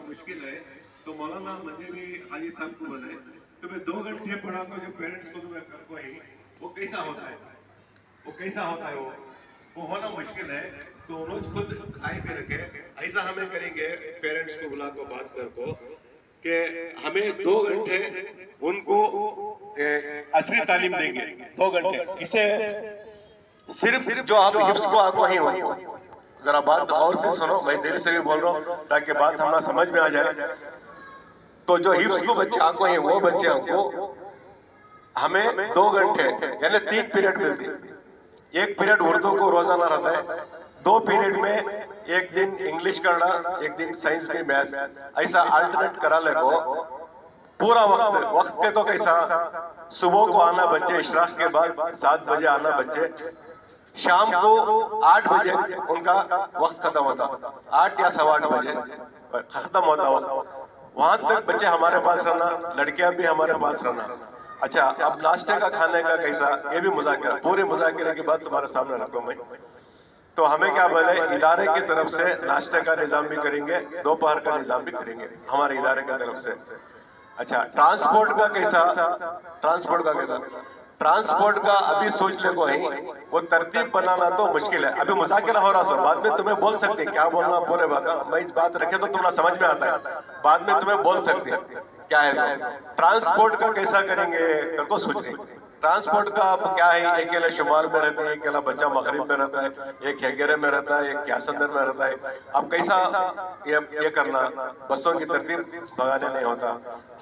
मुश्किल है, तो मौलाना मंजरी हाजी साहब को बोले तुम्हें 2 घंटे पढ़ा तो जो पेरेंट्स को तुम्हें कर को ही वो कैसा होता है, वो कैसा होता है, वो होना मुश्किल है। तो उन्होंने खुद आई पे रखे ऐसा हमें करेंगे पेरेंट्स को बुला को बात कर को कि हमें 2 घंटे उनको असली तालीम देंगे। 2 घंटे इसे सिर्फ जो आप हिफ्स को आको ही हो। जरा बात और से सुनो, मैं देर से भी बोल रहा हूँ ताकि बात हमारा समझ में आ जाए। तो जो हिफ्स को बच्चे आको हैं वो बच्चे को हमें 2 घंटे यानी 3 पीरियड मिलती। 1 पीरियड उर्दू को रोजाना रहता है, 2 पीरियड में एक दिन इंग्लिश करना, एक दिन साइंस में मैथ्स, ऐसा अल्टरनेट करा ले को पूरा वक्त के तो कैसा सुबह को आना बच्चे, इशराक के बाद 7 बजे आना बच्चे, शाम को 8 बजे उनका वक्त खत्म होता, 8 या 8:15 बजे खत्म होता वक्त। वहां तक बच्चे हमारे पास रहना, लड़कियां भी हमारे पास रहना। अच्छा, अब नाश्ते का खाने का कैसा, ये भी मुज़ाकिरा, पूरे मुज़ाकिरे के बाद तुम्हारे सामने रखो मैं। तो हमें क्या बोले, इदारे की तरफ से नाश्ते का निजाम भी करेंगे, दोपहर का निजाम भी करेंगे हमारे इदारे की तरफ से। अच्छा, ट्रांसपोर्ट का कैसा, ट्रांसपोर्ट का कैसा, ट्रांसपोर्ट का अभी सोच ले को ही वो तरतीब बनाना तो मुश्किल है। अभी मुज़ाकिरा हो रहा सो, बाद में तुम्हें बोल सकते हैं क्या बोलना, पूरे बात मैं बात रखे तो तुम्हें समझ में आता है, बाद में तुम्हें बोल सकते हैं क्या है सो। ट्रांसपोर्ट का कैसा करेंगे कर को सोच रही। ट्रांसपोर्ट का अब क्या है, एक अकेला शुमार में रहते हैं, एक अकेला बच्चा मगरिब में रहता है, एक हेगेरे में रहता है, एक क्यासंदर में रहता है। अब कैसा ये करना, बसों की तरतीब भगाने नहीं होता।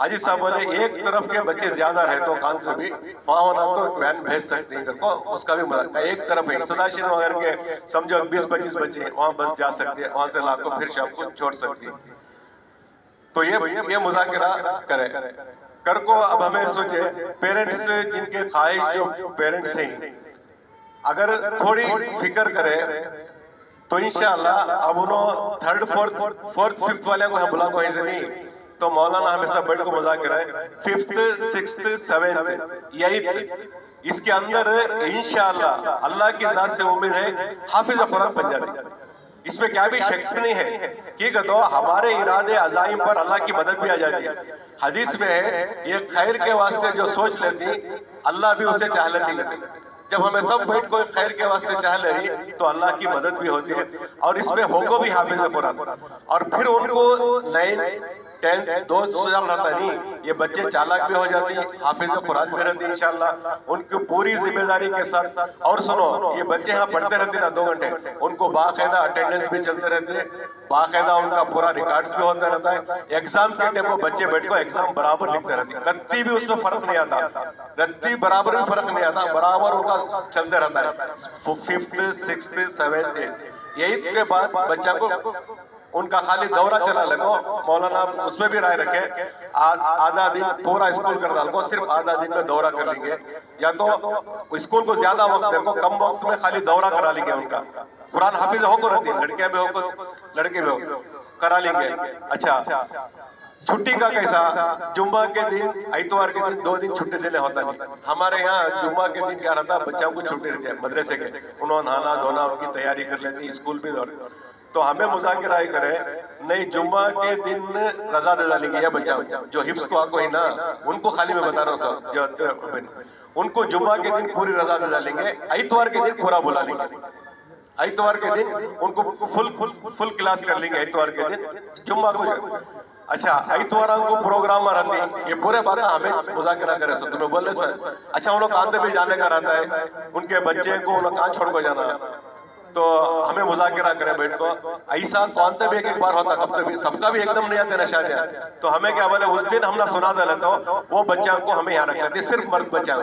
हाजी साहब बोले एक तरफ के बच्चे ज्यादा रहे तो कान को भी वहाँ होना तो वैन भेज सकते हैं को, उसका भी मदद। एक तरफ है सदाशिव वगैरह के समझो 20-25 बच्चे वहाँ बस जा सकते हैं, वहां से लाखों फिर शाम को छोड़ सकती है। तो ये मुज़ाकिरा करे कर को। अब हमें सोचे पेरेंट्स जिनके ख्वाहिश जो पेरेंट्स हैं अगर थोड़ी फिक्र करे तो इंशाअल्लाह अब उन्होंने 3rd 4th 5th वाले को हम बुला को ऐसे नहीं, तो मौलाना हमेशा बैठ को मुज़ाकिरा है 5th 6th 7th 8th इसके अंदर इंशाअल्लाह अल्लाह की जात से उम्मीद है हाफिज कुरान बन जाते। इसमें क्या भी शक नहीं है कि तो हमारे इरादे अज़ाइम पर अल्लाह की मदद भी आ जाती है। हदीस में है ये खैर के वास्ते जो सोच लेती अल्लाह भी उसे चाह लेती। जब हमें सब बैठ को खैर के वास्ते चाह ले रही तो अल्लाह की मदद भी होती है और इसमें होको भी हाफिज कुरान। और फिर उनको 9th 10th 2 साल रहता नहीं, ये बच्चे चालाक भी हो जाती, हाफिज कुरान भी रहती इंशाअल्लाह उनकी पूरी जिम्मेदारी के साथ। और सुनो ये बच्चे यहाँ पढ़ते रहते ना 2 घंटे, उनको बाकायदा अटेंडेंस भी चलते रहते हैं, बाकायदा उनका पूरा रिकॉर्ड्स भी होता रहता है। एग्जाम के टाइम को बच्चे बैठ को एग्जाम बराबर लिखते रहते हैं, रत्ती भी उसमें फर्क नहीं आता, रत्ती बराबर भी फर्क नहीं आता, बराबर उनका चलते रहता है। 5th 6th 7th 8th के बाद बच्चा को उनका खाली दौरा चला लगो, मौलाना उसमें भी राय रखे आधा दिन पूरा स्कूल कर डाल को, सिर्फ आधा दिन में दौरा कर लेंगे, या तो स्कूल को ज्यादा वक्त देखो कम वक्त में खाली दौरा करा लेंगे। उनका कुरान हाफिज हो को रहती है, लड़कियां भी हो लड़के भी हो करा लेंगे। अच्छा, छुट्टी का कैसा, जुम्मा के दिन इतवार के दिन 2 दिन छुट्टी देने होता नहीं। हमारे यहाँ जुम्मा के दिन क्या रहता है बच्चों को छुट्टी रहती है मदरसे के, उन्होंने नहाना धोना उनकी तैयारी कर लेती, स्कूल भी दौड़। तो हमें मुज़ाकिरा ही करे नहीं, जुम्मा के दिन रजा दे डालेंगे ये बच्चा जो हिफ्स को आको ही ना, उनको खाली मैं बता रहा हूँ सब जो उनको जुम्मा के दिन पूरी रजा दे डालेंगे, इतवार के दिन पूरा बुला लेंगे, इतवार के दिन उनको फुल क्लास कर लेंगे इतवार के दिन जुम्मा को। अच्छा, इतवार को प्रोग्राम रहती ये पूरे बारे हमें मुज़ाकिरा करे सो तुम्हें बोलने से। अच्छा, उन लोग कांते भी जाने का रहता है, उनके बच्चे को उन्हें कहाँ छोड़ को जाना, तो हमें मुज़ाकिरा करे बैठ को। ऐसा कौनते भी एक बार होता, कब भी सबका भी एकदम नहीं आते नशा दिया, तो हमें क्या बोले उस दिन हमने सुना दे लेते हो वो बच्चा को हमें यहाँ रखना, सिर्फ मर्द बच्चा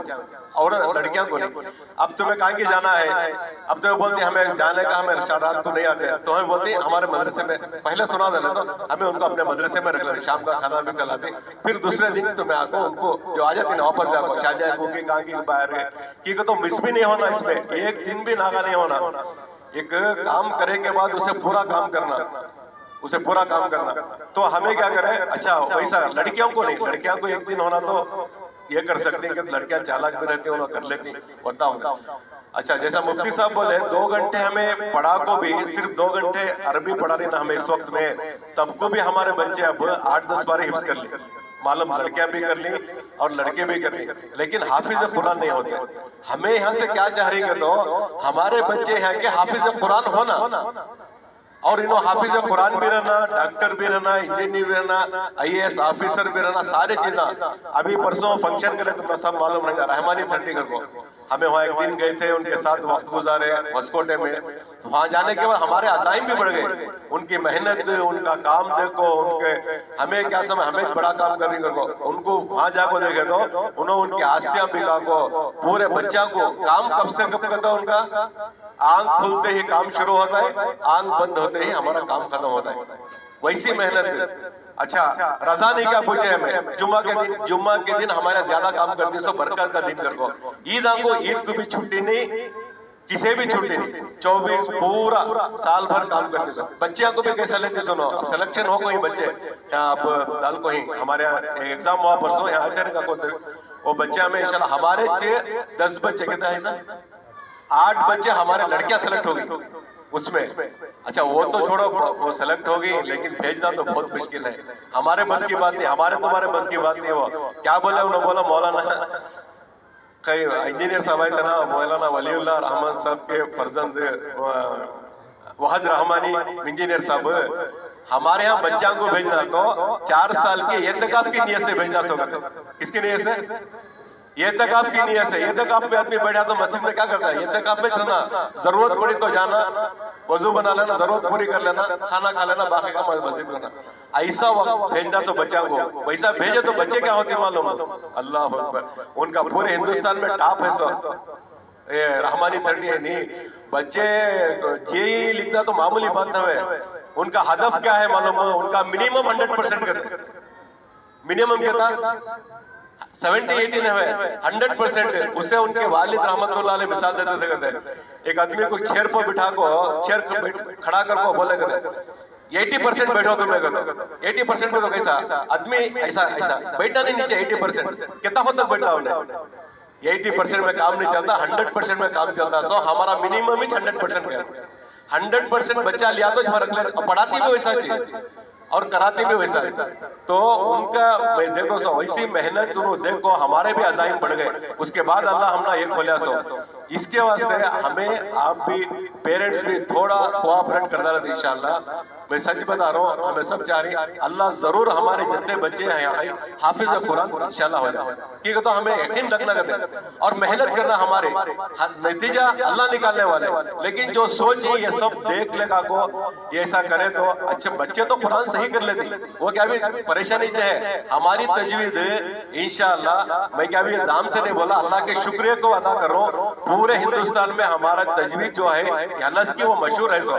और लड़कियां को नहीं। अब तुम्हें कहाँ की जाना है, अब तुम्हें बोलते हमें जाने का, हमें रात को नहीं आते, तो हमें बोलते हमारे मदरसे में पहले सुना दे लेते, हमें उनको अपने मदरसे में रख लेते, शाम का खाना भी खिलाते, फिर दूसरे दिन तुम्हें आको उनको जो आ जाती ना वापस जाको शाहजहाँ को की कहाँ की बाहर गए की तो मिस भी नहीं होना, इसमें एक दिन भी नागा नहीं होना। एक काम करे के बाद उसे पूरा काम करना, उसे पूरा काम करना। तो हमें क्या करें, अच्छा वैसा लड़कियों को नहीं, लड़कियों को एक दिन होना तो ये कर सकते हैं कि लड़कियां चालाक भी रहती हैं, उन्हें कर लेती, बताओ। अच्छा, जैसा मुफ्ती साहब बोले 2 घंटे हमें पढ़ा को भी सिर्फ 2 घंटे अरबी पढ़ा रही ना हमें इस वक्त में, तब को भी हमारे बच्चे अब 8-10 बार हिफ्ज कर ली, मालूम लड़कियां भी कर ली और लड़के भी कर ली, लेकिन हाफिज कुरान नहीं होते। हमें यहाँ से क्या चाह रही है, तो हमारे बच्चे हैं कि हाफिज कुरान होना, और इन्हों हाफिज कुरान भी रहना, डॉक्टर भी रहना, इंजीनियर भी रहना, IAS ऑफिसर भी रहना, सारे चीज़ा। अभी परसों फंक्शन करे तो सब मालूम रहेगा, रहमानी 30 को हमें वहाँ एक दिन गए थे, उनके साथ वक्त गुजारे हॉस्कोटे में। तो वहाँ जाने के बाद हमारे अज़ाइम भी बढ़ गए, उनकी मेहनत, उनका काम देखो, उनके हमें क्या समझ, हमें बड़ा काम करने को, उनको वहाँ जाको देखे तो उन्होंने उनकी आस्तियाँ बिका को, पूरे बच्चा को काम कब से कब करता उनका, आंख खुलते ही काम शुरू होता है, आंख बंद होते ही हमारा काम खत्म होता है, वैसी मेहनत। अच्छा, रजा नहीं क्या पूछे हमें, जुम्मा के दिन हमारे ज्यादा काम करते सो बरकत का दिन कर को, ईद आंको, ईद को भी छुट्टी नहीं, किसी भी छुट्टी नहीं, 24 पूरा साल भर काम करते सो। बच्चियों को भी कैसा लेते सुनो, अब सिलेक्शन हो कोई बच्चे यहाँ, अब दाल को ही हमारे यहाँ एग्जाम हुआ परसों, यहाँ आते का वो बच्चे हमें इंशाल्लाह हमारे 10 बच्चे कहता है ऐसा 8 बच्चे हमारे लड़कियां सेलेक्ट हो गई उसमें। अच्छा, वो तो छोड़ो, वो सेलेक्ट हो गई, लेकिन भेजना तो बहुत मुश्किल है, हमारे बस की बात नहीं, हमारे तुम्हारे बस की बात नहीं। वो क्या बोले, उन्होंने बोला मौलाना कई इंजीनियर साहब आए थे ना, मौलाना वलीउल्लाह रहमान साहब के फर्जंद वहद रहमानी इंजीनियर साहब, हमारे यहाँ बच्चा को भेजना तो 4 साल के एतकाफ की नियत से भेजना होगा। किसकी नियत से? एतकाफ की नियत से। एतकाफ में आदमी बैठा तो मस्जिद में क्या करता है, एतकाफ में चलना, जरूरत पड़ी तो जाना, वजू बना लेना, जरूरत पूरी कर लेना, खाना खा लेना, बाकी का मस्जिद में ना, ऐसा वक्त भेजना सो बच्चा को। वैसा भेजे तो बच्चे क्या होते मालूम, अल्लाह अकबर, उनका पूरे हिंदुस्तान में टॉप है सो रहमानी 30 है नहीं, बच्चे जेई लिखना तो मामूली बात है, उनका हदफ क्या है मालूम, उनका मिनिमम 100% करते, मिनिमम कहता 70-80 है 100%। उसे उनके वालिद रहमतुल्लाह अलैह मिसाल देते थे, कहते एक आदमी को चेयर पर बिठा को, चेयर खड़ा कर को बोले कहते 80% बैठो तुम, 80% में तो कैसा आदमी ऐसा बैठा नहीं नीचे, 80% कितना होता बैठा उन्हें, 80% में काम नहीं चलता, 100% में काम चलता। सो हमारा मिनिमम ही 100% है, 100% बच्चा लिया तो रख ले, पढ़ाती भी वैसा चीज और कराती भी वैसा है। तो उनका मैं देखो सो वैसी मेहनत देखो, हमारे भी अज़ाइम बढ़ गए, उसके बाद अल्लाह हमने ये खोला सो। इसके वास्ते हमें आप भी पेरेंट्स भी थोड़ा कोऑपरेट करना रहता इंशाल्लाह। मैं सच बता रहा हूँ, हमें सब चाह रही, अल्लाह जरूर हमारे जितने बच्चे हैं हाफिज कुरान इंशाल्लाह हो जाए, क्योंकि तो हमें यकीन रखना करते और मेहनत करना, हमारे नतीजा अल्लाह निकालने वाले, लेकिन जो सोच है ये सब देख लेगा को, ये ऐसा करे तो अच्छे बच्चे तो कुरान सही कर लेते, वो क्या भी परेशानी है। हमारी तजवीद इंशाल्लाह, मैं क्या भी एग्जाम से नहीं बोला, अल्लाह के शुक्रिया को अदा कर रहा हूँ, पूरे हिंदुस्तान में हमारा तजवीद जो है अनस की वो मशहूर है। सो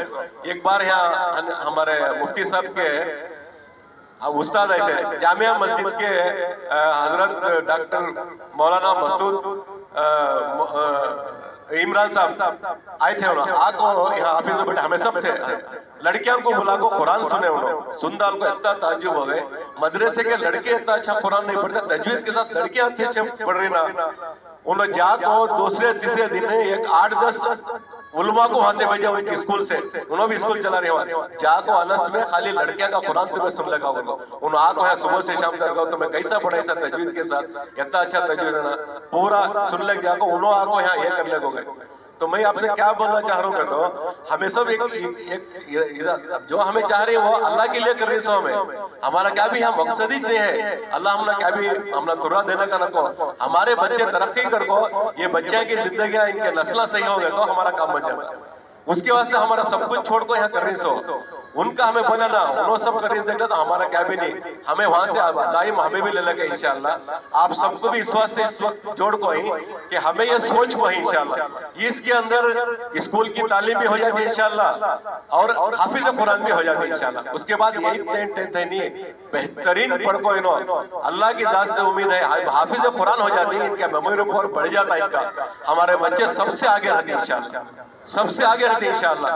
एक बार यहाँ हमारे मुफ्ती साहब के उस्ताद आए थे, जामिया मस्जिद के हजरत डॉक्टर मौलाना मसूद इमरान साहब आए थे, उन्होंने आको यहाँ ऑफिस में बैठे, हमें सब थे, लड़कियों को बुला को कुरान सुने, उन्होंने सुनदाल को इतना ताज्जुब हो गए, मदरसे के लड़के इतना अच्छा कुरान नहीं पढ़ते, तजवीद के साथ लड़कियां अच्छे पढ़ रही ना। उन्होंने जाको दूसरे तीसरे दिन एक 8-10 उलमा को वहां से भेजा उनके स्कूल से, उन्होंने भी स्कूल चला रहे हो, जाको अनस में खाली लड़कियां का कुरान तुम्हें सुन लगा होगा, उन्होंने आको है सुबह से शाम तक तुम्हें कैसा पढ़ा ऐसा तजवीद के साथ, इतना अच्छा तजवीद है ना, पूरा सुन लग जाको, उन्होंने आको यहाँ ये कर लगोगे। तो मैं आपसे क्या बोलना चाह रहा हूँ, तो हमें सब एक जो हमें चाह रहे हैं वो अल्लाह के लिए कर रहे सो, हमें हमारा क्या भी यहाँ मकसद ही नहीं है, अल्लाह हमने क्या भी हमने तुरा देने का नको, हमारे बच्चे तरक्की कर को, ये बच्चे की जिंदगी इनके नस्ल सही हो गए तो हमारा काम बन जाता, उसके वास्ते हमारा सब कुछ छोड़ को यहाँ कर रही सो, उनका हमें बोला ना, उन्होंने सब कर देख तो हमारा क्या भी नहीं, हमें वहां से अज़ाइम हमें भी ले लगे इंशाल्लाह। आप सबको भी इस वास्ते इस वक्त जोड़ को ही कि हमें ये सोच को ही इंशाल्लाह, इसके अंदर स्कूल की तालीम भी हो जाती है इंशाल्लाह और हाफिज कुरान भी हो जाती है इंशाल्लाह। उसके बाद यही टेंथ है नहीं, बेहतरीन पढ़ को इन्हों अल्लाह की जात से उम्मीद है हाफिज कुरान हो जाती है, इनका मेमोरी पावर बढ़ जाता है, इनका हमारे बच्चे सबसे आगे रहते हैं इंशाल्लाह, सबसे आगे रहते हैं इंशाल्लाह।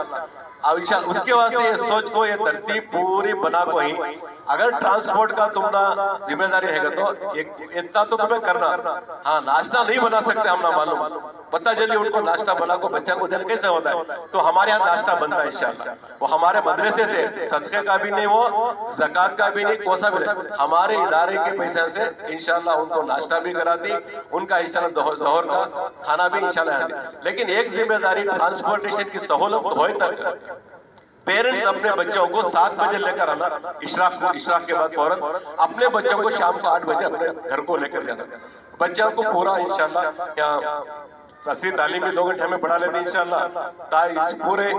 अब इंशाल्लाह उसके वास्ते ये सोच को, ये तरतीब पूरी बना को ही, अगर ट्रांसपोर्ट का तुमना जिम्मेदारी है तो इतना तो तुम्हें करना। हाँ, नाश्ता नहीं बना सकते हम ना मालूम, पता जल्दी उनको नाश्ता बना को बच्चा को देना कैसे होता है, तो हमारे यहाँ नाश्ता बनता है इंशाल्लाह। वो हमारे मदरसे से सदक़े का भी नहीं, वो ज़कात का भी नहीं, कोसा भी नहीं, हमारे इदारे के पैसे से इंशाल्लाह उनको नाश्ता भी कराती, उनका इंशाल्लाह ज़ोहर का खाना भी इंशाल्लाह आती। लेकिन एक जिम्मेदारी ट्रांसपोर्टेशन की सहूलत होए तक पेरेंट्स अपने बच्चों को 7 बजे लेकर आना, इशराक के बाद फौरन अपने बच्चों को शाम को 8 बजे अपने घर को लेकर जाना। बच्चों को पूरा इंशाल्लाह यहाँ तस्वीर तालीम भी 2 घंटे हमें पढ़ा लेते इंशाल्लाह। पूरे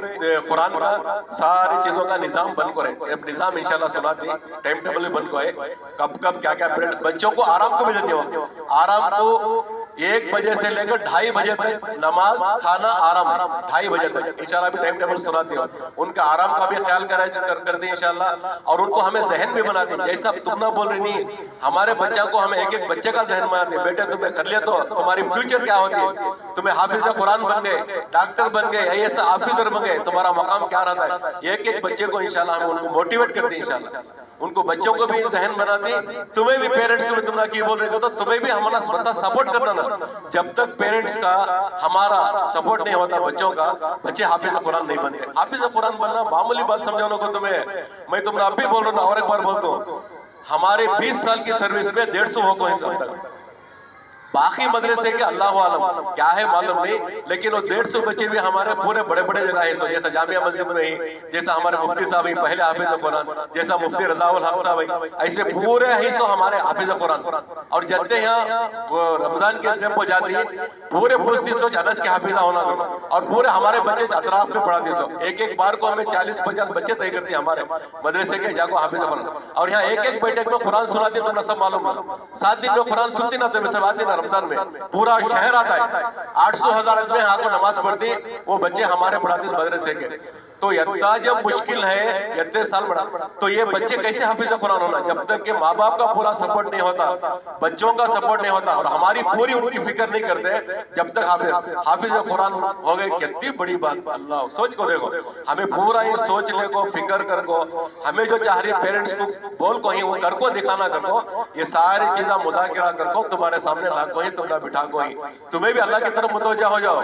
कुरान का सारी चीजों का निजाम बन को रहे, अब निजाम इंशाल्लाह सुनाती, टाइम टेबल भी बन को है, कब कब क्या क्या पीरियड, बच्चों को आराम को भी देती है। आराम को 1 बजे से लेकर 2:30 बजे तक नमाज, खाना, आराम, 2:30 बजे तक इंशाल्लाह भी टाइम टेबल सुनाती हो। उनका आराम का भी ख्याल करते हैं इंशाल्लाह, और उनको हमें जहन भी बनाते हैं। जैसा तुम ना बोल रही नहीं, हमारे बच्चा को हमें एक एक बच्चे का जहन बनाते हैं, बेटे तुम्हें कर लिया तो तुम्हारी फ्यूचर क्या होती है, तुम्हें हाफिज कुरान बन गए, डॉक्टर बन गए, IAS ऑफिसर बन गए, तुम्हारा मकाम क्या रहता है। एक एक बच्चे को इंशाल्लाह हम उनको मोटिवेट करते हैं इंशाल्लाह, उनको बच्चों को भी जहन बनाती, तुम्हें भी पेरेंट्स को भी तुम ना की बोल रहे हो तो तुम्हें भी हमारा स्वतः सपोर्ट करना ना। जब तक पेरेंट्स का हमारा सपोर्ट नहीं होता बच्चों का, बच्चे हाफिज कुरान नहीं बनते। हाफिज कुरान बनना मामूली बात समझाने को तुम्हें, मैं तुमने अब भी बोल रहा हूँ और एक बार बोलता हूँ, हमारे 20 साल की सर्विस में 150 हो को सब तक, बाकी मदरसे के अल्लाह आलम क्या है मालूम नहीं, लेकिन वो 150 बच्चे भी हमारे पूरे बड़े बड़े जगह है, जैसा जामिया मस्जिद में ही, जैसा हमारे मुफ्ती साहब ही पहले हाफिज कुरान, जैसा मुफ्ती रजाउल हक साहब, ऐसे पूरे ही सो हमारे हाफिज कुरान। और जब यहाँ रमजान के जब हो जाती है पूरे पूछती सो अनस के हाफिजा होना, और पूरे हमारे बच्चे अतराफ में पढ़ाती सो, एक एक बार को हमें 40-50 बच्चे तय करती है हमारे मदरसे के जाको हाफिज कुरान। और यहाँ एक एक बैठक में कुरान सुनाती, तुमने सब मालूम ना, 7 दिन में कुरान सुनती ना, तुम्हें सब आती ना, रमजान में पूरा शहर आता है, 800,000 आदमी यहाँ को नमाज पढ़ती, वो बच्चे हमारे पढ़ाते मदरसे के। तो इतना जब मुश्किल है, इतने साल बड़ा, तो ये बच्चे कैसे हाफिज कुरान होना, जब तक कि माँ बाप का पूरा सपोर्ट नहीं होता, बच्चों का सपोर्ट नहीं होता, और हमारी पूरी उनकी फिक्र नहीं करते, जब तक हाफिज कुरान हो गए, कितनी बड़ी बात। अल्लाह, सोच को देखो, हमें पूरा ये सोचने को, फिक्र कर को, हमें जो चाह रही पेरेंट्स को बोल को ही वो कर को दिखाना कर को, ये सारी चीजें मुज़ाकिरा कर को तुम्हारे सामने ला को ही, तुमने बिठा को ही, तुम्हें भी अल्लाह की तरफ मुतवज्जा हो जाओ।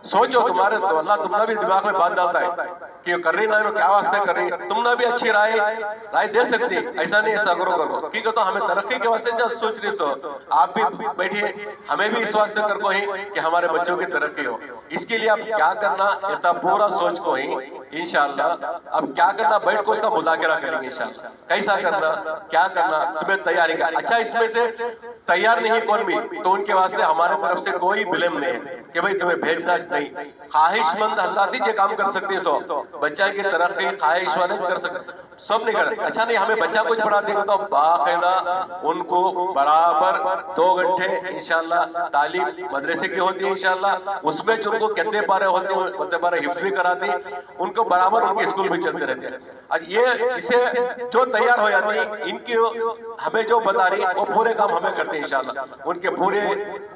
सोचो तुम्हारे तो अल्लाह तुमने भी दिमाग में बात डालता है कि कर रही ना, क्या वास्ते कर रही, तुमने भी अच्छी राय दे सकती, ऐसा नहीं ऐसा करो की तो हमें तरक्की के वास्ते जब सोच रही सो, आप भी बैठिए, हमें भी इस वास्ते कर को ही कि हमारे बच्चों की तरक्की हो। इसके लिए आप क्या करना, इतना पूरा सोच को ही इंशाल्लाह अब क्या करना, बैठ को उसका मुज़ाकिरा करेंगे इंशाल्लाह, कैसा करना, क्या करना, तुम्हें तैयारी का। अच्छा, इसमें से तैयार नहीं कौन भी, तो उनके वास्ते हमारे तरफ से कोई ब्लेम नहीं है कि भाई तुम्हें भेजना नहीं, ख्वाहिशमंद हजरात ही काम कर सकते, सो बच्चा की तरक्की ख्वाहिश वाले कर सकते, सब नहीं कर। अच्छा नहीं, हमें बच्चा कुछ पढ़ा देंगे तो बाकायदा उनको बराबर 2 घंटे इंशाल्लाह तालीम मदरसे की होती है इंशाल्लाह, उसमें जो उनको कितने बारे होते हैं उतने बारे हिफ्ज़ भी कराती, उनको बराबर उनके स्कूल भी चलते रहते हैं। और ये इसे जो तैयार हो जाती है, इनकी हमें जो बता रही वो पूरे काम हमें करते हैं इंशाल्लाह। उनके पूरे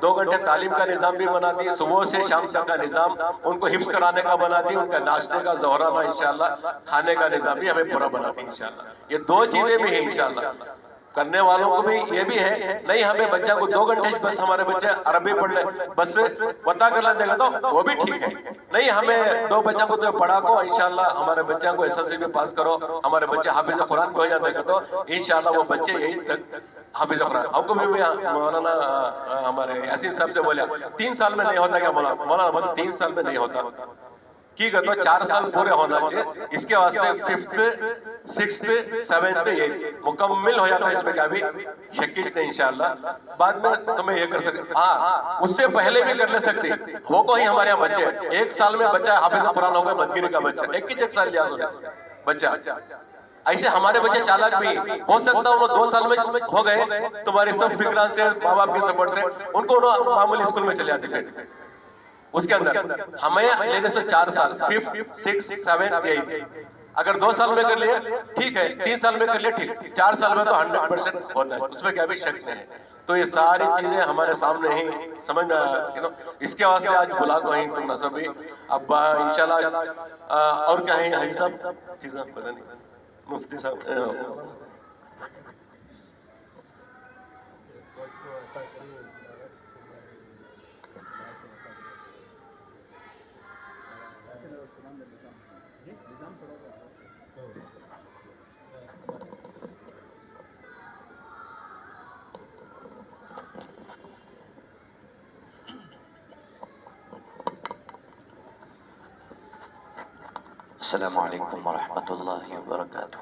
2 घंटे तालीम का निज़ाम भी बनाती है, सुबह से शाम तक का निज़ाम उनको हिफ्ज़ कराने का बनाती है, उनका नाश्ते का, ज़ोहराना इंशाल्लाह खाने का निज़ाम भी हमें पूरा बनाती है इंशाल्लाह। ये 2 चीजें भी है इंशाल्लाह। करने वालों को भी ये भी है, नहीं हमें बच्चा को 2 घंटे बस हमारे बच्चे अरबी पढ़ ले, बस पता कर ले देगा तो वो भी ठीक है। नहीं, हमें 2 बच्चों को तो पढ़ा को इंशाल्लाह, हमारे बच्चों को SSC में पास करो, हमारे बच्चे हाफिज कुरान हो जाते तो इंशाल्लाह वो बच्चे यही तक हाफिज कुरान। हमको भी मौलाना हमारे यासीन साहब से बोला 3 साल में नहीं होता क्या, मौलाना बोला 3 साल में नहीं होता की तो 4 साल पूरे होना चाहिए। इसके वास्ते 5th 6th 7th 8th मुकम्मल हो जाता है, इसमें क्या भी शक्कीश नहीं इंशाल्लाह। बाद में तुम्हें ये कर सकते, हाँ उससे पहले भी कर ले सकते हो को ही। हमारे यहाँ बच्चे 1 साल में बच्चा हाफिज कुरान हो गया, मदगिरी का बच्चा 1 साल लिया बच्चा। ऐसे हमारे बच्चे चालाक भी हो सकता है, उन्होंने 2 साल में हो गए, तुम्हारी सब फिक्रा से, माँ बाप के सपोर्ट से उनको मामूली स्कूल में चले जाते। उसके अंदर हमें लेने से 4 साल 5th 6th 7th 8th اگر 2 سال میں کر لیا ٹھیک ہے، 3 سال میں کر لیا ٹھیک، 4 سال میں تو 100% ہوتا ہے، اس میں کیا بھی شک نہیں ہے. تو یہ ساری چیزیں ہمارے سامنے ہی سمجھ میں اس کے واسطے آج بلا کو ہیں تم نصب بھی. اب انشاءاللہ اور کیا ہیں حاجی صاحب چیزیں پتہ نہیں مفتی صاحب. السلام علیکم ورحمۃ اللہ وبرکاتہ.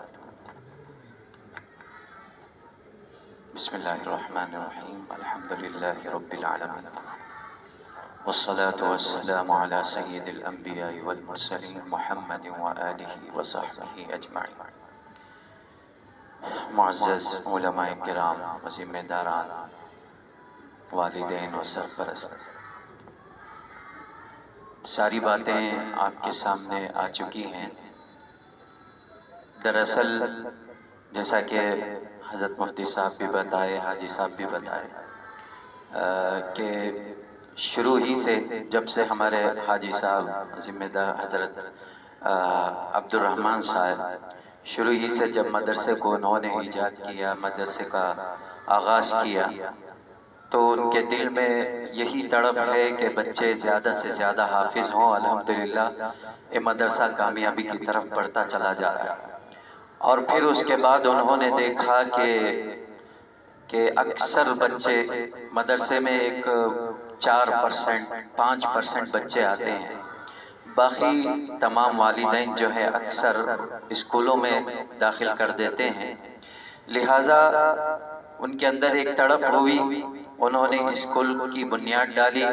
بسم اللہ الرحمن الرحیم. الحمد للہ رب العالمین والصلاة والسلام على سید الانبیاء والمرسلین محمد وآلہ وصحبہ اجمعین. معزز علماء کرام و ذمہ داران، والدین و سرپرست، ساری باتیں آپ کے سامنے آ چکی ہیں. دراصل جیسا کہ حضرت مفتی صاحب بھی بتائے، حاجی صاحب بھی بتائے کہ شروع ہی سے جب سے ہمارے حاجی صاحب ذمہ دار حضرت عبد الرحمن صاحب شروع ہی سے جب مدرسے کو انہوں نے ایجاد کیا، مدرسے کا آغاز کیا، تو ان کے دل میں یہی تڑپ ہے کہ بچے زیادہ سے زیادہ حافظ ہوں. الحمدللہ یہ مدرسہ کامیابی کی طرف بڑھتا چلا جا رہا ہے. اور پھر اس کے بعد انہوں نے دیکھا کہ اکثر بچے مدرسے میں ایک 4% 5% بچے آتے ہیں، باقی تمام والدین جو ہے اکثر اسکولوں میں داخل کر دیتے ہیں. لہٰذا ان کے اندر ایک تڑپ ہوئی، انہوں نے اسکول کی بنیاد ڈالی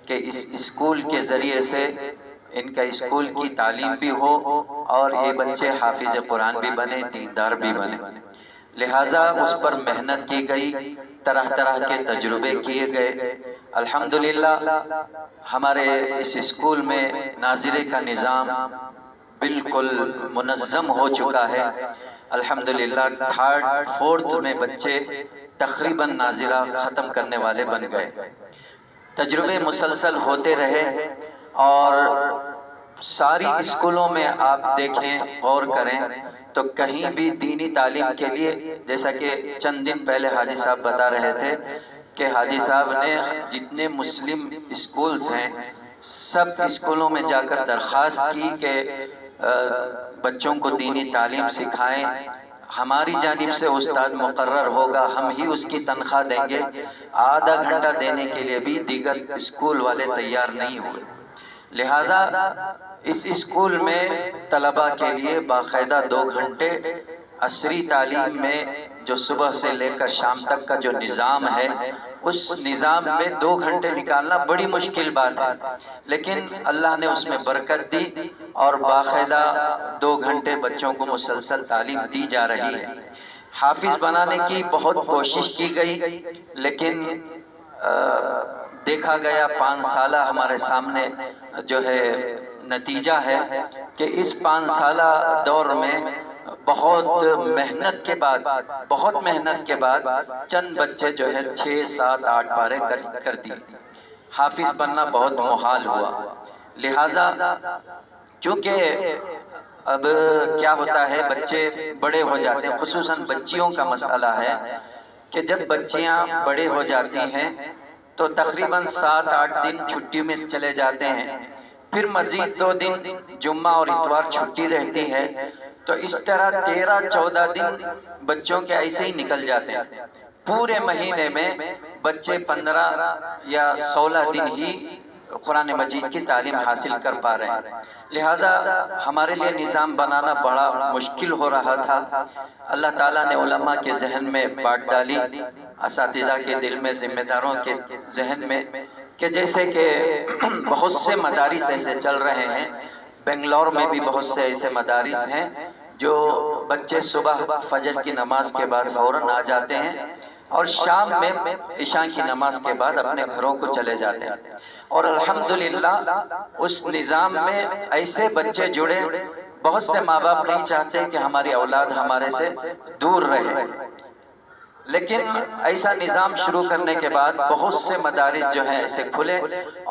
کہ اس اسکول کے ذریعے سے ان کا اسکول کی تعلیم بھی ہو اور یہ بچے حافظ قرآن بھی بنے، دیندار بھی بنے. لہٰذا اس پر محنت کی گئی، طرح طرح کے تجربے کیے گئے. الحمدللہ ہمارے اس اسکول میں ناظرے کا نظام بالکل منظم ہو چکا ہے. الحمدللہ 3rd 4th میں بچے تقریباً ناظرہ ختم کرنے والے بن گئے. تجربے مسلسل ہوتے رہے اور ساری اسکولوں میں آپ دیکھیں، غور کریں تو کہیں بھی دینی تعلیم کے لیے، جیسا کہ چند دن پہلے حاجی صاحب بتا رہے تھے کہ حاجی صاحب نے جتنے مسلم اسکولز ہیں سب اسکولوں میں جا کر درخواست کی کہ بچوں کو دینی تعلیم سکھائیں، ہماری جانب سے استاد مقرر ہوگا، ہم ہی اس کی تنخواہ دیں گے. آدھا گھنٹہ دینے کے لیے بھی دیگر اسکول والے تیار نہیں ہوئے. لہٰذا اس اسکول میں طلباء کے لیے باقاعدہ 2 گھنٹے عصری تعلیم میں جو صبح سے لے کر شام تک کا جو نظام ہے، اس نظام میں 2 گھنٹے نکالنا بڑی مشکل بات ہے، لیکن اللہ نے اس میں برکت دی اور باقاعدہ 2 گھنٹے بچوں کو مسلسل تعلیم دی جا رہی ہے. حافظ بنانے کی بہت کوشش کی گئی، لیکن دیکھا گیا 5 سالہ ہمارے سامنے جو ہے نتیجہ ہے کہ اس 5 سالہ دور میں بہت محنت کے بعد چند بچے جو ہے 6 7 8 پارے کر دی. حافظ بننا بہت محال ہوا. لہٰذا چونکہ اب کیا ہوتا ہے بچے بڑے ہو جاتے ہیں، خصوصاً بچیوں کا مسئلہ ہے کہ جب بچیاں بڑے ہو جاتی ہیں تو تقریباً 7 8 دن چھٹی میں چلے جاتے ہیں، پھر مزید 2 دن جمعہ اور اتوار چھٹی رہتی ہے، تو اس طرح 13 14 دن بچوں کے ایسے ہی نکل جاتے ہیں. پورے مہینے میں بچے 15 یا 16 دن ہی قرآن مجید کی تعلیم حاصل کر پا رہے ہیں. لہٰذا ہمارے لیے نظام بنانا بڑا مشکل ہو رہا تھا. اللہ تعالیٰ نے علماء کے ذہن میں بات ڈالی، اساتذہ کے دل میں، ذمہ داروں کے ذہن میں، کہ جیسے کہ بہت سے مدارس ایسے چل رہے ہیں، بنگلور میں بھی بہت سے ایسے مدارس ہیں جو بچے صبح فجر کی نماز کے بعد فوراً آ جاتے ہیں اور شام میں عشاء کی نماز کے بعد اپنے گھروں کو چلے جاتے ہیں. اور الحمدللہ اس نظام میں ایسے بچے جڑے بہت سے ماں باپ نہیں چاہتے کہ ہماری اولاد ہمارے سے دور رہے، لیکن ایسا نظام شروع کرنے کے بعد بہت سے مدارس جو ہیں ایسے کھلے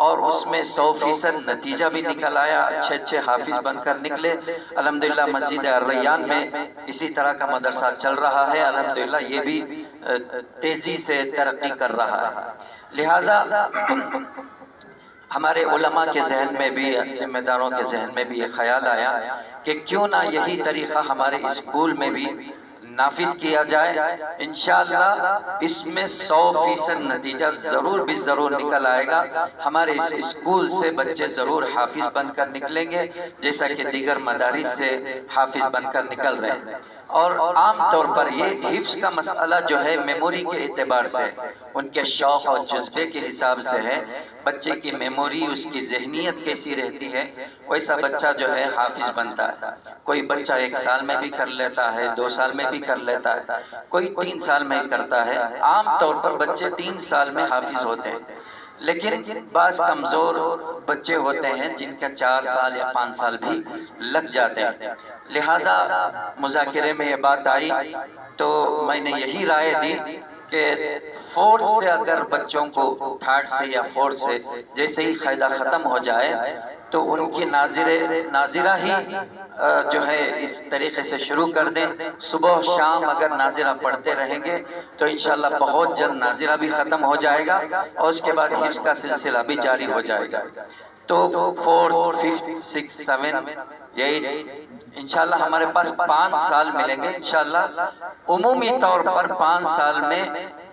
اور اس میں 100% نتیجہ بھی نکل آیا، اچھے اچھے حافظ بن کر نکلے۔ الحمدللہ مسجد الریان میں اسی طرح کا مدرسہ چل رہا ہے، الحمدللہ یہ بھی تیزی سے ترقی کر رہا ہے۔ لہٰذا ہمارے علماء کے ذہن میں بھی، ذمہ داروں کے ذہن میں بھی یہ خیال آیا کہ کیوں نہ یہی طریقہ ہمارے اسکول میں بھی نافذ کیا جائے۔ انشاءاللہ اس میں 100% نتیجہ ضرور بھی ضرور نکل آئے گا۔ ہمارے اس اسکول سے بچے ضرور حافظ بن کر نکلیں گے، جیسا کہ دیگر مدارس سے حافظ بن کر نکل رہے ہیں۔ اور عام طور پر یہ حفظ کا مسئلہ جو ہے میموری کے اعتبار سے، ان کے شوق اور جذبے کے حساب سے ہے۔ بچے کی میموری، اس کی ذہنیت کیسی رہتی ہے، ویسا بچہ جو ہے حافظ بنتا ہے۔ کوئی بچہ 1 سال میں بھی کر لیتا ہے، 2 سال میں بھی کر لیتا ہے، کوئی 3 سال میں کرتا ہے۔ عام طور پر بچے 3 سال میں حافظ ہوتے ہیں، لیکن بعض کمزور بچے ہوتے ہیں جن کا 4 سال یا 5 سال بھی لگ جاتے ہیں۔ لہٰذا مذاکرے میں یہ بات آئی تو میں نے یہی رائے دی کہ 4 سے اگر بچوں کو 3rd سے یا 4 سے جیسے ہی قاعدہ ختم ہو جائے تو ان کی ناظرہ ہی جو ہے اس طریقے سے شروع کر دیں۔ صبح و شام اگر ناظرہ پڑھتے رہیں گے تو انشاءاللہ بہت جلد ناظرہ بھی ختم ہو جائے گا اور اس کے بعد حفظ کا سلسلہ بھی جاری ہو جائے گا۔ تو 4th 5th 6th 7th 8 انشاءاللہ ہمارے پاس 5 سال ملیں گے انشاءاللہ۔ عمومی طور پر 5 سال میں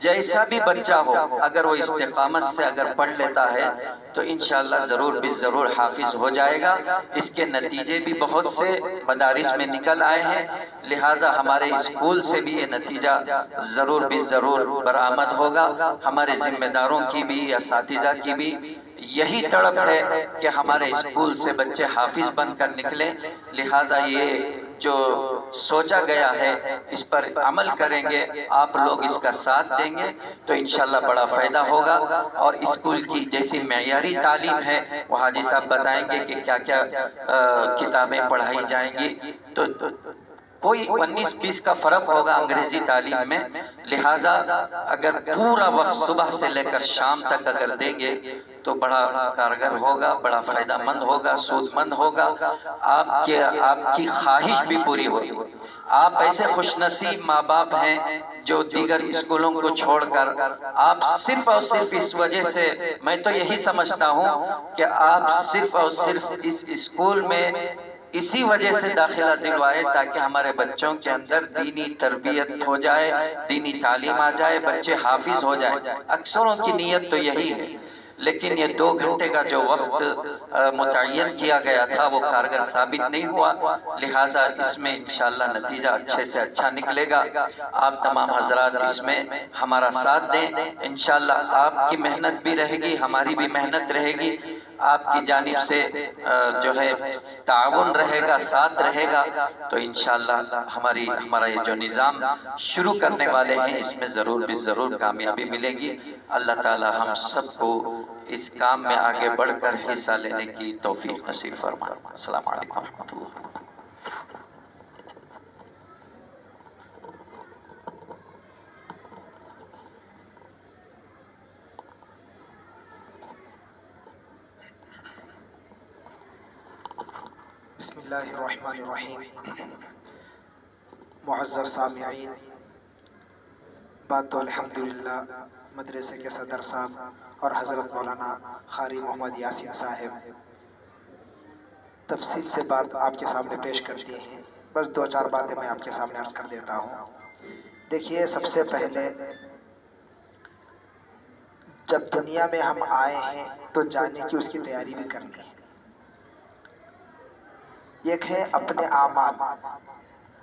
جیسا بھی بچہ ہو، اگر وہ استقامت سے اگر پڑھ لیتا ہے تو انشاءاللہ ضرور بھی ضرور حافظ ہو جائے گا۔ اس کے نتیجے بھی بہت سے مدارس میں نکل آئے ہیں، لہٰذا ہمارے اسکول سے بھی یہ نتیجہ ضرور بھی ضرور برآمد ہوگا۔ ہمارے ذمہ داروں کی بھی، اساتذہ کی بھی یہی تڑپ ہے کہ ہمارے اسکول سے بچے حافظ بن کر نکلیں۔ لہٰذا یہ جو سوچا گیا ہے اس پر عمل کریں گے، آپ لوگ اس کا ساتھ دیں گے تو انشاءاللہ بڑا فائدہ ہوگا۔ اور اسکول کی جیسی معیاری تعلیم ہے وہ حاجی صاحب بتائیں گے کہ کیا کیا کتابیں پڑھائی جائیں گی، تو کوئی 19-20 کا فرق ہوگا انگریزی تعلیم میں۔ لہٰذا اگر پورا وقت صبح سے لے کر شام تک اگر دیں گے تو بڑا کارگر ہوگا، بڑا فائدہ مند ہوگا، سود مند ہوگا، آپ کی خواہش بھی پوری ہوگی۔ آپ ایسے خوش نصیب ماں باپ ہیں جو دیگر اسکولوں کو چھوڑ کر آپ صرف اور صرف اس وجہ سے، میں تو یہی سمجھتا ہوں کہ آپ صرف اور صرف اس اسکول میں اسی وجہ سے داخلہ دلوائے تاکہ ہمارے بچوں کے اندر دینی تربیت ہو جائے، دینی تعلیم آ جائے، بچے حافظ ہو جائیں۔ اکثروں کی نیت تو یہی ہے، لیکن یہ 2 گھنٹے کا جو وقت متعین کیا گیا تھا وہ کارگر ثابت نہیں ہوا، لہٰذا اس میں انشاءاللہ نتیجہ اچھے سے اچھا نکلے گا۔ آپ تمام حضرات اس میں ہمارا ساتھ دیں، انشاءاللہ آپ کی محنت بھی رہے گی، ہماری بھی محنت رہے گی، آپ کی جانب سے جو ہے تعاون رہے گا، ساتھ رہے گا، تو انشاءاللہ ہمارا یہ جو نظام شروع کرنے والے ہیں اس میں ضرور بھی ضرور کامیابی ملے گی۔ اللہ تعالی ہم سب کو اس کام میں آگے بڑھ کر حصہ لینے کی توفیق نصیب فرمائے۔ السلام علیکم ورحمۃ اللہ۔ بسم اللہ الرحمن الرحیم۔ معزز سامعین، بات تو الحمدللہ مدرسے کے صدر صاحب اور حضرت مولانا قاری محمد یاسین صاحب تفصیل سے بات آپ کے سامنے پیش کر دی ہیں، بس 2-4 باتیں میں آپ کے سامنے عرض کر دیتا ہوں۔ دیکھیے، سب سے پہلے جب دنیا میں ہم آئے ہیں تو جانے کی اس کی تیاری بھی کرنی ہے۔ ایک ہے اپنے اعمال،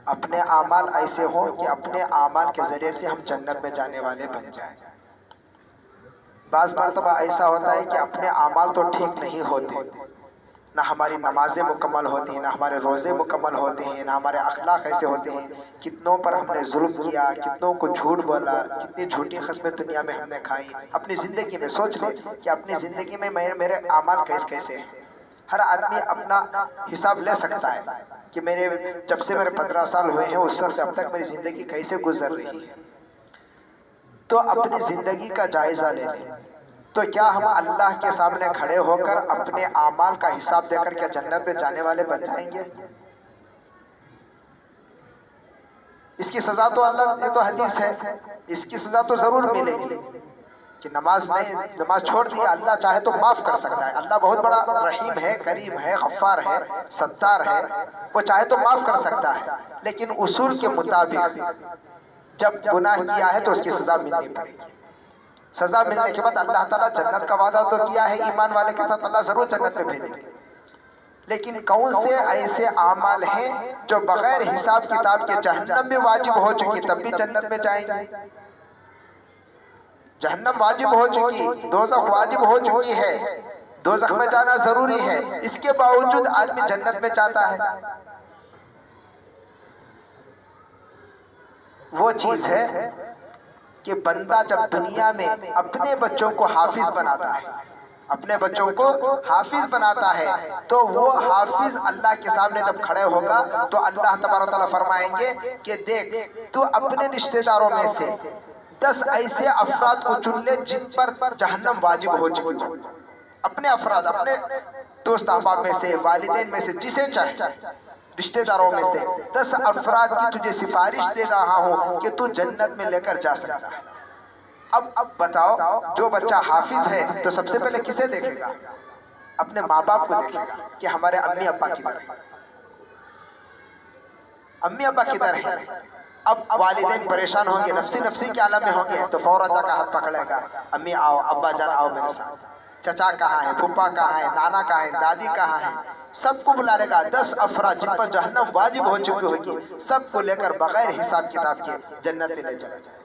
اپنے اعمال ایسے ہوں کہ اپنے اعمال کے ذریعے سے ہم جنت میں جانے والے بن جائیں۔ بعض مرتبہ ایسا ہوتا ہے کہ اپنے اعمال تو ٹھیک نہیں ہوتے، نہ ہماری نمازیں مکمل ہوتی ہیں، نہ ہمارے روزے مکمل ہوتے ہیں، نہ ہمارے اخلاق ایسے ہوتے ہیں۔ کتنوں پر ہم نے ظلم کیا، کتنوں کو جھوٹ بولا، کتنی جھوٹی قسمیں دنیا میں ہم نے کھائی۔ اپنی زندگی میں سوچ لیں کہ اپنی زندگی میں میرے اعمال کیسے ہیں۔ ہر آدمی اپنا حساب لے سکتا ہے کہ جب سے میرے 15 سال ہوئے ہیں اس وقت سے اب تک میری زندگی کیسے گزر رہی ہے. تو اپنی زندگی کا جائزہ لے لیں. تو کیا ہم اللہ کے سامنے کھڑے ہو کر اپنے اعمال کا حساب دے کر کیا جنت میں جانے والے بن جائیں گے؟ اس کی سزا تو اللہ، یہ تو حدیث ہے، اس کی سزا تو ضرور ملے گی کہ نماز چھوڑ دی. اللہ چاہے تو معاف کر سکتا ہے. اللہ بہت بڑا رحیم ہے، کریم ہے، غفار ہے، ستار ہے. وہ چاہے تو معاف کر سکتا ہے، لیکن اصول کے مطابق جب گناہ کیا ہے تو اس کی سزا ملنی پڑے گی. سزا ملنے کے بعد اللہ تعالیٰ جنت کا وعدہ تو کیا ہے، ایمان والے کے ساتھ اللہ ضرور جنت میں بھیجیں گے. لیکن کون سے ایسے اعمال ہیں جو بغیر حساب کتاب کے جہنم میں واجب ہو چکی تب بھی جنت میں جائیں گے؟ جہنم واجب ہو چکی، دوزخ واجب ہو چکی ہے، دوزخ میں جانا ضروری ہے، اس کے باوجود آدمی جنت میں جاتا ہے. وہ چیز ہے کہ بندہ جب دنیا میں اپنے بچوں کو حافظ بناتا ہے، اپنے بچوں کو حافظ بناتا ہے، تو وہ حافظ اللہ کے سامنے جب کھڑے ہوگا تو اللہ تبارک و تعالیٰ فرمائیں گے کہ دیکھ تو اپنے رشتہ داروں میں سے 10 ایسے افراد کو چن لے جن پر جہنم واجب ہو چکی ہو. اپنے افراد، اپنے دوست احباب میں سے، والدین میں سے، جسے چاہے رشتہ داروں میں سے 10 افراد کی تجھے سفارش دے رہا ہوں کہ تو جنت میں لے کر جا سکتا ہے. اب بتاؤ، جو بچہ حافظ ہے تو سب سے پہلے کسے دیکھے گا؟ اپنے ماں باپ کو دیکھے گا کہ ہمارے امی ابا کدھر ہیں، امی ابا کدھر ہیں. اب والدین پریشان ہوں گے، نفسی کے عالم میں ہوں گے، تو فوراً جا کر ہاتھ پکڑے گا، امی آؤ، ابا جان آؤ میرے ساتھ. چچا کہاں ہے، پھپھا کہاں ہے، نانا کہاں ہے، دادی کہاں ہے، سب کو بلا لے گا. 10 افراد جن پر جہنم واجب ہو چکی ہوگی، سب کو لے کر بغیر حساب کتاب کے جنت میں لے چلا جائے گا.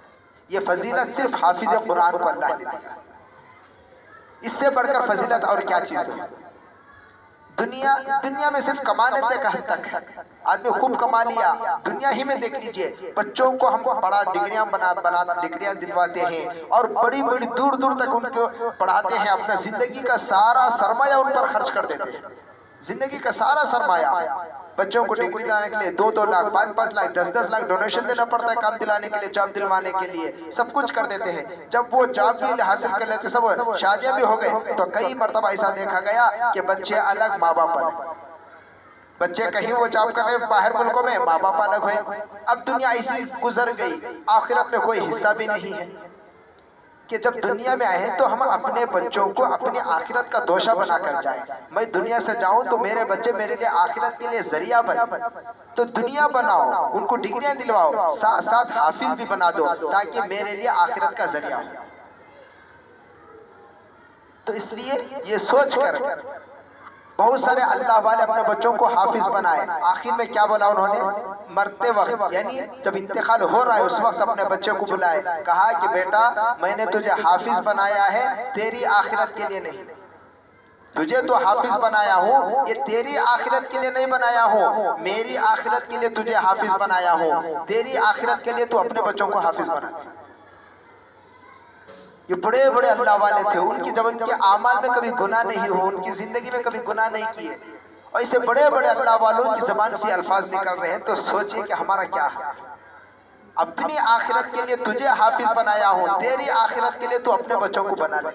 یہ فضیلت صرف حافظ قرآن کو اللہ نے دیا. اس سے بڑھ کر فضیلت اور کیا چیز ہے؟ دنیا میں صرف کمانے تک حد تک ہے. آدمی خوب کما لیا، دنیا ہی میں دیکھ لیجئے بچوں کو ہم بڑا ڈگریاں دلواتے ہیں اور بڑی دور تک ان کو پڑھاتے ہیں. اپنا زندگی کا سارا سرمایہ ان پر خرچ کر دیتے ہیں. زندگی کا سارا سرمایہ بچوں کو ڈگری دلانے کے لیے 2 لاکھ 5 لاکھ 10 لاکھ ڈونیشن دینا پڑتا ہے، کام دلانے کے لیے، جاب دلوانے کے لیے سب کچھ کر دیتے ہیں. جب وہ جاب بھی حاصل کر لیتے، سب شادیاں بھی ہو گئے، تو کئی مرتبہ ایسا دیکھا گیا کہ بچے الگ، ماں باپ الگ. بچے کہیں وہ جاب کر رہے باہر ملکوں میں، ماں باپ الگ ہوئے. اب دنیا ایسی گزر گئی، آخرت میں کوئی حصہ بھی نہیں ہے. کہ جب دنیا میں آئے تو ہم اپنے بچوں کو اپنی آخرت کا دوشہ بنا کر جائیں. میں دنیا سے جاؤں تو میرے بچے میرے لیے آخرت کے لیے ذریعہ بنے. تو دنیا بناؤ، ان کو ڈگریاں دلواؤ، ساتھ حافظ بھی بنا دو تاکہ میرے لیے آخرت کا ذریعہ ہو. تو اس لیے یہ سوچ کر بہت سارے اللہ والے اپنے بچوں کو حافظ بنائے. آخر میں کیا بولا انہوں نے؟ مرتے وقت، یعنی جب انتقال ہو رہا ہے اس وقت اپنے بچے کو بلائے، کہا کہ بیٹا میں نے تجھے حافظ بنایا ہے، تیری آخرت کے لیے نہیں. تجھے تو حافظ بنایا ہوں، یہ تیری آخرت کے لیے نہیں بنایا ہوں، میری آخرت کے لیے تجھے حافظ بنایا ہوں. تیری آخرت کے لیے تو اپنے بچوں کو حافظ بنا دے. یہ بڑے اللہ والے تھے. ان کی جب ان کے اعمال میں کبھی گناہ نہیں ہو، ان کی زندگی میں کبھی گناہ نہیں کیے، اور ایسے بڑے اللہ والوں کی زبان سے الفاظ نکل رہے ہیں، تو سوچئے کہ ہمارا کیا ہے. اپنی آخرت کے لیے تجھے حافظ بنایا ہوں، تیری آخرت کے لیے تو اپنے بچوں کو بنا لے.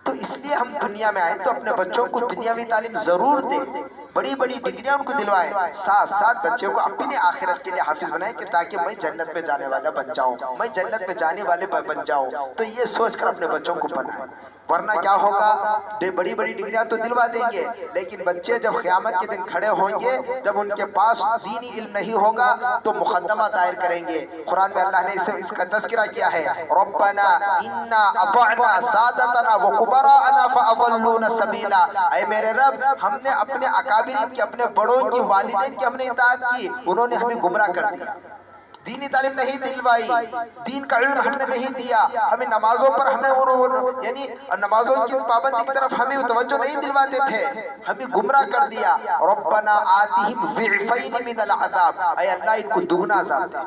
تو اس لیے ہم دنیا میں آئے تو اپنے بچوں کو دنیاوی تعلیم ضرور دیں، بڑی ڈگریاں ان کو دلوائیں، ساتھ بچوں کو اپنی آخرت کے لیے حافظ بنائیں کہ تاکہ میں جنت میں جانے والا بن جاؤں، میں جنت میں جانے والے بن جاؤں. تو یہ سوچ کر اپنے بچوں کو بنائیں. ورنہ کیا ہوگا؟ بڑی ڈگریاں تو دلوا دیں گے، لیکن بچے جب قیامت کے دن کھڑے ہوں گے، جب ان کے پاس دینی علم نہیں ہوگا تو مقدمہ دائر کریں گے. قرآن میں اللہ نے اس کا تذکرہ کیا ہے، ربنا انا اطعنا سادتنا وکبراءنا فاضلونا السبیلا. اے میرے رب، ہم نے اپنے اکابرین کی، اپنے بڑوں کی، والدین کی ہم نے اطاعت کی، انہوں نے ہمیں گمراہ کر دیا. دینی تعلیم نہیں دلوائی، دین کا علم ہم نے نہیں دیا، ہمیں نمازوں پر یعنی نمازوں کی پابندی کی طرف ہمیں توجہ نہیں دلواتے تھے، ہمیں گمراہ کر دیا. ربنا آتہم ضعفین من العذاب، اے اللہ ان کو دگنا عذاب دے.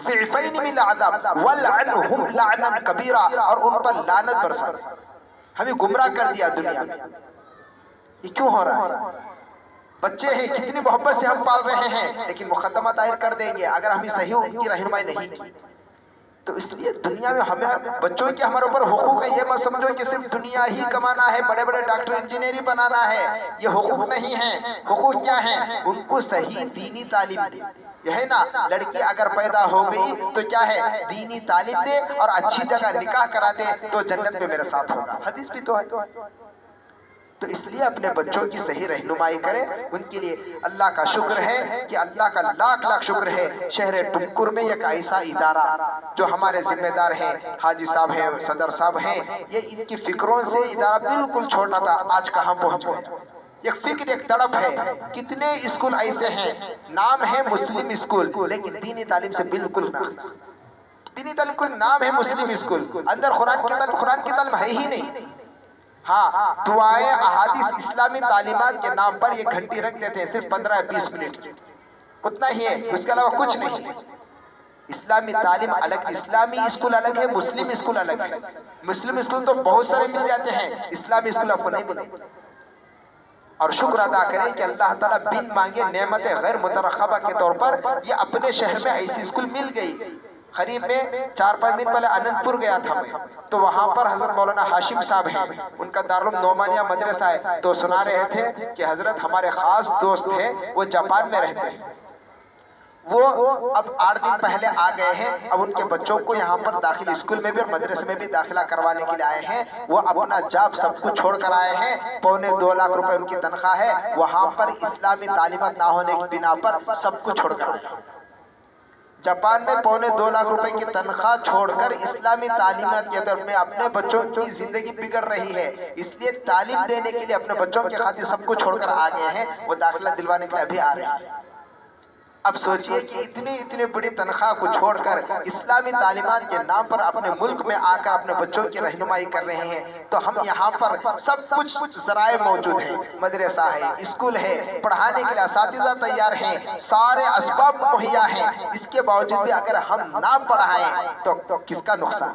ضعفین من العذاب والعنہم لعنا کبیرا، اور ان پر لعنت برسا. ہمیں گمراہ کر دیا دنیا میں. یہ کیوں ہو رہا ہے؟ بچے ہیں کتنی محبت سے ہم پال رہے ہیں لیکن مقدمہ دائر کر دیں گے اگر ہمیں صحیح ان کی رہنمائی نہیں کی. تو اس لیے دنیا میں ہمیں بچوں کے ہمارے اوپر حقوق ہے. یہ مت سمجھو کہ صرف دنیا ہی کمانا ہے, بڑے بڑے ڈاکٹر انجینئر بنانا ہے, یہ حقوق نہیں ہیں. حقوق کیا ہیں؟ ان کو صحیح دینی تعلیم دے. یہ ہے نا, لڑکی اگر پیدا ہو گئی تو کیا ہے, دینی تعلیم دے اور اچھی جگہ نکاح کرا دے تو جنت میں میرے ساتھ ہوگا. حدیث بھی تو ہے. تو اس لیے اپنے بچوں کی صحیح رہنمائی کریں. ان کے لیے اللہ کا شکر ہے کہ اللہ کا لاکھ لاکھ شکر ہے, شہر ٹمکر میں ایک ایسا ادارہ جو ہمارے ذمہ دار ہیں, حاجی صاحب ہیں, صدر صاحب ہیں, یہ ان کی فکروں سے ادارہ بالکل چھوٹا تھا, آج کہاں پہنچ گیا. ایک فکر, ایک تڑپ ہے. کتنے اسکول ایسے ہیں, نام ہے مسلم اسکول لیکن دینی تعلیم سے بالکل ناقص. دینی تعلیم کو نام ہے مسلم اسکول, اندر قرآن کی تعلیم ہے ہی نہیں. ہاں, دعائیں, احادیث, اسلامی تعلیمات کے نام پر یہ گھنٹی رکھ دیتے ہیں, صرف 15-20 منٹ کی, اتنا ہی ہے, اس کے علاوہ کچھ نہیں. اسلامی تعلیم الگ, اسلامی اسکول الگ ہے, مسلم اسکول الگ ہے. مسلم اسکول تو بہت سارے مل جاتے ہیں, اسلامی اسکول آپ کو نہیں ملے. اور شکر ادا کریں کہ اللہ تعالیٰ بن مانگے نعمت غیر مترقبہ کے طور پر یہ اپنے شہر میں ایسی اسکول مل گئی. قریب میں 4-5 دن پہلے اننت پور گیا تھا میں, تو وہاں پر حضرت مولانا ہاشم صاحب ہیں, ان کا دارالعلوم نعمانیہ مدرسہ ہے, تو سنا رہے تھے کہ حضرت ہمارے خاص دوست ہیں, وہ جاپان میں رہتے ہیں, وہ اب 8 دن پہلے آ گئے ہیں. اب ان کے بچوں کو یہاں پر داخل اسکول میں بھی اور مدرسے میں بھی داخلہ کروانے کے لیے آئے ہیں. وہ اپنا جاب سب کچھ چھوڑ کر آئے ہیں, 2.25 لاکھ روپے ان کی تنخواہ ہے, وہاں پر اسلامی تعلیمات نہ ہونے کی بنا پر سب کچھ چھوڑ کر آئے. جاپان میں 2.25 لاکھ روپے کی تنخواہ چھوڑ کر اسلامی تعلیمات کے طرف میں اپنے بچوں کی زندگی بگڑ رہی ہے, اس لیے تعلیم دینے کے لیے اپنے بچوں کے خاطر سب کچھ چھوڑ کر آ گئے ہیں. وہ داخلہ دلوانے کے لیے ابھی آ رہے ہیں. اب سوچئے کہ اتنی بڑی تنخواہ کو چھوڑ کر اسلامی تعلیمات کے نام پر اپنے ملک میں آ کر اپنے بچوں کی رہنمائی کر رہے ہیں. تو ہم یہاں پر سب کچھ ذرائع موجود ہیں, مدرسہ ہے, اسکول ہے, پڑھانے کے لیے اساتذہ تیار ہیں, سارے اسباب مہیا ہیں. اس کے باوجود بھی اگر ہم نہ پڑھائیں تو کس کا نقصان؟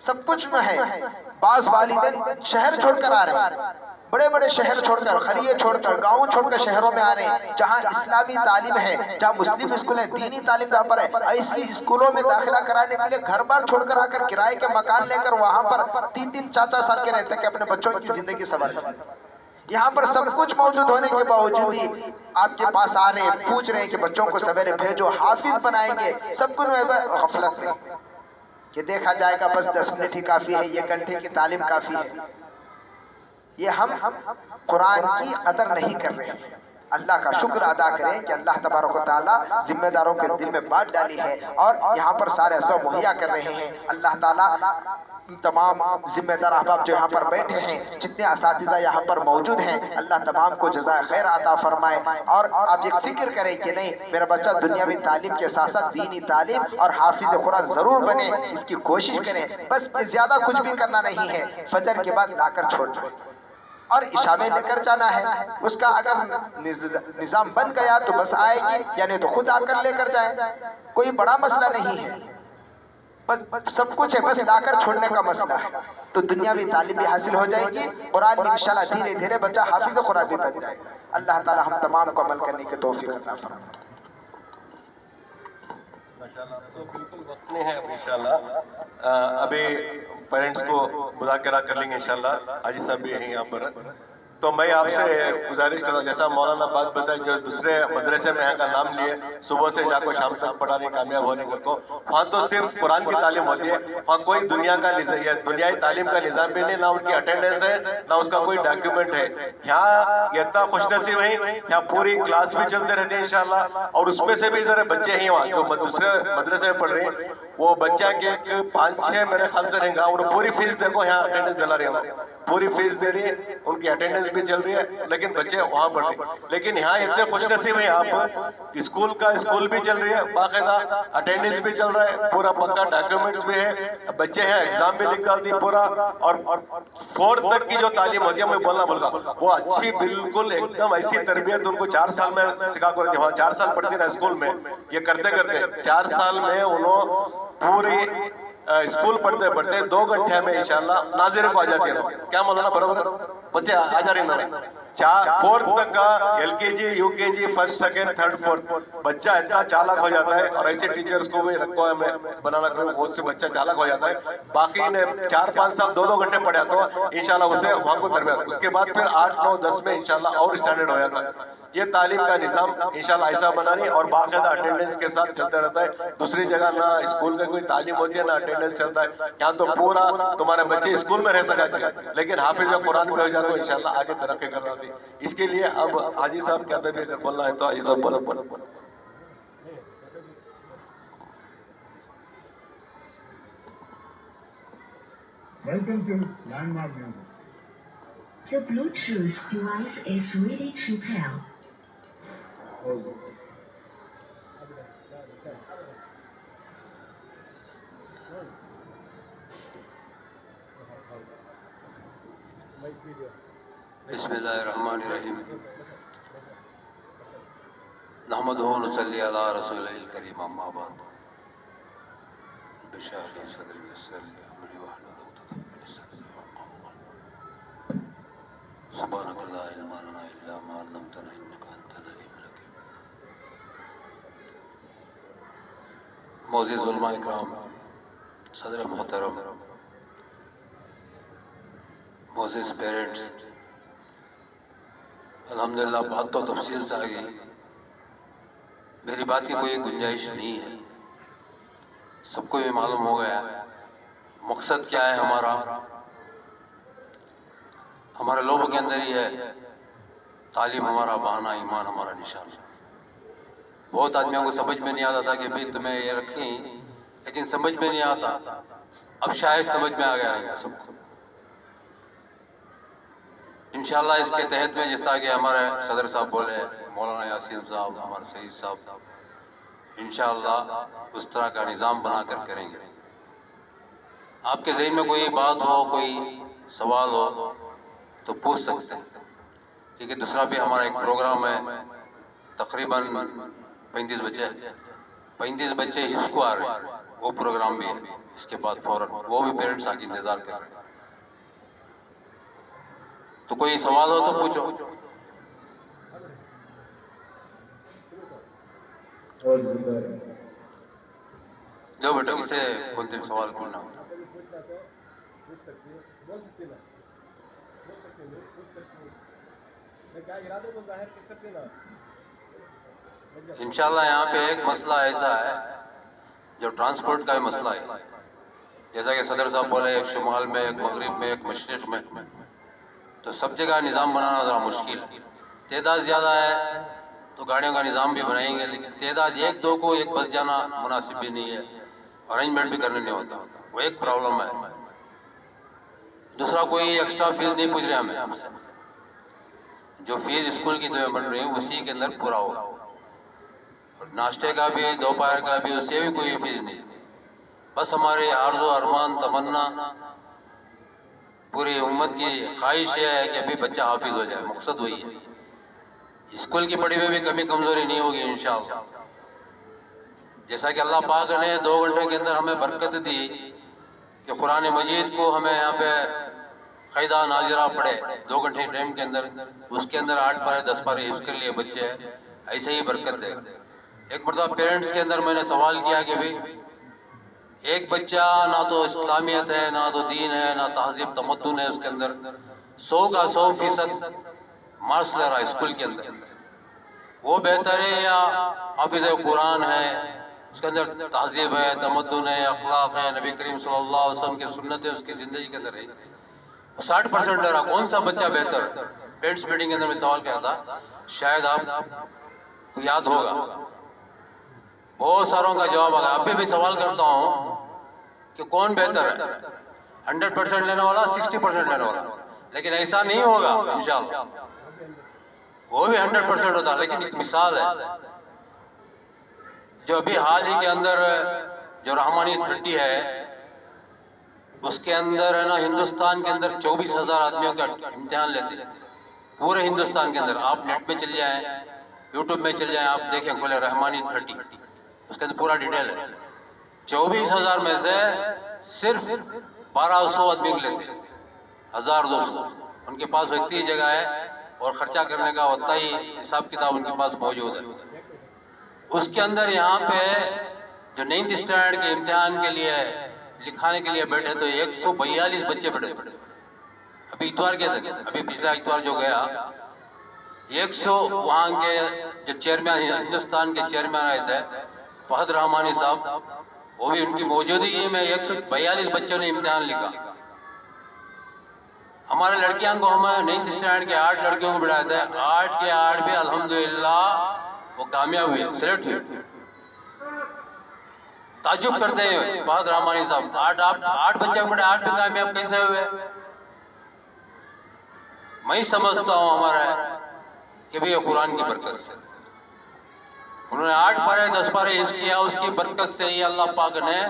سب کچھ میں ہے. بعض والدین شہر چھوڑ کر آ رہے ہیں, بڑے بڑے شہر چھوڑ کر, قریے چھوڑ کر, گاؤں چھوڑ کر شہروں میں آ رہے ہیں جہاں اسلامی تعلیم ہے, جہاں مسلم اسکول ہے, دینی تعلیم جہاں پر ہے. ایسی اسکولوں میں داخلہ کرانے کے لیے گھر بار چھوڑ کر آ کر کرائے کے مکان لے کر وہاں پر 3-4 سال کے رہتے ہیں کہ اپنے بچوں کی زندگی سنوار کریں. یہاں پر سب کچھ موجود ہونے کے باوجود بھی آپ کے پاس آ رہے ہیں, پوچھ رہے ہیں کہ بچوں کو سویرے بھیجو, حافظ بنائیں گے. سب کچھ غفلت میں کہ دیکھا جائے گا بس 10 منٹ ہی کافی ہے, 1 گھنٹے کی تعلیم کافی ہے. یہ ہم قرآن کی قدر نہیں کر رہے ہیں. اللہ کا شکر ادا کریں کہ اللہ تبارک و تعالیٰ ذمہ داروں کے دل میں بات ڈالی ہے اور یہاں پر سارے اسباب مہیا کر رہے ہیں. اللہ تعالیٰ تمام ذمہ دار احباب جو یہاں پر بیٹھے ہیں, جتنے اساتذہ یہاں پر موجود ہیں, اللہ تمام کو جزائے خیر عطا فرمائے. اور آپ ایک فکر کریں کہ نہیں, میرا بچہ دنیاوی تعلیم کے ساتھ ساتھ دینی تعلیم اور حافظ قرآن ضرور بنے, اس کی کوشش کریں. بس زیادہ کچھ بھی کرنا نہیں ہے, فجر کے بعد لا کر چھوڑنا اور عشاء میں لے کر جانا ہے. اس کا اگر نظام بن گیا تو بس آئے گی, یعنی تو خود آ کر لے کر جائیں, کوئی بڑا مسئلہ نہیں ہے. بس سب کچھ ہے, بس لا کر چھوڑنے کا مسئلہ ہے. تو دنیاوی تعلیم بھی حاصل ہو جائے گی, قرآن میں انشاءاللہ دھیرے دھیرے بچہ حافظ قرآن بھی بن جائے گا. اللہ تعالی ہم تمام کو عمل کرنے کی توفیق عطا فرمائے. ماشاءاللہ, تو بالکل وقت میں ہے اب انشاءاللہ ابھی پیرنٹس کو مذاکرہ کر لیں گے انشاءاللہ. حاجی صاحب بھی ہیں یہاں پر. تو میں آپ سے گزارش کرتا ہوں, جیسا مولانا بات بتائی, جو دوسرے مدرسے میں ہیں کا نام لیے, صبح سے جا کو شام تک پڑھانے کامیاب ہونے کو, وہاں تو صرف قرآن کی تعلیم ہوتی ہے, وہاں کوئی دنیا کا دنیائی تعلیم کا نظام بھی نہیں, نہ ان کی اٹینڈنس ہے, نہ اس کا کوئی ڈاکیومنٹ ہے. یہاں اتنا خوش نصیب ہیں, یہاں پوری کلاس بھی چلتے رہتے ہیں انشاءاللہ. اور اس میں سے بھی ذرا بچے ہیں وہاں جو دوسرے مدرسے میں پڑھ رہے ہیں, وہ بچہ کے 5-6 میرے خیال سے رہیں گا, اور پوری فیس دیکھو یہاں اٹینڈنس دلا رہے ہیں, پوری فیس دے رہی ہے, ان کی اٹینڈنس بھی چل رہی ہے, لیکن بچے وہاں پڑھ رہے ہیں. لیکن یہاں اتنے خوش نصیب ہیں آپ, اسکول بھی چل رہی ہے, باقاعدہ اٹینڈنس بھی چل رہا ہے, پورا پکا ڈاکیومنٹس بھی ہے, بچے ہیں ایگزام بھی نکال دی پورا. اور 4 تک کی جو تعلیم ہوتی ہے, میں بولنا بول گا, وہ اچھی بالکل ایک دم ایسی تربیت ان کو 4 سال میں سکھا کر رہی ہے. وہاں 4 سال پڑھتی رہا اسکول میں, یہ کرتے کرتے 4 سال میں انہوں پوری स्कूल पढ़ते पढ़ते 2 घंटे हमें इंशाल्लाह नाजिरे को आ जाती है ना, क्या मौलाना बराबर बच्चे आ जा रहे हैं ना, 4th तक का LKG UKG first second third fourth बच्चा इतना चालाक हो जाता है, और ऐसे टीचर्स को भी रखो हमें बनाना करो, उससे बच्चा चालाक हो जाता है। बाकी ने 4-5 साल 2-2 घंटे पढ़ा तो इंशाल्लाह उसे वहाँ को तरबियत, उसके बाद फिर 8-9-10 में इंशाल्लाह और स्टैंडर्ड हो जाता है। ये तालीम का निज़ाम इंशाल्लाह ऐसा बनानी और बाकायदा अटेंडेंस के साथ चलता रहता है। दूसरी जगह ना स्कूल का कोई तालीम होती है ना अटेंडेंस चलता है, यहाँ तो पूरा तुम्हारे बच्चे स्कूल में रह सका चाहिए लेकिन हाफिज कुरान पे हो जाए तो इंशाल्लाह आगे तरक्की करना होती है। इसके लिए अब हाजी साहब कहते हैं अगर बोलना है तो हाजी साहब बोलो। Welcome to Landmark Music. The Bluetooth device is ready to pair. बिस्मिल्लाहिर्रहमानिर्रहीम। नहमदुहु व नुसल्ली अला रसूलिल करीम, अम्मा बाद। बिशरह ली सदरी वयस्सिर ली अमरी वहलुल उक़दतम मिन लिसानी यफ़क़हू क़ौली। सुब्हानका ला इल्मा लना इल्ला मा अल्लमतना इन्नका अंतल अलीमुल हकीम। मुअज़्ज़िज़ उलमा इकराम, सदर मोहतरम, मुअज़्ज़िज़ पेरेंट्स, अल्हम्दुलिल्लाह बात तो तफसील से आ गई, मेरी बात की कोई गुंजाइश नहीं है, सबको ये मालूम हो गया है मकसद क्या है हमारा। हमारे लोगों के अंदर ही है तालीम हमारा बहाना, ईमान हमारा निशान। बहुत आदमियों को समझ में नहीं आता था कि भाई तुम्हें ये रखनी, लेकिन समझ में नहीं आता, अब शायद समझ में आ गया रहेगा सबको। इंशाल्लाह इसके तहत में जिस तरह के हमारे सदर साहब बोले, मौलाना यासीन साहब, हमारे सईद साहब, इंशाल्लाह उस तरह का निज़ाम बना कर करेंगे। आपके ज़हन में कोई बात हो, कोई सवाल हो तो पूछ सकते हैं, क्योंकि दूसरा भी हमारा एक प्रोग्राम है, तकरीबन 35 बच्चे हिस्स को आ रहे हैं, वो प्रोग्राम भी है इसके बाद फौरन, वो भी पेरेंट्स आके इंतज़ार कर रहे हैं। तो कोई सवाल हो तो पूछो। जो बेटा किसे बोलते सवाल पूछना। इंशाल्लाह यहाँ पे एक मसला ऐसा है जो ट्रांसपोर्ट का ही मसला है, जैसा कि सदर साहब बोले, एक शुमाल में, एक मगरिब में, एक मशरिक में, तो सब जगह निज़ाम बनाना ज़रा मुश्किल है। तादाद ज़्यादा है तो गाड़ियों का निज़ाम भी बनाएंगे, लेकिन तादाद 1-2 को एक बस जाना मुनासिब भी नहीं है, अरेंजमेंट भी करने नहीं होता, वो एक प्रॉब्लम है। दूसरा, कोई एक्स्ट्रा फीस नहीं पूछ रहे हमें हमसे, जो फीस स्कूल की तो बन रही है उसी के अंदर पूरा होगा, और नाश्ते का भी, दोपहर का भी, उससे भी कोई फीस नहीं। बस हमारे आरज़ो अरमान तमन्ना पूरी उम्मत की ख्वाहिश है कि अभी बच्चा हाफिज हो जाए, मकसद वही है। स्कूल की पढ़ी में भी कमी कमज़ोरी नहीं होगी इंशाअल्लाह। जैसा कि अल्लाह पाक ने 2 घंटे के अंदर हमें बरकत दी कि कुरान मजीद को हमें यहाँ पे क़ैदा नाजिरा पढ़े 2 घंटे टाइम के अंदर, उसके अंदर 8 पारे 10 पारे हिफ्ज़ कर लिए बच्चे, ऐसे ही बरकत देगा। एक मरतबा पेरेंट्स के अंदर मैंने सवाल किया कि भाई एक बच्चा ना तो इस्लामियत है, ना तो दीन है, ना तहज़ीब तमद्दुन है, उसके अंदर 100 का 100% मार्क्स ले रहा है स्कूल के अंदर, वो बेहतर है या हाफिज़ कुरान है, उसके अंदर तहज़ीब है, तमद्दुन है, अखलाक है, नबी करीम सल्लल्लाहु अलैहि वसल्लम की सुन्नत है उसकी ज़िंदगी के अंदर है, 60% ले रहा, कौन सा बच्चा बेहतर है? पेरेंट्स मीटिंग के अंदर मैं सवाल किया था, शायद आपको याद होगा, बहुत सारों का जवाब आ गया। अभी भी सवाल करता हूँ कि कौन बेहतर है, 100% लेने वाला, 60% लेने वाला, लेकिन ऐसा नहीं होगा इंशाअल्लाह, वो भी 100% होता, लेकिन एक मिसाल है जो अभी हाल ही के अंदर जो रहमानी 30 है, उसके अंदर है ना, हिंदुस्तान के अंदर 24,000 आदमियों का इम्तिहान लेते हैं, पूरे हिंदुस्तान के अंदर। आप नेट में चले जाएं, यूट्यूब में चले जाएं, आप देखें, खोले रहमानी 30, उसके अंदर पूरा डिटेल है। 24,000 में से सिर्फ 1200 आदमी निकले थे, 1200। उनके पास इतनी जगह है और खर्चा करने का उतना ही हिसाब किताब उनके पास मौजूद है। उसके अंदर यहाँ पे जो 9th स्टैंडर्ड के इम्तिहान के लिए लिखाने के लिए बैठे तो 142 बच्चे बैठे थे। अभी इतवार के दिन, अभी पिछला इतवार जो गया, 100 वहाँ के जो चेयरमैन, हिंदुस्तान के चेयरमैन आए थे फहद रहमानी साहब, वो भी उनकी मौजूदगी में 142 बच्चों ने इम्तिहान लिखा। हमारे लड़कियां को हम 9th स्टैंडर्ड के 8 लड़कियों को बिठाए थे, 8 के 8 भी अल्हम्दुलिल्लाह वो कामयाब हुए, सिलेक्ट हुए। ताजुब करते हैं फहद रहमानी साहब, 8 बच्चे बड़े, 8 भी कामयाब कैसे हुए? मैं ही समझता हूँ हमारा कि भाई कुरान की बरकत से उन्होंने 8 पारे 10 पारे हिस्स किया, उसकी बरकत से ही अल्लाह पाक ने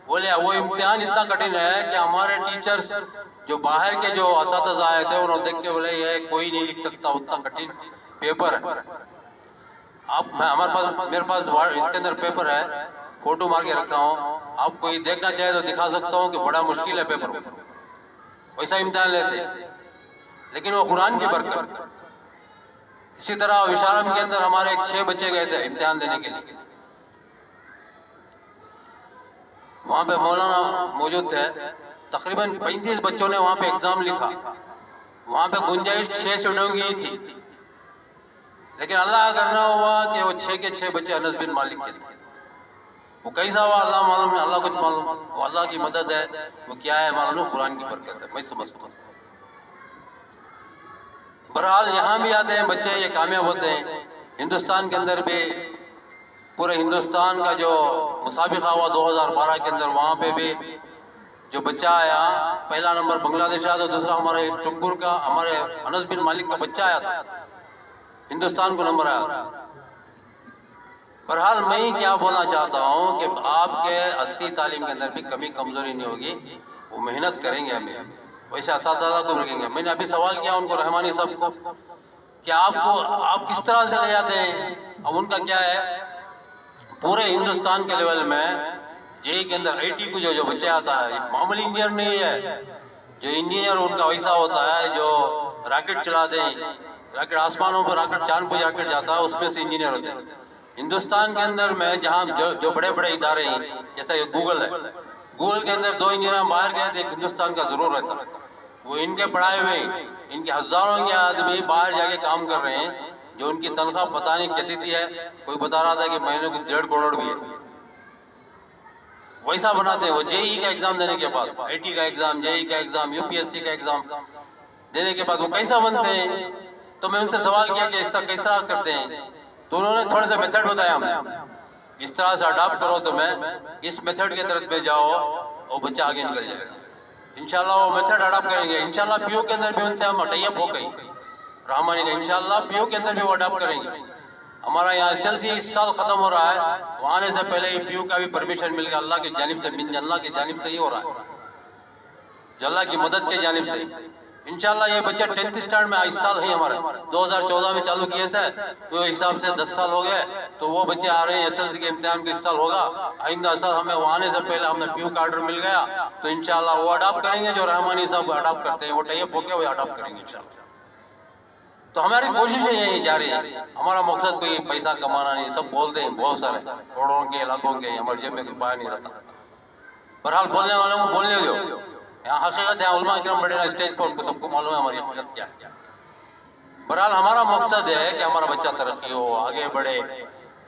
बोले। वो इम्तिहान इतना कठिन है कि हमारे टीचर्स जो बाहर के जो असातिज़ा आए थे उन्होंने देख के बोले ये कोई नहीं लिख सकता, उतना कठिन पेपर है। मेरे पास इसके अंदर पेपर है, फोटो मार के रखा हूँ, आप कोई देखना चाहे तो दिखा सकता हूँ कि बड़ा मुश्किल है पेपर, वैसा इम्तिहान लेते हैं, लेकिन वो कुरान की बरकत। इसी तरह विशारम के अंदर हमारे 6 बच्चे गए थे इम्तिहान देने के लिए, वहाँ पे मौलाना मौजूद थे, तकरीबन 35 बच्चों ने वहाँ पे एग्जाम लिखा। वहाँ पे गुंजाइश 6 सीटों की थी, लेकिन अल्लाह का करना हुआ कि वो 6 के 6 बच्चे अनस बिन मालिक के थे। वो कैसा हुआ अल्लाह मालूम है, अल्लाह कुछ मालूम, वो अल्लाह की मदद है, वो क्या है मालूम है, कुरान की बरकत है, मैं समझता हूँ। बहरहाल यहाँ भी आते हैं बच्चे, ये कामयाब होते हैं। हिंदुस्तान के अंदर भी पूरे हिंदुस्तान का जो मुसाबिका हुआ 2012 के अंदर, वहाँ पे भी जो बच्चा आया, पहला नंबर बांग्लादेश आया, तो दूसरा हमारे टुमकुर का, हमारे अनस बिन मालिक का बच्चा आया था, हिंदुस्तान को नंबर आया था। बहरहाल मैं क्या बोलना चाहता हूँ कि आपके असली तालीम के अंदर भी कमी कमजोरी नहीं होगी, वो मेहनत करेंगे, हमें वैसे असातिज़ा को रखेंगे। मैंने अभी सवाल किया उनको, रहमानी साहब को, कि आप किस तरह से ले जाते हैं? अब उनका क्या है, पूरे हिंदुस्तान के लेवल में जेई के अंदर IT को जो बच्चा आता है, मामूली इंजीनियर नहीं है, जो इंजीनियर उनका वैसा होता है जो रॉकेट चला दें, रॉकेट आसमानों पर, रॉकेट चांद पर रॉकेट जाता है, उसमें से इंजीनियर होते हैं। हिंदुस्तान के अंदर में जहाँ जो बड़े बड़े इदारे हैं, जैसे गूगल है, गूगल के अंदर 2 इंजीनियर बाहर गए थे, एक हिंदुस्तान का जरूर रहता है। वो इनके पढ़ाए हुए, इनके हजारों के आदमी बाहर जाके काम कर रहे हैं, जो उनकी तनख्वाह पता नहीं कितनी है, कोई बता रहा था कि महीने को 1.5 करोड़ भी है। वैसा बनाते हैं वो जेई का एग्जाम देने के बाद, IT का एग्जाम, जेई का एग्जाम, UPSC का एग्जाम देने के बाद वो कैसा बनते हैं? तो मैं उनसे सवाल किया कि इस तरह कैसा करते हैं, तो उन्होंने थोड़े से मेथड बताया हमें, इस तरह से अडॉप्ट करो तो मैं इस मेथड के तरफ में जाओ और बच्चा आगे निकल जाएगा। इंशाल्लाह वो मेथड अडॉप्ट करेंगे। इंशाल्लाह PU के अंदर भी उनसे हम टाइप हो गई रहमानी का, इंशाल्लाह PU के अंदर भी वो अडॉप्ट करेंगे। हमारा यहाँ SLC इस साल ख़त्म हो रहा है, वहाँ आने से पहले ही PU का भी परमिशन मिल गया, अल्लाह की जानिब से, अल्लाह की जानिब से ही हो रहा है, जो अल्लाह की मदद के जानिब से। इंशाल्लाह ये बच्चे 10th स्टैंडर्ड में इस साल ही हमारे 2014 में चालू किए थे, तो हिसाब से 10 साल हो गए, तो वो बच्चे आ रहे हैं। SLC के इम्तिहान के इस साल होगा, आइंदा साल हमें वहाँ आने से पहले हमें PU का ऑर्डर मिल गया, तो इंशाल्लाह वो अडॉप्ट करेंगे, जो रहमानी साहब अडॉप्ट करते हैं, वो टाइप होकर वो अडॉप्ट करेंगे इंशाल्लाह। तो हमारी कोशिशें यही जारी है, हमारा मकसद कोई पैसा कमाना नहीं, सब बोलते हैं बहुत सारे करोड़ों के लाखों के, हमारे जेब में कोई पाया नहीं रहता। बहरहाल बोलने वालों को बोलने दो, यहाँ हकीकत है, उलमा किराम बैठे ना स्टेज पर, उनको सबको मालूम है हमारी हकीकत क्या है। बहरहाल हमारा मकसद है कि हमारा बच्चा तरक्की हो, आगे बढ़े,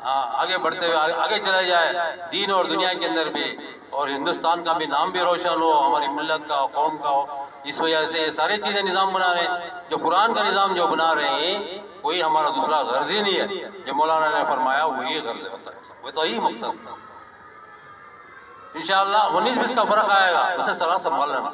आगे बढ़ते हुए आगे चला जाए दीन और दुनिया के अंदर भी, और हिंदुस्तान का भी नाम भी रोशन हो, हमारी मिल्लत का, कौम का हो। इस वजह से ये सारी चीज़ें निज़ाम बना रहे हैं, जो कुरान का निज़ाम जो बना रहे हैं, कोई हमारा दूसरा गर्ज ही नहीं है, जो मौलाना ने फरमाया वही गर्ज होता है, वो तो यही मकसद है। इंशाअल्लाह 19-20 का फ़र्क आएगा, उसे सलाह संभाल लेना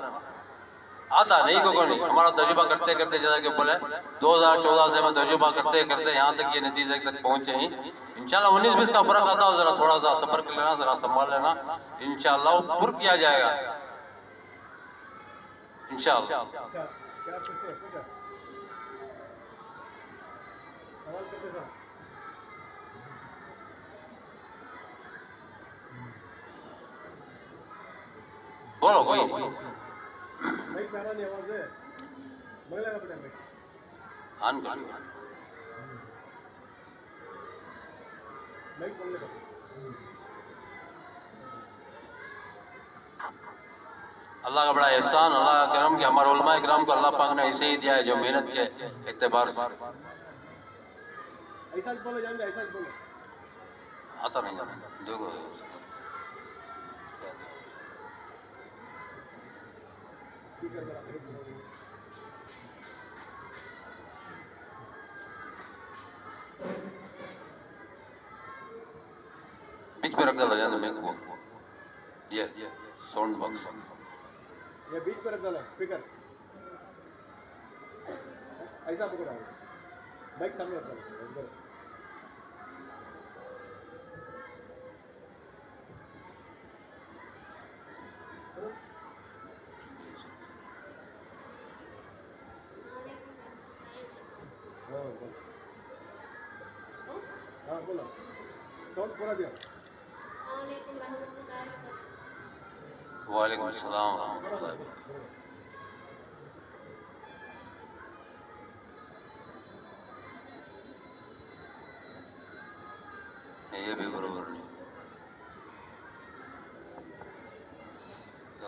आता नहीं को नहीं। हमारा तजुर्बा करते करते, जैसा कि बोले 2014 से मैं तजुर्बा करते करते यहाँ तक ये नतीजे तक पहुँचे हैं। इंशाल्लाह 19-20 का फ़र्क आता हो, ज़रा थोड़ा सा सब्र कर लेना, ज़रा संभाल लेना, इंशाल्लाह पुर किया जाएगा इंशाल्लाह। बोलो कोई नहीं। ऑन कर लो। अल्लाह का बड़ा एहसान, अल्लाह का करम कि हमारे उलमा इकराम को अल्लाह पाक ने ऐसे ही दिया है जो मेहनत के एतबार से। आता नहीं आता देखो बीच में रख दो जाने में को ये साउंड बॉक्स ये बीच में रख डाला स्पीकर, ऐसा पकड़ो, माइक सामने रख डालो। हाँ बोलो, साउंड पूरा दिया। वालेकुम सलाम व रहमतुल्लाहि व बरकातहू। ये भी बरोबर नहीं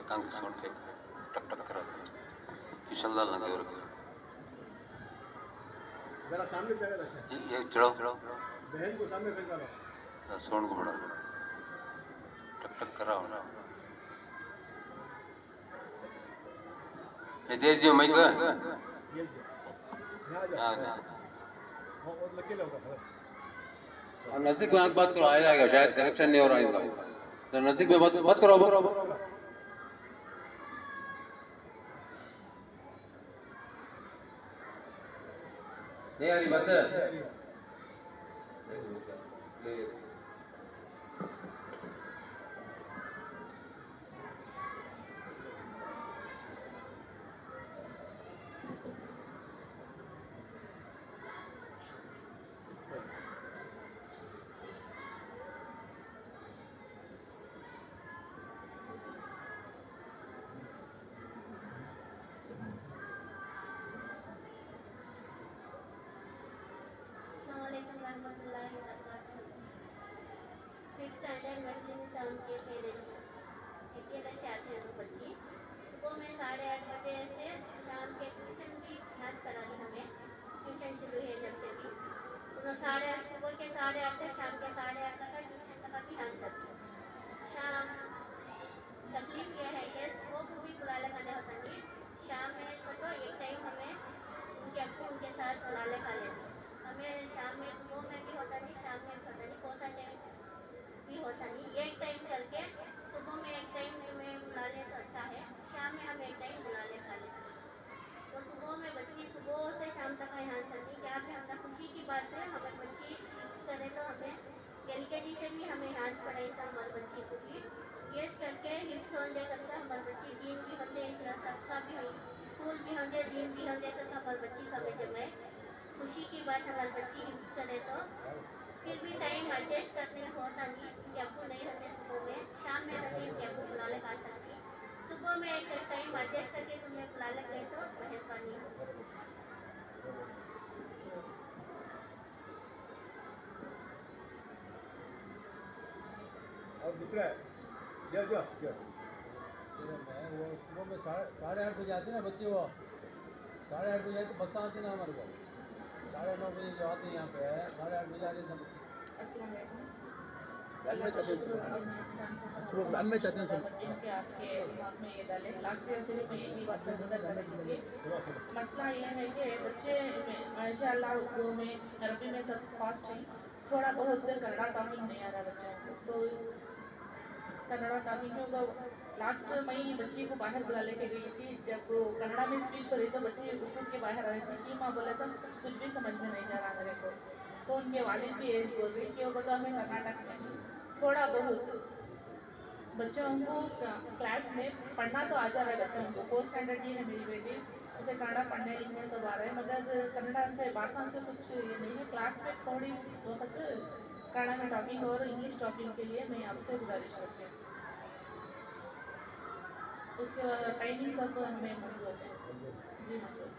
कान के साउंड के टक टक करा इंशाल्लाह लगे और जरा सामने जगह रखा, ये चढ़ाओ बहन को सामने रख डालो। साउंड को बढ़ा दो टक टक करा होना ये तेज दियो माइक ये यहाँ जा, और लगे लोग और नजदीक में बात करो, आ जाएगा शायद कनेक्शन नहीं हो रहा इनका, तो नजदीक में बात करो। नहीं आ रही बात है। स्टैंडर्ड महिला शाम के पेरेंट्स अकेले से आते हैं तो बच्ची सुबह में 8:30 बजे से शाम के ट्यूशन भी मैच करानी, हमें ट्यूशन शुरू है जब से भी उन्होंने सुबह के 8:30 से शाम के 8:30 तक का ट्यूशन तक भी ध्यान सकती है। शाम तकलीफ यह है कि सुबह को भी बुला लगाने होता नहीं, शाम में को तो एक टाइम हमें उनके अब्बू उनके साथ बुला लगा लेते, हमें शाम में सुबह में भी होता नहीं, शाम में भी होता नहीं, कौन सा टाइम भी होता नहीं, एक टाइम करके सुबह में एक टाइम में बुला ले तो अच्छा है, शाम में हम एक टाइम बुला ले खा लेते। तो सुबह में बच्ची सुबह से शाम तक का ध्यान सकती, क्या पे हमें खुशी की बात है, हमारी बच्ची हिफ्स करे तो हमें LKG से भी हमें हाथ पढ़ाई था हमारी बच्ची को भी ये करके हिफ्स होने करके हमारी बच्ची दिन भी होते सबका भी स्कूल भी होंगे दिन भी होंगे करके हमारी बच्ची का हमें जमाए खुशी की बात, हमारी बच्ची हिफ्स करे तो फिर भी टाइम एडजस्ट करने होता नहीं कि आपको नहीं रहते सुबह में, शाम में रहते कि आपको बुला ले खा सकती, सुबह में एक टाइम एडजस्ट करके तुम्हें बुला ले गए तो मेहरबानी हो। और दूसरा जो वो सुबह में 8:30 बजे आते हैं ना बच्चे, वो 8:30 बजे तो बस आते ना हमारे को 9:30 बजे जो आते हैं यहाँ पे 8:30 बजे आते हैं में चाहते हैं कि आपके दिमाग में ये डाले। लास्ट ईयर से भी मैं यही बात का जिक्र कर रही थी। मसला ये है कि बच्चे माशाल्लाह उर्दू में अरबी में सब फास्ट हैं, थोड़ा बहुत कन्नड़ा टॉकिंग नहीं आ रहा बच्चों को, तो कन्नड़ा टॉकिंग होगा। लास्ट मई बच्ची को बाहर बुला लेके गई थी, जब वो कन्नड़ा में स्पीच कर रही तो बच्ची उठ के बाहर आ रही थी कि माँ बोले तो कुछ भी समझ में नहीं जा रहा मेरे को, तो उनके वालिद भी एज बोल रही कि वो तो हमें कर्नाटक में थोड़ा बहुत बच्चों को क्लास में पढ़ना तो आ जा रहा है बच्चों को, 4th स्टैंडर्ड की है मेरी बेटी, उसे कन्नड़ा पढ़ने लिखने सब आ रहा है, मगर कन्नड़ा से बातों से कुछ ये नहीं है। क्लास में थोड़ी वक्त कन्नड़ा में टॉकिंग और इंग्लिश टॉकिंग के लिए मैं आपसे गुजारिश करती हूँ। उसके टाइमिंग सब हमें मंजूर है जी मंजूर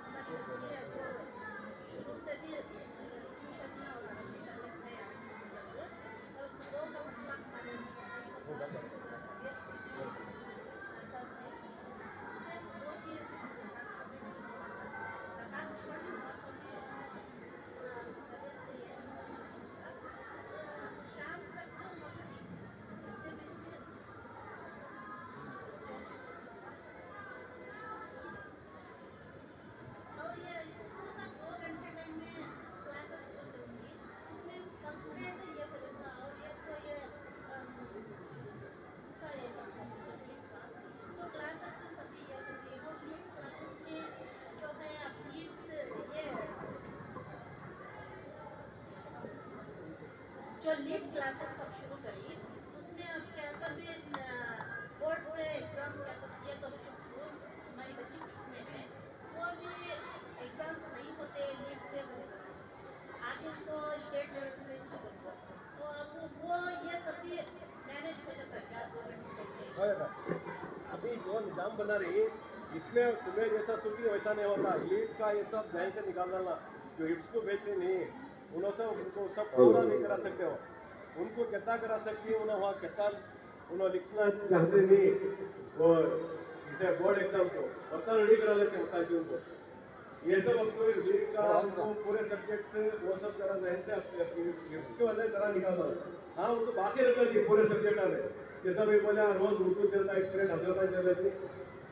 हमारे बच्चे अब शुरू से भी ट्यूशन में और अरबी कर लेते हैं 8 बजे तक और सुबह का मसला हमारे नहीं होता है तबीयत ऐसा है उसमें सुबह की लगान छोड़ने बातों में थोड़ा तबीयत से ये शाम तक जो हफ्ते में और ये स्कूल का 2 घंटे टाइम में क्लासेस जो चलती है उसमें सब में तो ये बोलता और एक तो ये इसका ये चलती का तो क्लासेस से सभी ये होती है और नीट क्लासेस में जो है अब नीट ये जो नीट क्लासेस अब शुरू करी उसमें अब क्या तभी बोर्ड से एग्ज़ाम क्या तो ये तो हमारी बच्ची फिफ्थ में है वो भी एग्ज़ाम्स नहीं होते नीट से आगे उसको स्टेट लेवल पे बोलते तो अब वो ये सब भी मैनेज हो जाता है क्या 2 घंटे अभी जो निज़ाम बना रही इसमें तुम्हें जैसा सोची वैसा नहीं होता लीड का ये सब ध्यान से निकाल डालना जो हिप्स को भेजते नहीं उनको सब पूरा नहीं करा सकते हो उनको कितना करा सकती है उन्हें वहाँ कितना उन्हें लिखना चाहते नहीं और जैसे बोर्ड एग्जाम को उतना रेडी करा लेते हैं उतना उनको ये सब आपको लीड का उनको पूरे सब्जेक्ट से वो सब जरा जहन से हिप्स के वाले जरा निकाल दो हाँ उनको बाकी रखना चाहिए पूरे सब्जेक्ट में जैसा भी बोला रोज उर्दू चलता है 1 पीरियड हजरता चल रही थी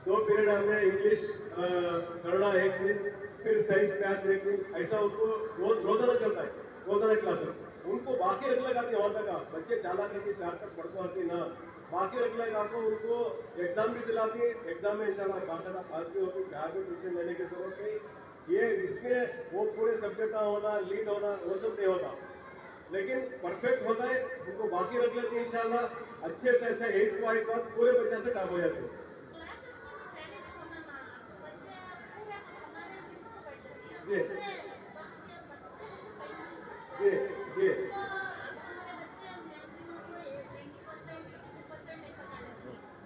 2 पीरियड हमने इंग्लिश कन्नड़ा 1 दिन फिर साइंस मैथ्स 1 दिन ऐसा उनको रोजाना चलता है रोजाना क्लास उनको बाकी रख लगाती है होता का बच्चे चालाक रहती 4 तक पढ़ते होती ना बाकी रख लगा को उनको एग्जाम भी दिलाती है एग्जाम में इंशाल्लाह बाकायदा पास भी होती है जहाँ भी ट्यूशन लेने की जरूरत नहीं ये इसमें वो पूरे सब्जेक्ट का होना लीड होना वो सब नहीं होता लेकिन परफेक्ट होता है उनको बाकी रख लेते हैं इंशाल्लाह अच्छे से अच्छा 8 पॉइंट बाद पूरे बच्चे से टॉप हो जाते हैं क्लासेस में भी मैनेज होना ना तो बच्चे पूरे हमारे हिप्स को बैठ जाती है जी। उसमें बाकी के बच्चे से 35 जी जी तो हमारे बच्चे मैक्सिमम को 20% 80% ऐसा कर लेते हैं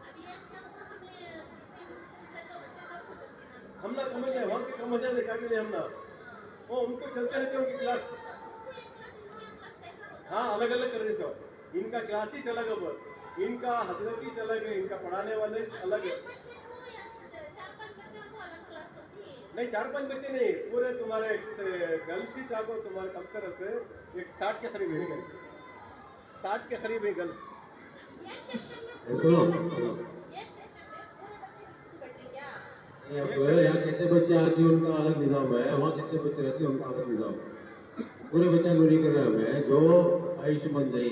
अब ये क्या हुआ हमें इसे हिप्स में तो बच्चे कम हो जाते हैं ना हम ना समझ गए वहाँ के कम मजा देखा भी नहीं हम ना वो उनको चलते रहते उनकी क्लास हाँ अलग अलग कर रहे सब इनका क्लास ही अलग है बहुत इनका हजरत ही अलग है इनका पढ़ाने वाले अलग है बच्चे को या 4-5 बच्चों को अलग क्लास होती है नहीं 4-5 बच्चे नहीं पूरे तुम्हारे गर्ल्स ही चाहो तुम्हारे कम से एक 60 के करीब है गर्ल्स 60 के करीब है गर्ल्स एक सेक्शन में पूरे बच्चे एक सेक्शन में पूरे बच्चे हिप्स में बैठ रहे क्या यहाँ कितने बच्चे आते हैं उनका अलग निज़ाम है वहाँ कितने बच्चे रहते हैं उनका अलग निज़ाम है पूरे बच्चे को नहीं कर रहे हमें जो आयुष्मंद है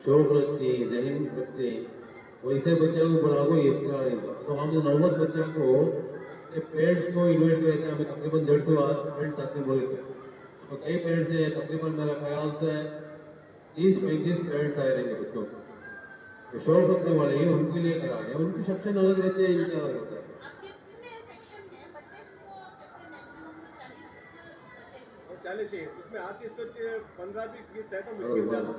शौक रखते हैं जहन रखते हैं वैसे बच्चों को बड़ा को इसका तो हम 90 बच्चों को पेरेंट्स को इन्वाइट करते हैं हमें तकरीबन 150 पेरेंट्स आते हैं बोले तो कई पेरेंट्स हैं तकरीबन मेरा ख्याल से 30-35 पेरेंट्स आए रहेंगे बच्चों को तो शौक रखने वाले हैं उनके लिए करा रहे हैं उनके सेक्शन अलग रहते हैं इनके अलग रहता है अब 5th में सेक्शन में बच्चे को कहते हैं मैक्सिमम तो 40 बच्चे और 40 है उसमें आती सोच 15-20 है तो मुश्किल ज़्यादा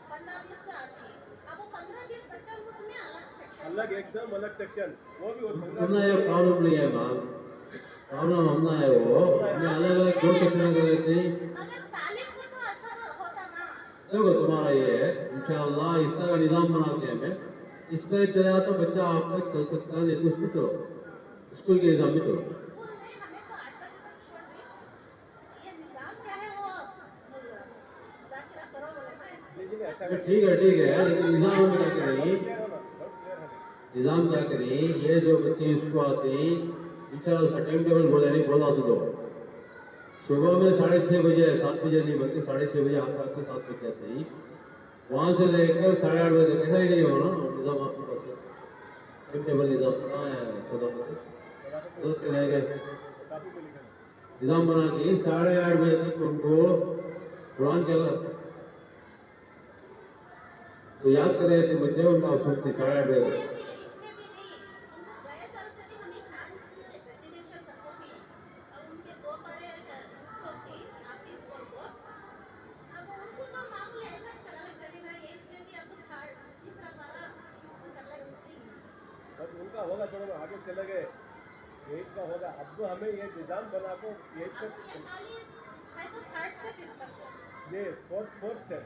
15-20 से आती है अब वो 15-20 बच्चों को तुम्हें अलग सेक्शन अलग एकदम अलग सेक्शन वो भी हमने ये प्रॉब्लम नहीं है मैम प्रॉब्लम हमने है वो हमने अलग अलग 2 सेक्शन कर देते हैं मगर तालीम को तो असर होता ना देखो तुम्हारा ये है इंशाअल्लाह इस तरह का निज़ाम बनाते हैं हमें इस पर चला तो बच्चा आप तक चल सकता है नहीं तो उसमें चलो स्कूल के निज़ाम में चलो स्कूल में हमें तो 8 बजे तक छोड़ रहे ये निज़ाम क्या है वो मुज़ाकरा करो बोले ना लेकिन ठीक है लेकिन निज़ाम क्या करें निज़ाम क्या करें ये जो बच्चे स्कूल आते हैं इंशाअल्लाह टाइम टेबल बोला नहीं बोला तो दो सुबह में 6:30 बजे 7 बजे नहीं बल्कि 6:30 बजे आकर 7 बजे आते हैं वहाँ से लेकर 8:30 बजे तक ऐसा ही नहीं होना निज़ाम आपके पास टेबल निज़ाम तो चलाएंगे निज़ाम बना के 8:30 बजे तक उनको कुरान के तो याद करें कि बच्चे उनका उस वक्त 8:30 बजे तक उनका होगा, चलो आगे चले गए, यही का होगा। अब हमें ये निज़ाम बना को ये फोर्थ से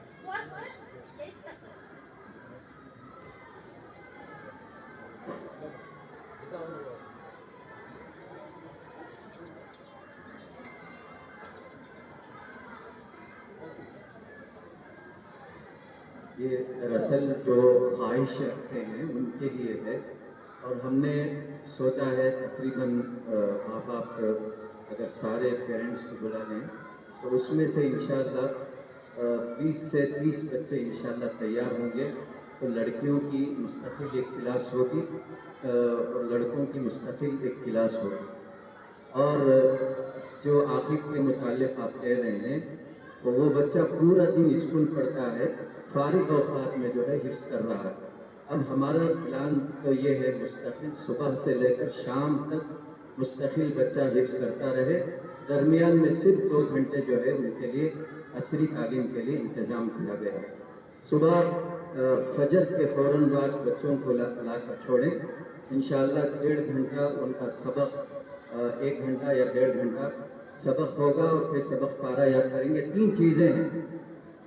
ये दरअसल जो ख्वाहिश रखते हैं उनके लिए है और हमने सोचा है तकरीबन माँ बाप अगर सारे पेरेंट्स को बुला लें तो उसमें से इंशाअल्लाह 20 से 30 बच्चे इंशाअल्लाह तैयार होंगे। तो लड़कियों की मुस्तकिल एक क्लास होगी और लड़कों की मुस्तकिल एक क्लास होगी। और जो आखिर के मुतालिक आप कह रहे हैं तो वो बच्चा पूरा दिन स्कूल पढ़ता है, फारिग औकात में जो है हिफ्ज़ कर रहा है। अब हमारा प्लान तो ये है मुस्तकिल सुबह से लेकर शाम तक मुस्तकिल बच्चा हिफ्ज़ करता रहे, दरमियान में सिर्फ 2 घंटे जो है उनके लिए असरी तालीम के लिए इंतज़ाम किया गया है। सुबह फजर के फ़ौरन बाद बच्चों को ला कर छोड़ें। इंशाअल्लाह 1.5 घंटा उनका सबक 1 घंटा या 1.5 घंटा सबक होगा और फिर सबक पारा याद करेंगे। 3 चीज़ें हैं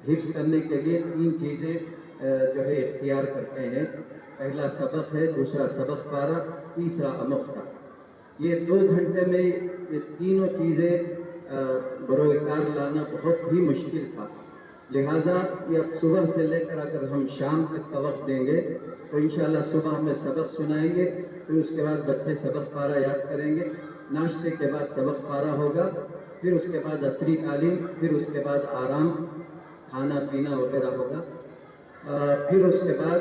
हिफ्ज़ करने के लिए, 3 चीज़ें जो है इख्तियार करते हैं। पहला सबक है, दूसरा सबक पारा, तीसरा अमुख्ता। ये 2 घंटे में ये तीनों चीज़ें बरोकार लाना बहुत ही मुश्किल था। लिहाजा ये अब सुबह से लेकर अगर हम शाम तक का वक्त देंगे तो इंशाअल्लाह सुबह में सबक सुनाएंगे, फिर उसके बाद बच्चे सबक पारा याद करेंगे, नाश्ते के बाद सबक पारा होगा, फिर उसके बाद असरी तालीम, फिर उसके बाद आराम, खाना पीना वगैरह होगा। फिर उसके बाद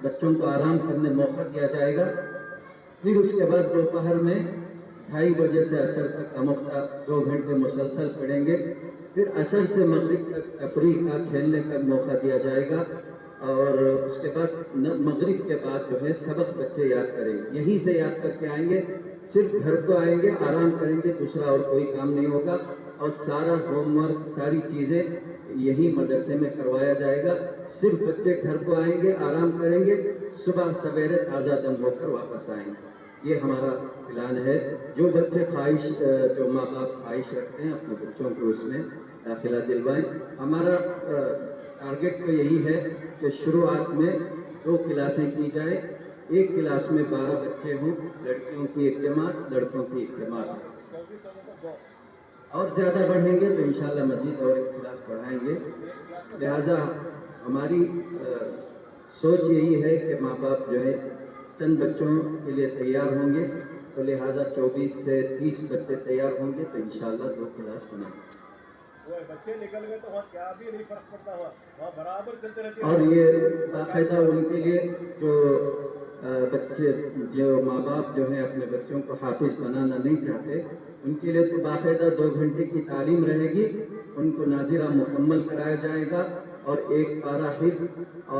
बच्चों को आराम करने मौका दिया जाएगा। फिर उसके बाद दोपहर में 2:30 बजे से असर तक अमुख्ता 2 घंटे मुसलसल पढ़ेंगे। फिर असर से मगरिब तक तफरीह का खेलने का मौका दिया जाएगा और उसके बाद मगरिब के बाद जो है सबक बच्चे याद करेंगे। यहीं से याद करके आएंगे, सिर्फ घर को आएंगे, आराम करेंगे, दूसरा और कोई काम नहीं होगा और सारा होमवर्क सारी चीज़ें यही मदरसे में करवाया जाएगा। सिर्फ बच्चे घर को आएंगे, आराम करेंगे, सुबह सवेरे ताज़ा दम होकर वापस आएंगे। ये हमारा प्लान है। जो बच्चे ख्वाहिश जो माँ बाप ख्वाहिश रखते हैं अपने बच्चों को उसमें दाखिला दिलवाएं। हमारा टारगेट तो यही है कि शुरुआत में 2 क्लासें की जाए, एक क्लास में 12 बच्चे हों, लड़कियों की एक जमात, लड़कों की एक जमात। और ज़्यादा बढ़ेंगे तो इंशाअल्लाह मज़ीद और एक क्लास बढ़ाएंगे। लिहाजा हमारी सोच यही है कि माँ बाप जो है चंद बच्चों के लिए तैयार होंगे, तो लिहाजा 24 से 30 बच्चे तैयार होंगे तो इंशाअल्लाह 2 क्लास बनाएंगे। बच्चे निकल गए तो वहाँ क्या भी नहीं फर्क पड़ता, वहाँ बराबर चलते रहते हैं। और ये बाकायदा उनके लिए जो बच्चे जो माँ बाप जो है अपने बच्चों को हाफिज बनाना नहीं चाहते उनके लिए तो बाकायदा 2 घंटे की तालीम रहेगी। उनको नाज़िरा मुकम्मल कराया जाएगा और एक पारा हिफ्ज़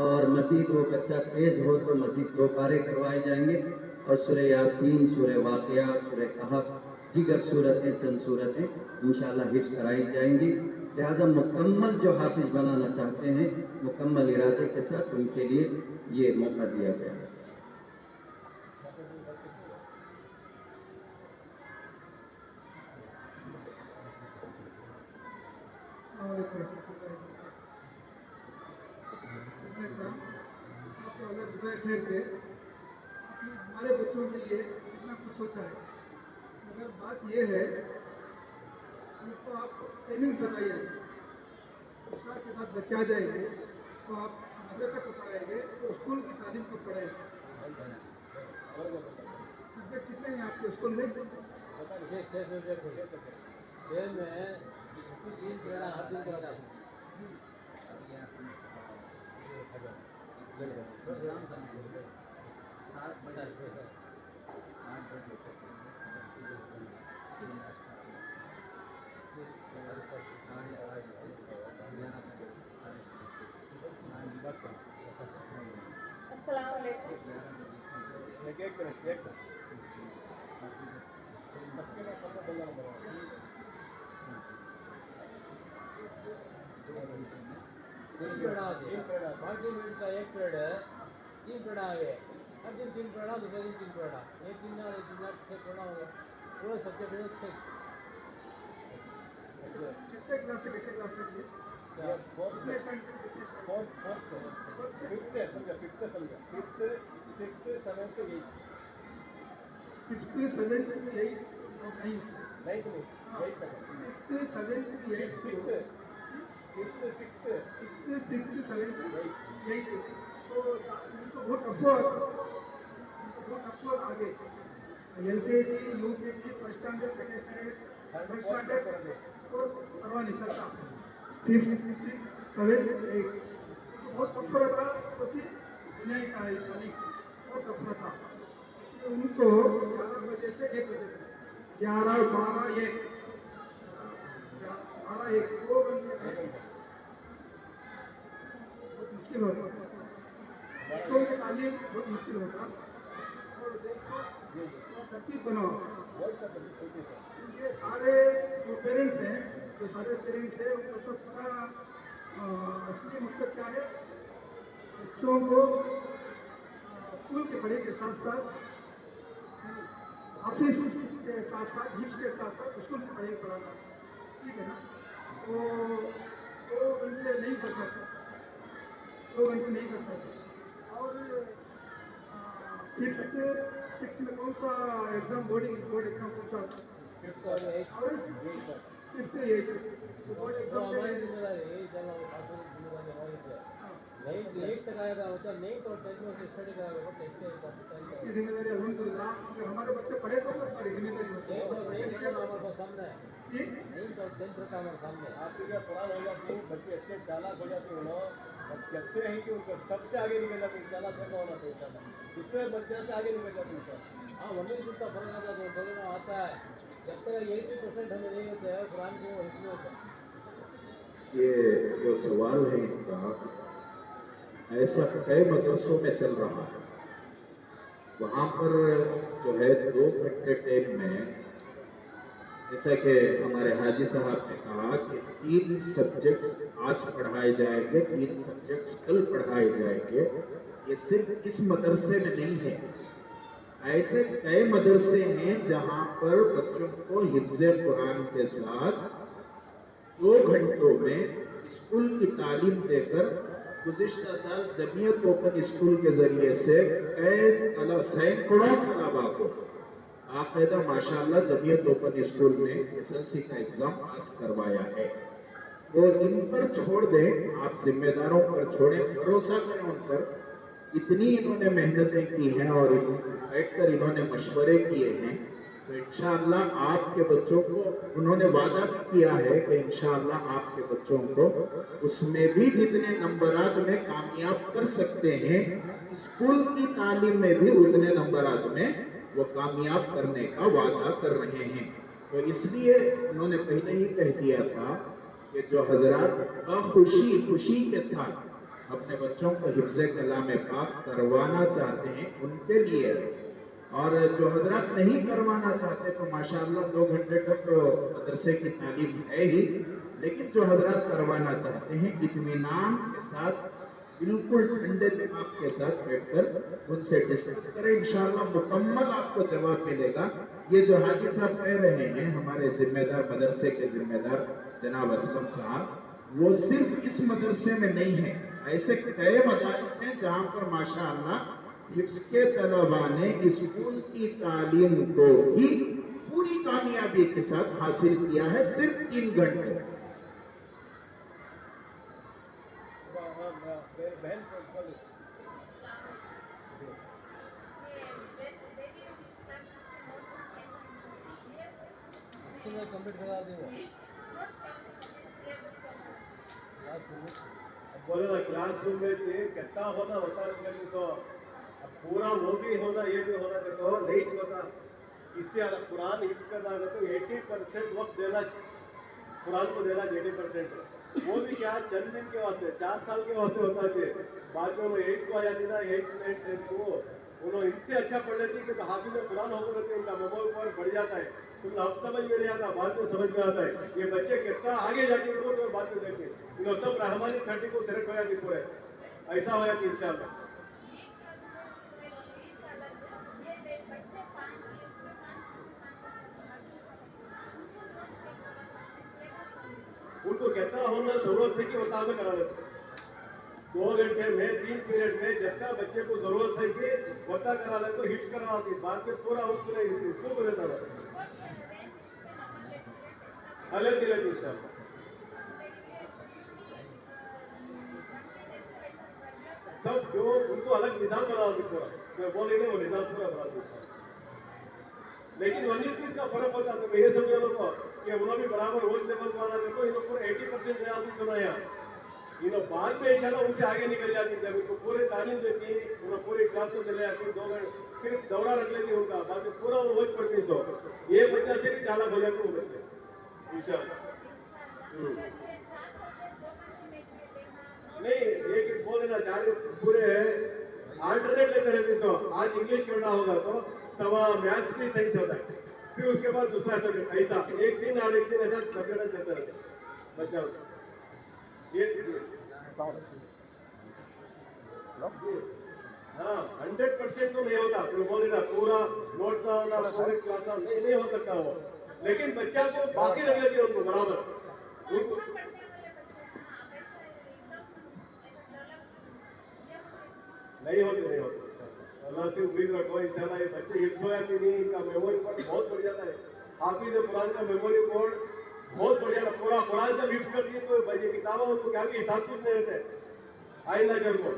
और मज़ीद वो बच्चा तेज़ हो तो मज़ीद 2 पारे करवाए जाएंगे और सूरह यासीन, सूरह वाक़िया, सूरह कहफ, दीगर सूरतें चंद सूरतें इंशाअल्लाह हिफ्ज़ कराई जाएंगी। लिहाजा मुकम्मल जो हाफिज़ बनाना चाहते हैं मुकम्मल इरादे के साथ उनके लिए ये मौका दिया गया है। हमारे बच्चों के लिए इतना कुछ सोचा है, मगर बात ये है तो आप टाइमिंग्स बताइए। दूसरा के बाद बच्चे आ जाएंगे तो आप मदरसा को पढ़ाएंगे तो स्कूल की तालीम को पढ़ाएंगे। सब्जेक्ट कितने हैं आपके स्कूल में? अस्सलाम वालेकुम। कितने क्लास से कितने क्लास तक ये कितने स्टैंडर्ड से कितने फिफ्थ सेवेंथ एट और ninth fifth seventh eight fifth sixth seventh eight तो इनको बहुत टफ आगे LKG UKG first standard second standard third standard और करवा नहीं सकता फिफ्थ सिक्स सेवेंथ एट बहुत टफ रहता उसी दुनिया का तारीख बहुत टफ रहता उनको 11 बजे से 1 बजे तक 11 12 1 12 1 2 घंटे बहुत मुश्किल होता बच्चों की तालीम बहुत मुश्किल होता और देखो तरतीब बनाओ ये सारे जो पेरेंट्स हैं उनका सब का असली मकसद क्या है बच्चों को स्कूल के पढ़ाई के साथ साथ ऑफिस के साथ साथ हिप्स के साथ साथ स्कूल की पढ़ाई पढ़ाना ठीक है ना तो 2 घंटे नहीं कर सकते 2 घंटे नहीं कर सकते और फिफ्थ सिक्स में कौन सा एग्जाम बोर्ड एग्जाम कौन सा और फिफ्थ एट बोर्ड एग्जाम की जिम्मेदारी अल्हम्दुलिल्लाह अगर हमारे बच्चे पढ़े तो हमारी जिम्मेदारी होती है आपकी क्या पुराना हो जाती है बच्चे इतने चालाक हो जाते हैं और कहते हैं कि उनको सबसे आगे निकल जाते हैं चालाक कैसा होना चाहिए दूसरे बच्चे से आगे निकल जाते हैं हाँ वही जितना फर्क आता है बड़े में आता है जब तक 80% हमें नहीं होता है कुरान को हिस्से होता है ये जो सवाल है इनका ऐसा कई मदरसों में चल रहा है वहाँ पर जो है 2 घंटे टाइम में जैसा कि हमारे हाजी साहब ने कहा कि 3 सब्जेक्ट्स आज पढ़ाए जाएंगे 3 सब्जेक्ट्स कल पढ़ाए जाएंगे ये सिर्फ इस मदरसे में नहीं है ऐसे कई मदरसे हैं जहाँ पर बच्चों को हिफ्ज़ कुरान के साथ 2 घंटों में स्कूल की तालीम देकर गुज़िश्ता साल जमीयत ओपन स्कूल के जरिए से कई सैकड़ों तलबा को बाकायदा माशाअल्लाह जमीयत ओपन स्कूल में SLC का एग्जाम पास करवाया है तो इन पर छोड़ दें आप जिम्मेदारों पर छोड़ें भरोसा करें उन पर इतनी इन्होंने मेहनतें की हैं और बैठकर इन्होंने मशवरे किए हैं तो इंशाअल्लाह आपके बच्चों को उन्होंने वादा भी किया है कि इंशाअल्लाह आपके बच्चों को उसमें भी जितने नंबरात में कामयाब कर सकते हैं स्कूल की तालीम में भी उतने नंबरात में वो कामयाब करने का वादा कर रहे हैं तो इसलिए उन्होंने पहले ही कह दिया था कि जो हजरात खुशी के साथ अपने बच्चों को हिफ्ज़ कलाम पाक करवाना चाहते हैं उनके लिए और जो हजरात नहीं करवाना चाहते तो माशाअल्लाह 2 घंटे तक तो मदरसे की तालीम है ही लेकिन जो हजरात करवाना चाहते हैं इत्मीनान के साथ बिल्कुल ठंडे दिमाग के साथ बैठकर उनसे डिस्कस करें इंशाअल्लाह मुकम्मल आपको जवाब मिलेगा ये जो हाजी साहब कह रहे हैं हमारे जिम्मेदार मदरसे के जिम्मेदार जनाब असलम साहब वो सिर्फ इस मदरसे में नहीं है ऐसे कई मदारिस हैं जहाँ पर माशाअल्लाह हिफ्ज़ के तलबा ने स्कूल की तालीम को ही पूरी कामयाबी के साथ हासिल किया है सिर्फ 3 घंटे बोलो ना क्लासरूम में कितना होना होता है पूरा वो भी होना ये भी होना देखो नहीं होता। इससे अलग कुरान हिफ्ज करना है तो 80% वक्त देना कुरान को देना 80%, वो भी क्या चंद दिन के वास्ते 4 साल के वास्ते होता है। बाद में वो 8 को आया देना 8 को उन्होंने इनसे अच्छा पढ़ लेती कि तो हाफिज कुरान होकर रहते उनका मेमोरी पावर बढ़ जाता है। तुम अब समझ में नहीं आता, बाद में समझ में आता है ये बच्चे कितना आगे जाके उनको तो बाद में देखे इन्होंने सब रहमानी 30 को सिलेक्ट होया थी पूरे ऐसा होया कि इंशाल्लाह उनको कहता होना जरूरत है कि बता में करा लेते 2 घंटे में 3 पीरियड में जितना बच्चे को जरूरत है कि बता करा ले तो हिट करा होती बाद में पूरा वक्त नहीं इसको तो देता है अलग अलग इंशाल्लाह। सब जो उनको अलग निजाम बना होती पूरा मैं बोल नहीं वो निजाम पूरा बना दूँ। लेकिन 19-20 का फर्क होता तो मैं ये समझ लोगों कि उन्होंने भी बराबर रोज लेवल को आना तो इन लोग पूरे 80% दे आती सुनाया इन बाद में इंशाल्लाह उनसे आगे निकल जाती जब उनको पूरे तालीम देती उन्हें पूरी क्लास को चले जाती 2 घंटे सिर्फ दौड़ा रख लेती उनका बाद में पूरा वो रोज पढ़ती सो ये बच्चा से भी चालाक हो जाते वो बच्चे इंशाल्लाह। नहीं एक बोल देना 4 पूरे आल्टरनेट लेकर रहती सो आज इंग्लिश पढ़ना होगा तो सवा मैथ्स भी सही होता है फिर उसके बाद दूसरा सब्जेक्ट ऐसा एक दिन और एक दिन ऐसा सब्जेक्ट चलता रहता है बच्चा ये हाँ 100% तो नहीं होता फिर बोल देना पूरा नोट्स आना पूरे क्लास नहीं हो सकता वो लेकिन बच्चा को बाकी रख लेती है उनको बराबर उनको नहीं होते अल्लाह से उम्मीद रखो इंशाल्लाह ये बच्चे हिफ्ज होया कि नहीं इनका मेमोरी पावर बहुत बढ़ जाता है। हाफिज कुरान का मेमोरी पावर बहुत बढ़ जाता है पूरा कुरान जब हिफ्ज कर दिए तो बच्चे किताबों उनको क्या भी हिसाब कुछ नहीं रहते आइंदा जब को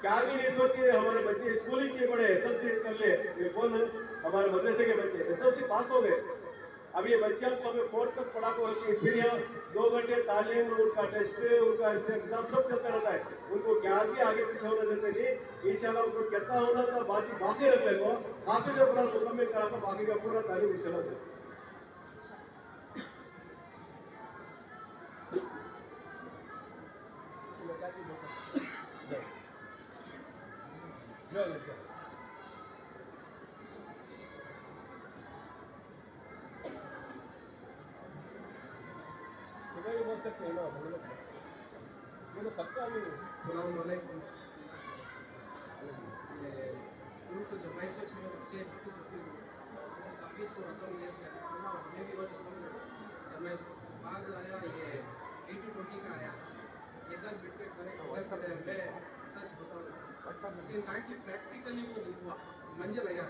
क्या भी नहीं सोचती हमारे बच्चे स्कूलिंग किए पढ़े एसएलसी कर ले ये कौन है हमारे मदरसे के बच्चे एसएलसी पास हो गए अब ये बच्चा को हमें 4 तक पढ़ा को फिर यहाँ 2 घंटे तालीम उनका टेस्ट उनका एग्जाम सब चलता रहता है उनको क्या भी आगे पीछे होने देते नहीं इंशाल्लाह उनको कितना होना था बाकी रख ले को हाफिज कुरान मुकम्मल करा तो बाकी का पूरा तालीम इंशाल्लाह दे स्कूल को जब ऐसे बच्चे काफ़ी थोड़ा सा ये हमें भी बहुत जब मैं बाद आया ये 80-20 का आया ऐसा बिटवेट मैंने मैं सच बताऊँ लेकिन काइंडली प्रैक्टिकली वो नहीं हुआ मंजिल आया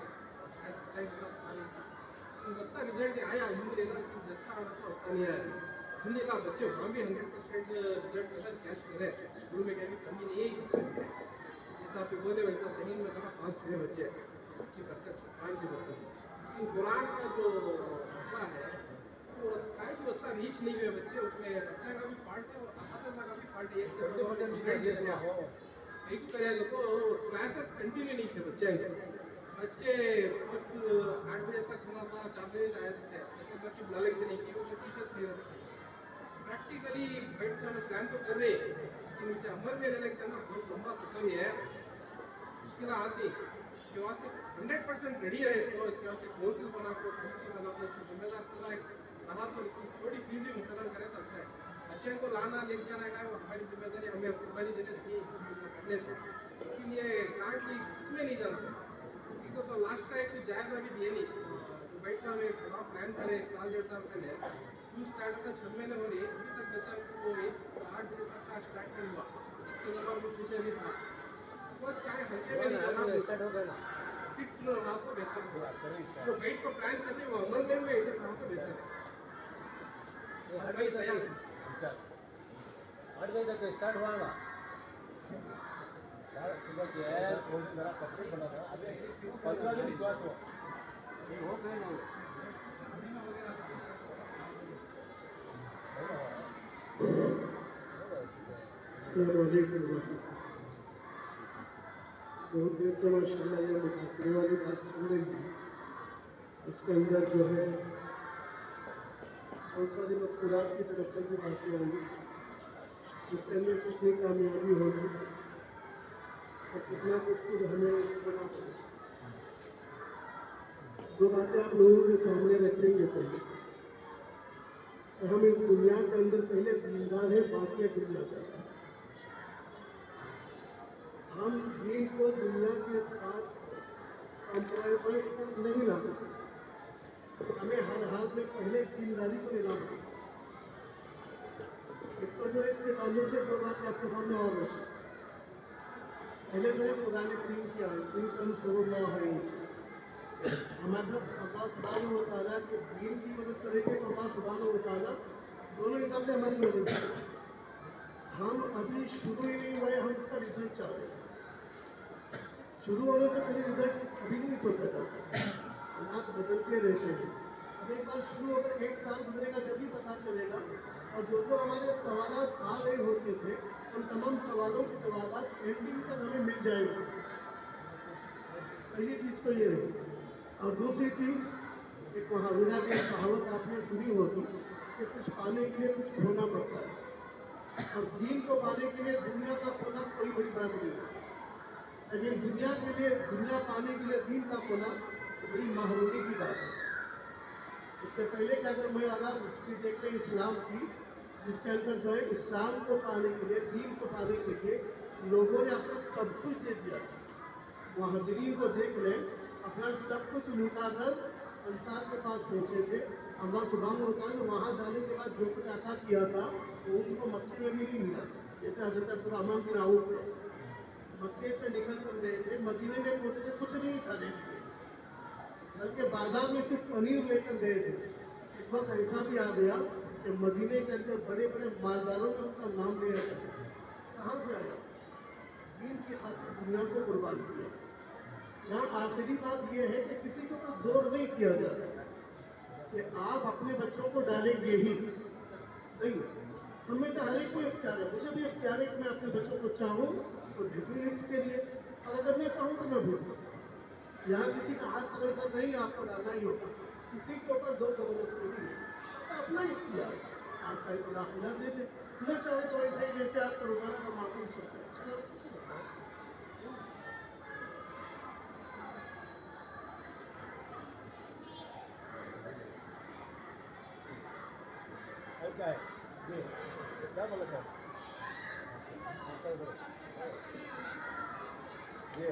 लगता रिजल्ट आया हिंदी लेना जितना उतना नहीं आया हिंदी का बच्चे वहाँ भी 100% रिजल्ट कैच करे स्कूल में कहीं कमी नहीं है जैसा आप बोले वैसा जमीन में थोड़ा फास्ट हुए बच्चे इसकी बरकत से कुरान की बरकत से लेकिन कुरान का जो मसला है वो काहे कि उतना रीच नहीं हुए बच्चे उसमें बच्चा का भी पार्ट है और असातिज़ा का भी पार्ट है एक से एक करेगा तो क्लासेस कंटिन्यू नहीं थे बच्चे 8 बजे तक होना था 4 बजे आए थे लेकिन बच्चे बुला लेक्चर नहीं किए वो टीचर्स नहीं रहते प्रैक्टिकली बैठ कर प्लान तो कर रहे लेकिन इसे अमल में लेने का ना बहुत लंबा सफर है मुश्किल आती इसके वास्ते 100% रेडी रहे तो इसके वास्ते काउंसिल बना को कमेटी बना को इसकी जिम्मेदार पूरा एक रहा तो इसकी थोड़ी फीस भी मुकद्दर करे तो अच्छा है बच्चे को लाना लेके जाना है वो हमारी जिम्मेदारी हमें कुर्बानी देने थी करने थे लेकिन ये कांट इसमें नहीं जानते क्योंकि तो लास्ट का एक जायजा भी दिए नहीं जो बैठ कर एक बड़ा प्लान करे 1 साल 1.5 साल पहले स्कूल स्टार्ट होता 6 महीने हो रही अभी तक बच्चा को 8 बजे तक का स्टार्ट नहीं हुआ इससे नंबर में पूछे नहीं था वो क्या है हल्के में नहीं करना स्टार्ट हो गया ना स्ट्रिक्ट रहा तो बेहतर हुआ तो बैठ को प्लान करने वो अमल में ऐसे काम तो बेहतर है हर भाई तैयार अच्छा 8 बजे तक स्टार्ट हुआ ना यार सुबह के है थोड़ा जरा कपड़े बना था अभी 15 दिन विश्वास हो ये हो गए ना बहुत देर से माशाल्लाह ये मुखातिरे वाली बात चल रही है, इसके अंदर जो है बहुत सारी मस्कुरात की तरफ से भी बातें होंगी, इसके अंदर कितनी कामयाबी होगी और कितना कुछ खुद हमें बना चाहिए। दो बातें आप लोगों के सामने रखेंगे पहले, तो हम इस दुनिया के अंदर पहले जिंदा है, बाकी दुनिया का हम दीन को दुनिया के साथ कॉम्प्रोमाइज कर नहीं ला सकते। हमें हर हाल में पहले दीनदारी को लेना होगा। एक तो जो इसके ताल्लुक से दो बात आपके सामने और रखी, पहले जो है पुराने करीम की आयत है हमारा अल्लाह सुब्हानहू व तआला के दीन की मदद करेंगे तो अल्लाह सुब्हानहू व तआला दोनों हिसाब से हमारी मदद करेंगे। हम अभी शुरू ही नहीं हुए, हम इसका रिजल्ट चाह रहे हैं। शुरू होने से पहले रिजल्ट अभी नहीं सोचा जाता, हालात बदलते रहते हैं। अब एक बार शुरू होकर एक साल गुजरेगा जब भी पता चलेगा, और जो जो हमारे सवालात आ रहे होते थे उन तमाम सवालों के जवाब एंडिंग तक हमें मिल जाएंगे। पहली चीज़ तो ये है। और दूसरी चीज़, एक मुहावरा की कहावत आपने सुनी होगी कि कुछ पाने के लिए कुछ खोना पड़ता है, और दीन को पाने के लिए दुनिया का खोना कोई बड़ी बात नहीं है। लेकिन दुनिया के लिए, दुनिया पाने के लिए दीन का खोना बड़ी महरूमी की बात है। इससे पहले कि अगर मैं अगर उसकी देख लें इस्लाम की, जिसके अंदर जो है इस्लाम को पाने के लिए, दीन को पाने के लिए लोगों ने अपना सब कुछ दे दिया। मुहाजिरीन को देख लें, अपना सब कुछ लूटा कर अंसार के पास पहुँचे थे। अल्लाह सुब्हानहू व तआला ने वहाँ जाने के बाद जो कुछ अता किया था वो उनको मक्के में भी नहीं मिला। जैसे हज़रत अब्दुर्रहमान बिन औफ मक्के से निकल कर गए थे, मदीने में पहुँचे थे, कुछ नहीं खाने के लिए, बल्कि बाजार में सिर्फ पनीर लेकर गए थे। एक वक्त ऐसा भी आ गया कि मदीने के अंदर बड़े बड़े मालदारों ने उनका नाम लिया था। कहाँ से आया? दीन की खातिर दुनिया को कुर्बान किया। यहाँ आखिरी बात यह है कि किसी के ऊपर जोर नहीं किया जाता कि आप अपने बच्चों को डालेंगे ही नहीं। उनमें से हर एक को इख्तियार है, मुझे भी इख्तियार है कि मैं अपने बच्चों को चाहूँ तो ढिपी के लिए, और अगर मैं चाहूँ तो मैं भूल। यहाँ किसी का हाथ पकड़कर नहीं आपको डालना ही होगा, किसी के ऊपर दो जबरदस्ती नहीं है, तो अपना इख्तियार। आप चाहे तो दाखिला दे दें, न चाहे तो ऐसे ही जैसे आपका रोजाना का मामूल सकता है। क्या है ये क्या बोला था ये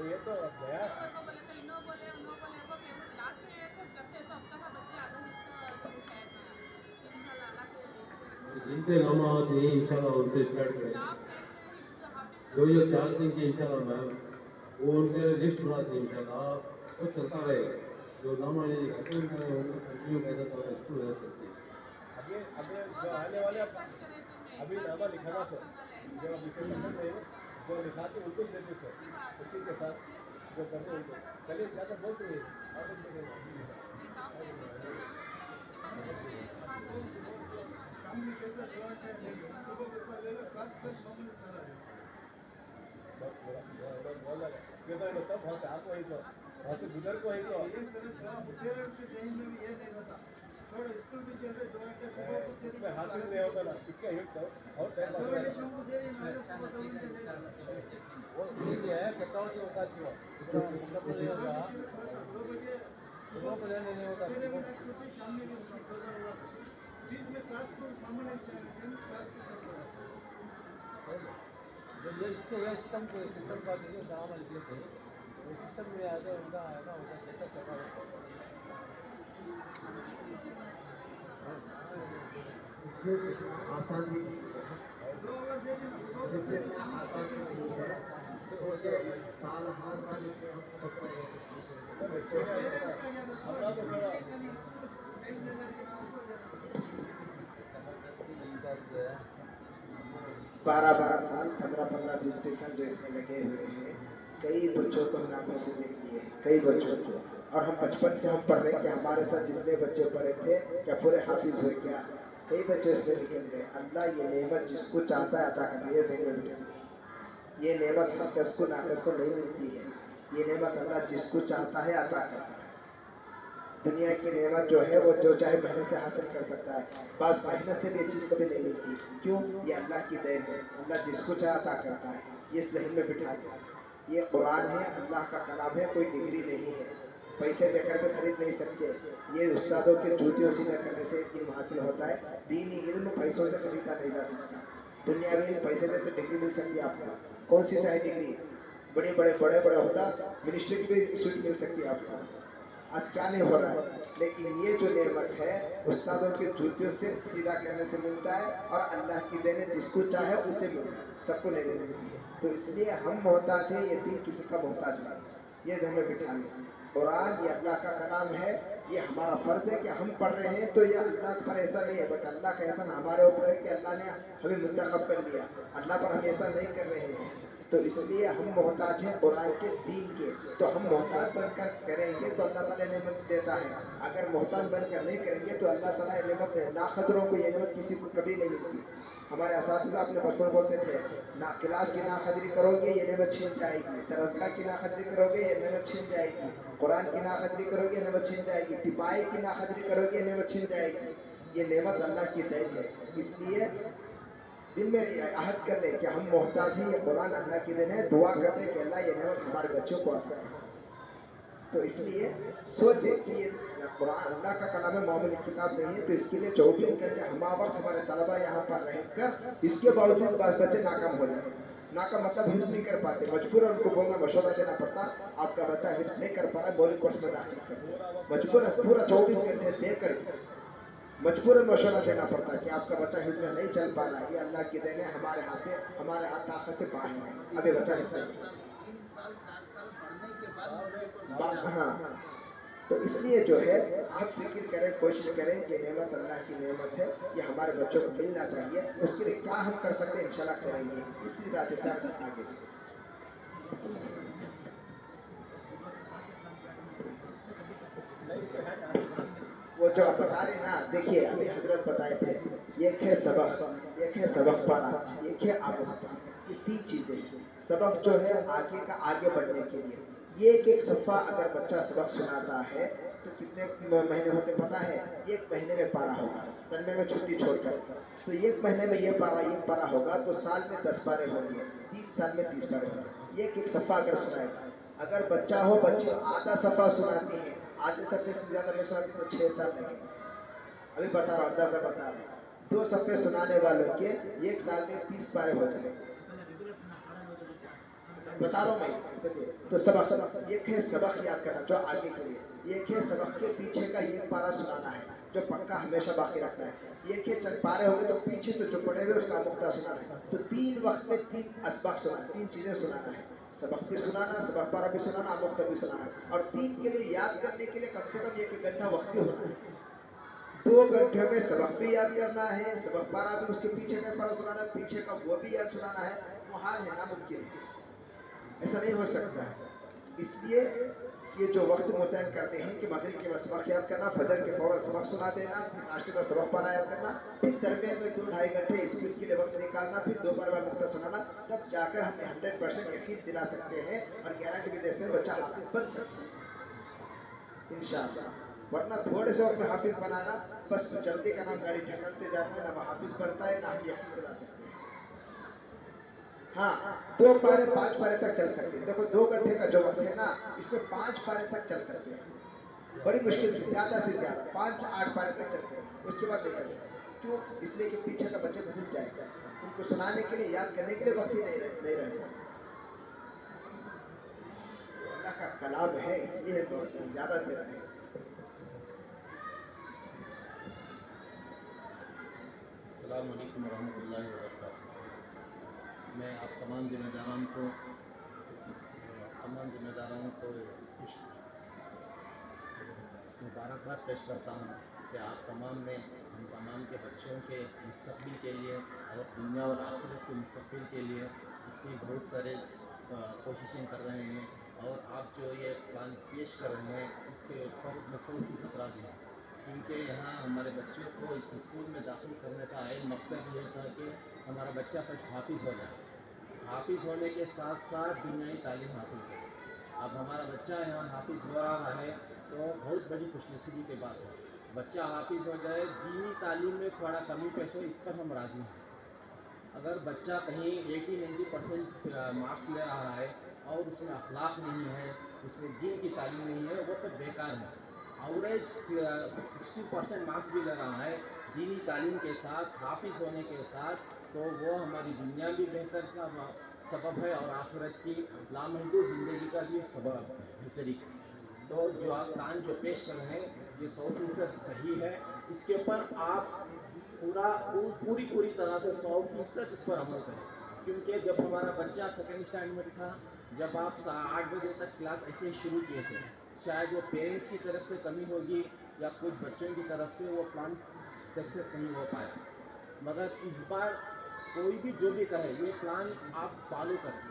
ये तो गया जिनसे नाम आते हैं इंशाल्लाह उनसे स्टार्ट करें। जो ये 4 दिन की इंशाल्लाह मैम वो उनके लिस्ट बनाते हैं इंशाल्लाह, वो चलता रहेगा। जो नाम आने की घटना है उनको कंटिन्यू करता तो स्कूल रह सकती है। अभी जो आने वाले अभी नामा लिखाना सर, जो अभी से जो लिखाते उनको देते सर, उसी के साथ जो करते उनको चलिए ज़्यादा बोलते हैं सब वहाँ से आप वही तो वहाँ से गुजर को वही तो एक तरह पेरेंट्स के जहन में भी ये नहीं रहता, छोड़ो स्कूल भी चल रहे 2 घंटे सुबह को तेरी हासिल नहीं होगा ना, कितना एक तो और 2 घंटे शाम को दे रही है, सुबह 2 घंटे ले वो ठीक है बताओ जो होगा जो मतलब नहीं होगा 2 बजे सुबह को लेने नहीं होगा, मेरे में छुट्टी शाम में भी छुट्टी हो जाएगा, बीच में क्लास को कॉमन एग्जामिनेशन क्लास को जब ये इसको सिस्टम का देखिए काम लिखे थे सिस्टम में आ जाए उनका आएगा उनका सेटअप करना होगा। आसान भी साल हर साल इसे बारह 12 साल 15 20 साल जो इसमें लगे हुए हैं, कई बच्चों को हमने आंखों से देख लिए, कई बच्चों को اور ہم بچپن سے ہم پڑھ رہے ہیں کہ ہمارے ساتھ جتنے بچے پڑھے تھے کیا پورے حافظ ہوئے کیا؟ کئی بچے اس میں نکل گئے. اللہ یہ نعمت جس کو چاہتا ہے عطا کرتا ہے. یہ ذہن میں بٹھائیے. یہ نعمت ہر کس کو ناقص کو نہیں ملتی ہے. یہ نعمت اللہ جس کو چاہتا ہے عطا کرتا ہے. دنیا کی نعمت جو ہے وہ جو چاہے محنت سے حاصل کر سکتا ہے. بعض محنت سے بھی یہ چیز کبھی نہیں ملتی. کیوں؟ یہ اللہ کی دین ہے. اللہ جس کو چاہے عطا کرتا ہے. یہ ذہن میں بٹھا دیں. یہ قرآن ہے, اللہ کا کلام ہے, کوئی ڈگری نہیں ہے. پیسے دے کر کے خرید نہیں سکتے. یہ استادوں کے جوتیوں سیدھا کرنے سے علم حاصل ہوتا ہے. دینی علم پیسوں سے خریدا نہیں جا سکتا. دنیاوی پیسے دے تو ڈگری مل سکتی ہے آپ کو. کون سی چاہے ڈگری, بڑے ہوتا منسٹری کی بھی سیٹ مل سکتی ہے آپ کو. آج کیا نہیں ہو رہا ہے, لیکن یہ جو نعمت ہے استادوں کے جوتیوں سے سیدھا کرنے سے ملتا ہے, اور اللہ کی دین جس کو چاہے اسے ملتا ہے, سب کو نہیں ملتی ہے. تو اس لیے ہم محتاج ہیں, یہ دین کسی کا محتاج نہیں. یہ ذہن میں بٹھا لیں. قرآن یہ اللہ کا کلام ہے. یہ ہمارا فرض ہے کہ ہم پڑھ رہے ہیں تو یہ اللہ پر ایسا نہیں ہے, بلکہ اللہ کا احسان ہمارے اوپر ہے کہ اللہ نے ہمیں منتخب کر لیا. اللہ پر ہم ایسا نہیں کر رہے ہیں. تو اس لیے ہم محتاج ہیں قرآن کے, دین کے. تو ہم محتاج بن کر کریں گے تو اللہ تعالیٰ نعمت دیتا ہے. اگر محتاج بن کر نہیں کریں گے تو اللہ تعالیٰ نعمت ناقدروں کو یہ نعمت کسی کو کبھی نہیں ملتی. ہمارے اساتذہ اپنے بچپن بولتے تھے, کلاس کی ناقدری کرو گے یہ نعمت چھین جائے گی. درسگاہ کی ناقدری کرو گے یہ نعمت چھین جائے گی. قرآن کی ناقدری کرو گے یہ نعمت چھین جائے گی. ٹپائی کی ناقدری کرو گے یہ نعمت چھین جائے گی. یہ نعمت اللہ کی دین ہے. اس لیے دل میں عہد کر لیں کہ ہم محتاج ہیں, یہ قرآن اللہ کی دین ہے. دعا کرتے ہیں کہ اللہ یہ نعمت ہمارے بچوں کو عطا کرے. تو اس لیے سوچیں کہ یہ قرآن اللہ کا کلام ہے, معمولی کتاب نہیں ہے. تو اس کے لیے 24 گھنٹے ہم وقت ہمارے طلبہ یہاں پر رہ کر اس کے باوجود بعض بچے ناکام ہو جائیں. ناکام مطلب حفظ نہیں کر پاتے, مجبور ان کو بولنا مشورہ دینا پڑتا, آپ کا بچہ حفظ نہیں کر پا رہا ہے, بولی کورس میں داخل کرتے. مجبور پورا 24 گھنٹے دے کر مجبور مشورہ دینا پڑتا ہے کہ آپ کا بچہ حفظ میں نہیں چل پا رہا ہے. یہ اللہ کی دین ہے, ہمارے ہاتھ سے, ہمارے ہاتھ طاقت سے باہر ہے. ابھی بچہ حفظ ہاں. تو اس لیے جو ہے آپ فکر کریں, کوشش کریں کہ نعمت اللہ کی نعمت ہے, یہ ہمارے بچوں کو ملنا چاہیے. اس کے لیے کیا ہم کر سکتے ہیں انشاءاللہ کریں گے. اسی رات سے آگے وہ جو آپ بتا رہے نا, دیکھیے ابھی حضرت بتائے تھے, ایک ہے سبق, ایک ہے سبق پڑھا, ایک ہے آموزہ. یہ 3 چیزیں ہیں. سبق جو ہے آگے کا آگے بڑھنے کے لیے. یہ ایک صفحہ اگر بچہ سبق سناتا ہے تو کتنے مہینے ہوتے پتہ ہے؟ 1 مہینے میں پارا ہوگا, ترمے میں چھٹی چھوڑ کر. تو 1 مہینے میں یہ پارا ہوگا تو سال میں 10 پارے ہوں گے, 3 سال میں 30 پارے ہوں گے. ایک صفحہ اگر سنائے گا. اگر بچہ ہو, بچے آدھا صفحہ سناتی ہیں, آدھے صفحے سے زیادہ میں سناتی تو 6 سال لگے گا. ابھی بتا رہا ہوں, اندازہ بتا رہا ہوں. 2 صفحے سنانے والوں کے 1 سال میں 30 پارے ہو جائیں گے. بتا رہا ہوں میں. تو سبق, ایک ہے سبق یاد کرنا جو آگے کے لیے, ایک ہے سبق کے پیچھے کا 1 پارا سنانا ہے جو پکا ہمیشہ باقی رکھنا ہے. ایک ہے چند پارے ہو گئے تو پیچھے سے جو پڑے ہوئے اس کا مقطع سنانا ہے. تو 3 وقت میں 3 اسباق سنانا, 3 چیزیں سنانا ہے. سبق بھی سنانا, سبق پارا بھی سنانا, مقطع بھی سنانا. اور 3 کے لیے یاد کرنے کے لیے کم سے کم 1 گھنٹہ وقت بھی ہونا ہے. 2 گھنٹے میں سبق بھی یاد کرنا ہے, سبق پارا بھی, اس کے پیچھے کا پارا سنانا ہے, پیچھے کا وہ بھی یاد سنانا ہے. وہ حال ہے ناممکن ہے, ایسا نہیں ہو سکتا ہے. اس لیے یہ جو وقت متعین کرتے ہیں کہ مغرب کے بعد سبق یاد کرنا, فجر کے فوراً سبق سنا دینا, پھر ناشتے کا سبق پارا یاد کرنا, پھر درمیان میں 2-2.5 گھنٹے اسکول کے لیے وقت نکالنا, پھر 2 بار مقطع سنانا. تب جا کر ہمیں 100% یقین دلا سکتے ہیں اور گارنٹی بھی دے سکتے ہیں بچہ حافظ بن سکتا ہے انشاءاللہ. ورنہ تھوڑے سے وقت میں حافظ بنانا, بس جلدی کا نام گاڑی ڈھکلتے جاتا ہے, نہ وہ حافظ بنتا ہے, نہ ہم یقین دلا سکتے ہیں. ہاں 2 پارے 5 پارے تک چل سکتے ہیں. دیکھو 2 گھنٹے کا جو وقت ہے نا, اس میں 5 پارے تک چل سکتے ہیں. بڑی مشکل سے, زیادہ سے زیادہ 5-8 پارے تک چل سکتے ہیں. اس کے بعد نہیں چل سکتے. کیوں؟ اس لیے کہ پیچھے کا بچے بھول جائے گا, ان کو سنانے کے لیے, یاد کرنے کے لیے وقت ہی نہیں رہے گا. اللہ کا کلام ہے, اس لیے زیادہ سے رہے. السلام علیکم ورحمۃ اللہ وبرکاتہ. میں آپ تمام ذمہ داران کو خوش مبارکباد پیش کرتا ہوں کہ آپ تمام نے ہم تمام کے بچوں کے مستقبل کے لیے اور دنیا اور آخرت کے مستقبل کے لیے اتنی بہت سارے کوششیں کر رہے ہیں. اور آپ جو یہ پلان پیش کر رہے ہیں اس کے اوپر میں 100% راضی ہوں، کیونکہ یہاں ہمارے بچوں کو اس اسکول میں داخل کرنے کا عین مقصد یہ تھا کہ ہمارا بچہ کچھ حافظ ہو جائے، حافظ ہونے کے ساتھ ساتھ دنیائی تعلیم حاصل کرے۔ اب ہمارا بچہ یہاں حافظ ہو رہا ہے تو بہت بڑی خوش نصیبی کی بات ہے۔ بچہ حافظ ہو جائے، دینی تعلیم میں تھوڑا کمی پیش ہو، اس پر ہم راضی ہیں۔ اگر بچہ کہیں 80-90% مارکس لے رہا ہے اور اس میں اخلاق نہیں ہے، اس میں دین کی تعلیم نہیں ہے، وہ سب بیکار ہے۔ اوریج 60% مارکس بھی لے رہا ہے دینی تعلیم کے ساتھ، حافظ ہونے کے ساتھ، تو وہ ہماری دنیا بھی بہتر کا سبب ہے اور آخرت کی لامحدود زندگی کا بھی سبب بہتری ہے۔ تو جو آپ پلان جو پیش کر رہے ہیں یہ 100% صحیح ہے، اس کے اوپر آپ پوری طرح سے 100% اس پر عمل کریں، کیونکہ جب ہمارا بچہ سیکنڈ اسٹینڈرڈ میں تھا، جب آپ 8 بجے تک کلاس ایسے ہی شروع کیے تھے، شاید وہ پیرنٹس کی طرف سے کمی ہوگی یا کچھ بچوں کی طرف سے وہ پلان سکسیس نہیں ہو پایا، مگر اس بار کوئی بھی جو بھی کہے یہ پلان آپ فالو کریں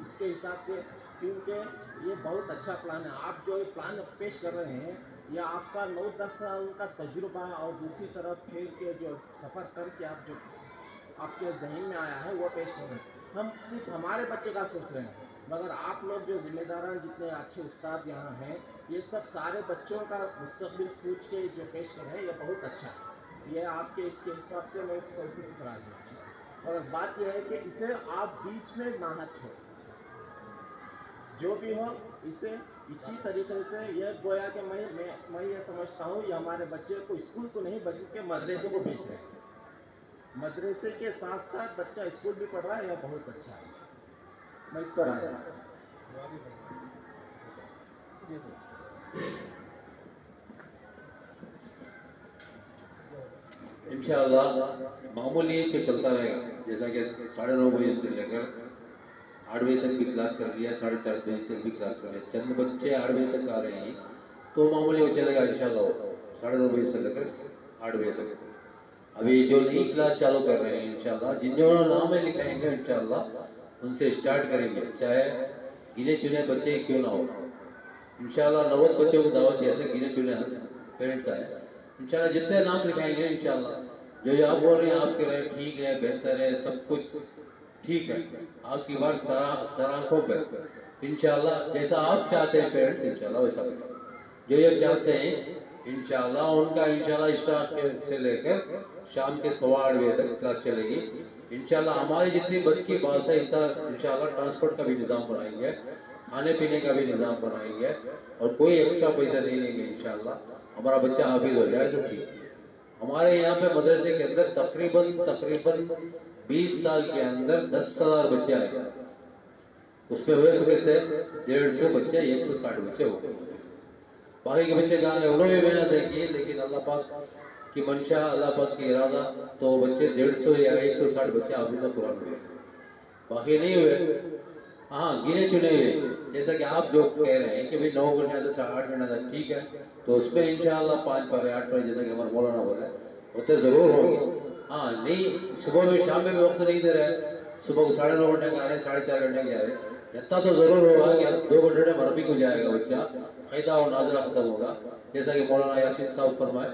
اس کے حساب سے، کیونکہ یہ بہت اچھا پلان ہے۔ آپ جو پلان پیش کر رہے ہیں یہ آپ کا 9-10 سال کا تجربہ اور دوسری طرف پھر کے جو سفر کر کے آپ جو آپ کے ذہن میں آیا ہے وہ پیش کر رہے ہیں۔ ہم صرف ہمارے بچے کا سوچ رہے ہیں، مگر آپ لوگ جو ذمہ داران جتنے اچھے استاد یہاں ہیں یہ سب سارے بچوں کا مستقبل سوچ کے جو پیش کر رہے ہیں یہ بہت اچھا ہے۔ یہ آپ کے اس کے حساب سے میں 100% راضی ہوں، اور بات یہ ہے کہ اسے آپ بیچ میں نہ چھوڑیں، جو بھی ہو اسے اسی طریقے سے یہ گویا کہ میں یہ سمجھتا ہوں یہ ہمارے بچے کو اسکول کو نہیں بلکہ مدرسے کو بھیج رہے ہیں، مدرسے کے ساتھ ساتھ بچہ اسکول بھی پڑھ رہا ہے، یہ بہت اچھا ہے، میں اس پر آیا ہوں۔ انشاءاللہ معمولی تو چلتا رہے گا، جیسا کہ 9:30 بجے سے لے کر 8 بجے تک بھی کلاس چل رہی ہے، 4:30 بجے تک بھی کلاس چل رہی ہے، چند بچے 8 بجے تک آ رہے ہیں تو معمولی وہ چلے گا انشاءاللہ 9:30 بجے سے لے کر 8 بجے تک۔ ابھی جو نئی کلاس چالو کر رہے ہیں انشاءاللہ جنہوں نے نام لکھائیں گے انشاءاللہ ان سے اسٹارٹ کریں گے، چاہے گنے چنے بچے کیوں نہ ہو۔ انشاءاللہ 90 بچوں کو دعوت دیا تھا، گنے چنے پیرنٹس آئے، انشاءاللہ جتنے نام لکھائیں گے انشاءاللہ جو آپ بول رہے ہیں آپ کے رہے ٹھیک ہے، بہتر ہے، سب کچھ ٹھیک ہے، آپ کی بات سراخوں پہ انشاءاللہ جیسا آپ چاہتے ہیں پیرنٹس انشاءاللہ ویسا کریں، جو یہ چاہتے ہیں انشاءاللہ ان کا انشاءاللہ اسٹارٹ سے لے کر شام کے 8:15 بجے تک کلاس چلے گی انشاءاللہ۔ ہماری جتنی بس کی بات ہے انشاءاللہ ٹرانسپورٹ کا بھی نظام بنائیں گے، کھانے پینے کا بھی نظام بنائیں گے، اور کوئی ایکسٹرا پیسہ نہیں لیں گے انشاءاللہ۔ ہمارا بچہ حافظ ہو جائے تو ٹھیک۔ ہمارے یہاں پہ مدرسے کے اندر تقریباً 20 سال کے اندر 10,000 بچے آئے، اس میں ہوئے سکتے تھے 150 بچے، 160 بچے ہو گئے، باقی کے بچے کہاں گئے انہوں نے محنت نہیں کی، لیکن اللہ پاک کی منشا، اللہ پاک کی ارادہ تو بچے 150 یا 160 بچے حافظ قرآن ہوئے، باقی نہیں ہوئے، ہاں گنے چنے ہوئے، جیسا کہ آپ جو کہہ رہے ہیں کہ 9 گھنٹے سے 8 گھنٹے تک ٹھیک ہے، تو اس میں انشاءاللہ 5 پارے 8 پارے جیسا کہ ہمارے مولانا بولے ہوتے ضرور ہوں گے۔ ہاں نہیں صبح میں شام میں بھی وقت نہیں دے رہے، صبح کو 9:30 گھنٹے کے آ رہے ہیں، 4:30 گھنٹے کے آ رہے ہیں، اتنا تو ضرور ہوگا کہ 2 گھنٹے میں عربی کو جائے گا بچہ، قاعدہ اور ناظرہ ختم ہوگا، جیسا کہ مولانا یاسین صاحب فرمائے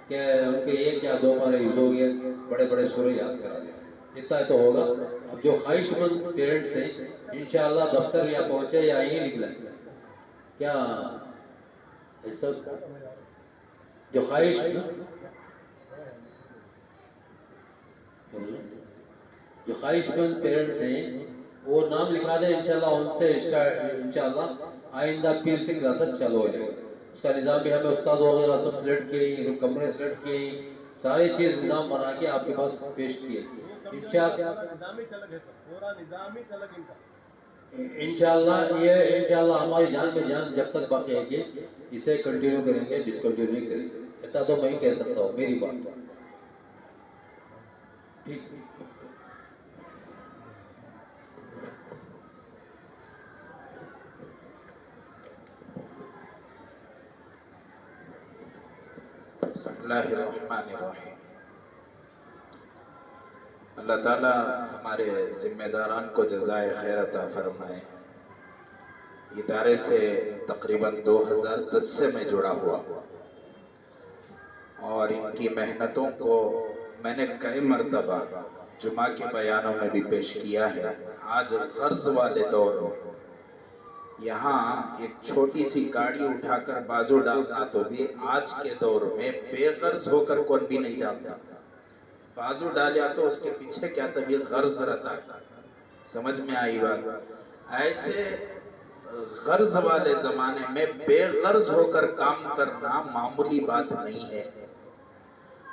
کہ ان کے 1 یا 2 پارے حفظ ہو گئے، بڑے بڑے سورے یاد کرا دیا، اتنا تو ہوگا۔ اب جو خواہش مند پیرنٹس ہیں انشاءاللہ دفتر یا پہنچے یا یہیں نکلیں، کیا جو خواہش مند پیرنٹس ہیں وہ نام لکھا دیں انشاءاللہ، ان سے انشاءاللہ آئندہ پیر سے کلاسز چالو ہو جائے گا، اس کا نظام بھی ہمیں استاد وغیرہ سب سلیکٹ کیے، کمرے سلیکٹ کیے، ساری چیز نظام بنا کے آپ کے پاس پیش کیے انشاءاللہ۔ یہ انشاءاللہ ہماری جان میں جان جب تک باقی ہے کہ اسے کنٹینیو کریں گے، ڈسکنٹینیو نہیں کریں گے، اتنا تو میں ہی کہہ سکتا ہوں، میری بات ٹھیک۔ بسم اللہ الرحمن الرحیم۔ اللہ تعالیٰ ہمارے ذمہ داران کو جزائے خیر عطا فرمائے۔ इदारे से तकरीबन 2010 से मैं जुड़ा हुआ और इनकी मेहनतों को मैंने कई मरतबा जुमा के बयानों में भी पेश किया है। आज कर्ज वाले दौर में यहाँ एक छोटी सी गाड़ी उठाकर बाजू डालना तो भी आज के दौर में बेकर्ज होकर कौन भी नहीं डालता। बाजू डालिया तो उसके पीछे क्या तभी गर्ज रहता है। समझ में आई बात? ऐसे गर्ज वाले जमाने में बेगर्ज होकर काम करना मामूली बात नहीं है।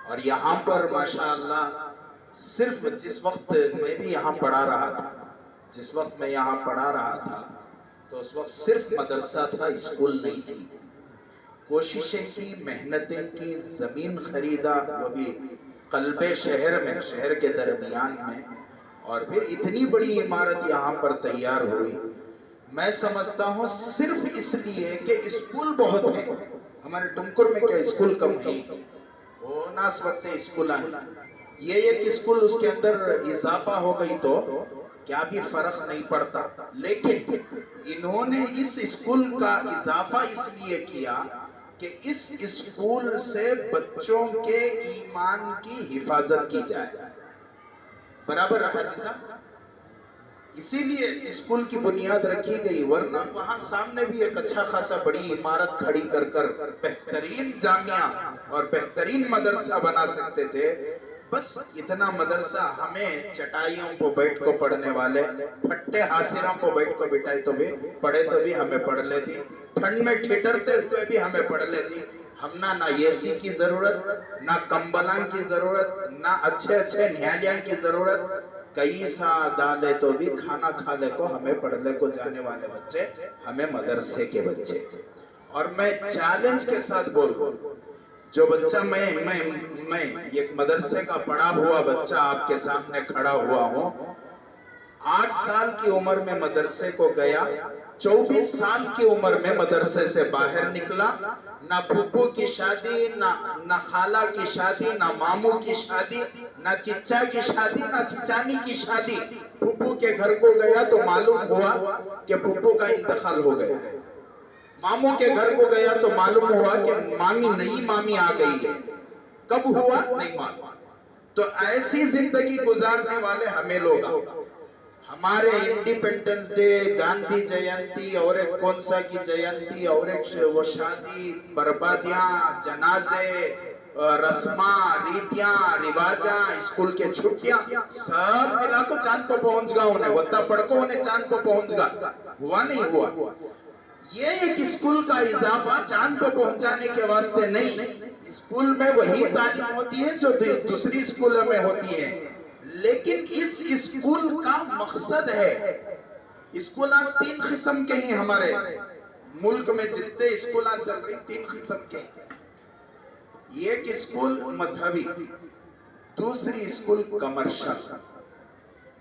और यहाँ पर माशाअल्लाह सिर्फ जिस वक्त मैं भी यहाँ पढ़ा रहा था, जिस वक्त मैं यहाँ पढ़ा रहा था तो उस वक्त सिर्फ मदरसा था, स्कूल नहीं थी। कोशिशें की, मेहनतें की, जमीन खरीदा, वो भी कल्बे शहर में, शहर के दरमियान में, और फिर इतनी बड़ी इमारत यहाँ पर तैयार हुई। मैं समझता हूँ सिर्फ इसलिए कि स्कूल बहुत है। हमारे टुमकुर में क्या स्कूल कम है? वो नास वक्त स्कूल है, ये एक स्कूल उसके अंदर इजाफा हो गई तो क्या भी फर्क नहीं पड़ता। लेकिन इन्होंने इस स्कूल का इजाफा इसलिए किया कि इस स्कूल से बच्चों के ईमान की हिफाजत की जाए। बराबर रहा जी साहब? इसीलिए स्कूल की बुनियाद रखी गई, वरना वहां सामने भी एक अच्छा खासा बड़ी इमारत खड़ी कर बेहतरीन जामिया और बेहतरीन मदरसा बना सकते थे। बस इतना मदरसा हमें चटाइयों को बैठ को पढ़ने वाले, फट्टे हासिरों को बैठ को बिठाए तो भी पढ़े तो भी हमें पढ़ लेती, ठंड में ठिठुरते हुए भी हमें पढ़ लेती। हमना ना एसी की जरूरत, ना कंबलां की जरूरत, ना अच्छे अच्छे न्यायालयों की जरूरत, कई सा डाले तो भी खाना खाने को हमें पढ़ने को जाने वाले बच्चे, हमें मदरसे के बच्चे। और मैं चैलेंज के साथ बोल, जो बच्चा मैं एक मदरसे का पढ़ा हुआ बच्चा आपके सामने खड़ा हुआ हूँ, 8 साल की उम्र में मदरसे को गया, 24 साल की उम्र में मदरसे से बाहर निकला। ना फूफू की शादी, ना खाला की शादी, ना मामू की शादी, ना चिच्चा की शादी, ना चिचानी की शादी। फूफू के घर को गया तो मालूम हुआ कि फूफू का इंतकाल हो गया। मामू के घर को गया तो मालूम हुआ कि मामी नई मामी आ गई है। कब हुआ नहीं मालूम। तो ऐसी जिंदगी गुजारने वाले हमें लोग, हमारे इंडिपेंडेंस डे, गांधी जयंती और एक कौन सा की जयंती और एक वो शादी, बर्बादियां, जनाजे, रस्मा, रीतियां, रिवाजा, स्कूल के छुट्टियां, सब मिला को चांद को पहुंच गया। उन्हें वत्ता पढ़को उन्हें चांद को पहुंच गया। हुआ नहीं हुआ? ये एक स्कूल का इजाफा चांद को पहुंचाने के वास्ते नहीं। स्कूल में वही तालीम होती है जो दूसरी स्कूलों में होती है, लेकिन इस स्कूल का मकसद है, स्कूल 3 किस्म के हैं हमारे मुल्क में, जितने स्कूल चल रही 3 किस्म के। एक स्कूल मजहबी, दूसरी स्कूल कमर्शियल।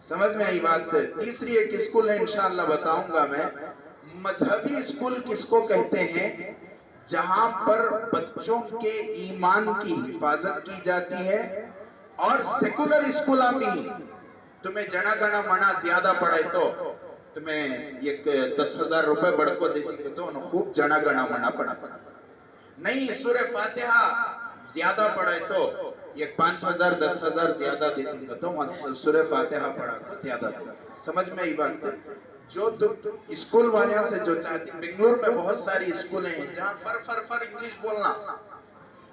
समझ में आई बात? तीसरी एक स्कूल है, इंशाअल्लाह बताऊंगा मैं। मजहबी स्कूल किसको कहते हैं? जहां पर बच्चों के ईमान की हिफाजत की जाती है। और सेकुलर स्कूल भी, तुम्हें जना गणा मना ज्यादा पढ़े तो तुम्हें एक 10,000 रुपए बढ़ को देती तो खूब जना गणा मना पढ़ाता। नहीं, सूरह फातिहा ज्यादा पढ़े तो एक 5,000 10,000 ज्यादा देती तो सूरह फातिहा पढ़ा तो ज्यादा देती। समझ में आई बात? जो तुम स्कूल वाले से जो चाहती, बेंगलुरु में बहुत सारी स्कूलें हैं जहाँ फर इंग्लिश बोलना,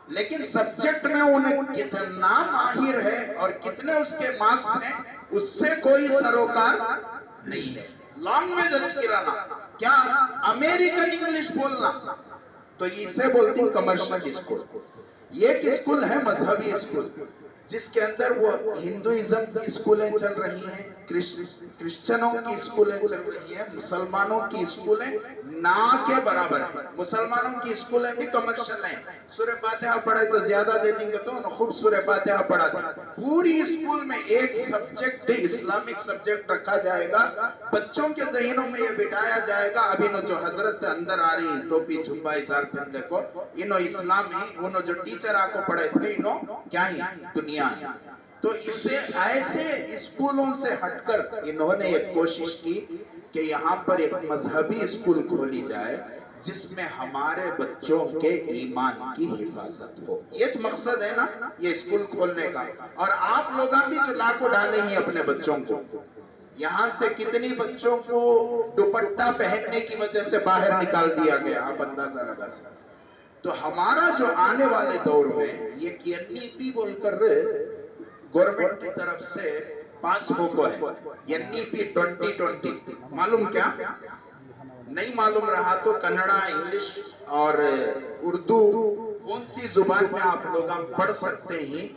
लेकिन सब्जेक्ट में उन्हें कितना माहिर है और कितने उसके मार्क्स हैं उससे कोई सरोकार नहीं है। लैंग्वेज अच्छी रहना, क्या अमेरिकन इंग्लिश बोलना, तो इसे बोलती हूँ कमर्शियल स्कूल। एक स्कूल है मजहबी स्कूल, जिसके अंदर वो हिंदुइज्म की स्कूलें चल रही हैं, क्रिश्चियनों की स्कूलें चल रही हैं, मुसलमानों की स्कूलें ना के बराबर है। मुसलमानों की स्कूलें भी कमर्शियल हैं। सूरह फातिहा पढ़े तो ज्यादा दे देंगे तो खूब सूरह फातिहा पढ़ा दें। पूरी स्कूल में एक सब्जेक्ट इस्लामिक सब्जेक्ट रखा जाएगा, बच्चों के ज़हनों में ये बिठाया जाएगा। अभी नो जो हजरत अंदर आ रही टोपी झुब्बा इजार पहनने को, इनो इस्लाम ही, उनो जो टीचर आपको पढ़े थे इनो क्या ही दुनिया है। तो इससे ऐसे स्कूलों से हटकर इन्होंने एक कोशिश की کہ یہاں پر ایک مذہبی اسکول کھولی جائے جس میں ہمارے بچوں کے ایمان کی حفاظت ہو. یہ مقصد ہے نا یہ اسکول کھولنے کا. اور آپ لوگ بھی جو لاکھوں ڈالے ہیں اپنے بچوں کو, یہاں سے کتنی بچوں کو دوپٹہ پہننے کی وجہ سے باہر نکال دیا گیا, آپ اندازہ لگا سکتے. تو ہمارا جو آنے والے دور میں یہ NEP بول کر گورنمنٹ کی طرف سے پاس ہو ہے, NEP 2020. معلوم کیا نہیں معلوم رہا تو کنڑا, انگلش اور اردو کون سی زبان میں آپ لوگ پڑھ سکتے ہیں.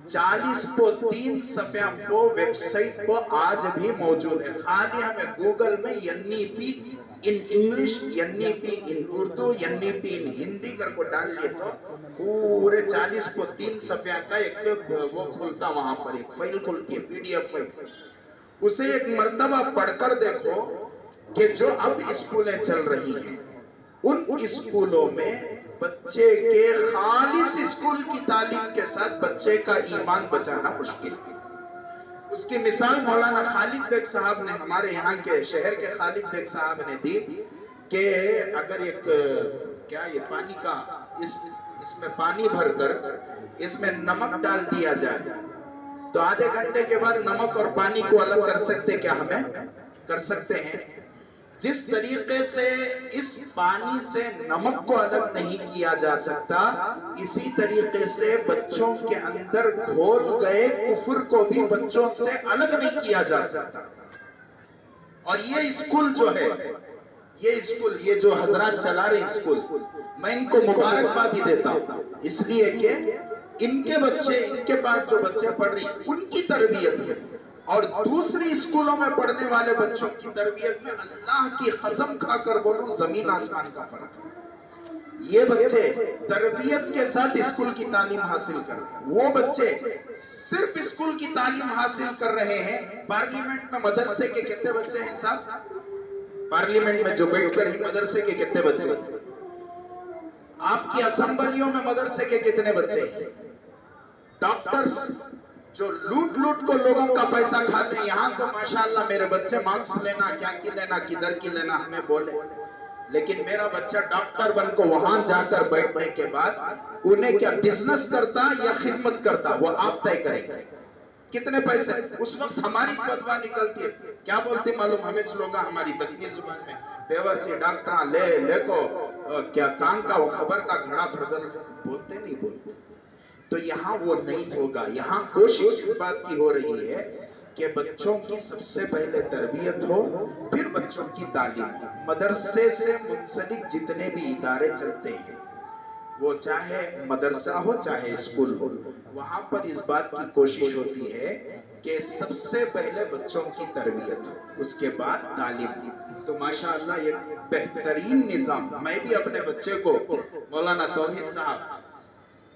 43 صفحہ کو ویب سائٹ کو آج بھی موجود ہے. خالی ہمیں گوگل میں NEP in English, NEP in Urdu, NEP ان ہندی کر کو ڈال لیے تو پورے 43 صفحہ کا ایک وہ کھلتا, وہاں پر ایک فائل کھلتی ہے, PDF فائل. اسے ایک مرتبہ پڑھ کر دیکھو کہ جو اب اسکولیں چل رہی ہیں ان اسکولوں میں بچے کے خالص اسکول کی تعلیم کے ساتھ بچے کا ایمان بچانا مشکل ہے. اس کی مثال مولانا خالد بیگ صاحب نے, ہمارے یہاں کے شہر کے خالد بیگ صاحب نے دی کہ اگر ایک کیا یہ پانی کا اس میں پانی بھر کر اس میں نمک ڈال دیا جائے تو آدھے گھنٹے کے بعد نمک اور پانی کو الگ کر سکتے کیا؟ ہمیں کر سکتے ہیں. جس طریقے سے اس پانی سے نمک کو الگ نہیں کیا جا سکتا, اسی طریقے سے بچوں کے اندر گھول گئے کفر کو بھی بچوں سے الگ نہیں کیا جا سکتا. اور یہ اسکول جو ہے, یہ اسکول, یہ جو حضرات چلا رہے اسکول, میں ان کو مبارکباد ہی دیتا ہوں, اس لیے کہ ان کے بچے, ان کے پاس جو بچے پڑھ رہی ان کی تربیت میں اور دوسری اسکولوں میں پڑھنے والے بچوں کی تربیت میں اللہ کی قسم کھا کر بولوں زمین آسمان کا فرق ہے. یہ بچے تربیت کے ساتھ اسکول کی تعلیم حاصل کر رہے ہیں. وہ بچے صرف اسکول کی تعلیم حاصل کر رہے ہیں. پارلیمنٹ میں مدرسے کے کتنے بچے ہیں صاحب؟ پارلیمنٹ میں جو بیٹھ کر ہی مدرسے کے کتنے بچے ہیں؟ آپ کی اسمبلیوں میں مدرسے کے کتنے بچے ہیں؟ ڈاکٹرز جو لوٹ لوٹ کو لوگوں کا پیسہ کھاتے ہیں, یہاں تو ماشاءاللہ میرے بچے مارکس لینا, کیا کی لینا, کدھر کی لینا ہمیں بولے, لیکن میرا بچہ ڈاکٹر بن کو وہاں جا کر بیٹھنے کے بعد انہیں کیا بزنس کرتا یا خدمت کرتا, وہ آپ طے کریں گے. کتنے پیسے اس وقت ہماری بدوا نکلتی ہے, کیا بولتے معلوم ہمیں لوگ ہماری دکنی زبان میں, بیور سے ڈاکٹر لے کو کیا کام کا وہ خبر کا گھڑا بھردل بولتے نہیں بولتے. تو یہاں وہ نہیں ہوگا. یہاں کوشش اس بات کی ہو رہی ہے کہ بچوں کی سب سے پہلے تربیت ہو, پھر بچوں کی تعلیم. مدرسے سے منسلک جتنے بھی ادارے چلتے ہیں, وہ چاہے مدرسہ ہو چاہے اسکول ہو, وہاں پر اس بات کی کوشش ہوتی ہے کہ سب سے پہلے بچوں کی تربیت ہو, اس کے بعد تعلیم. تو ماشاءاللہ یہ بہترین نظام. میں بھی اپنے بچے کو, مولانا توحید صاحب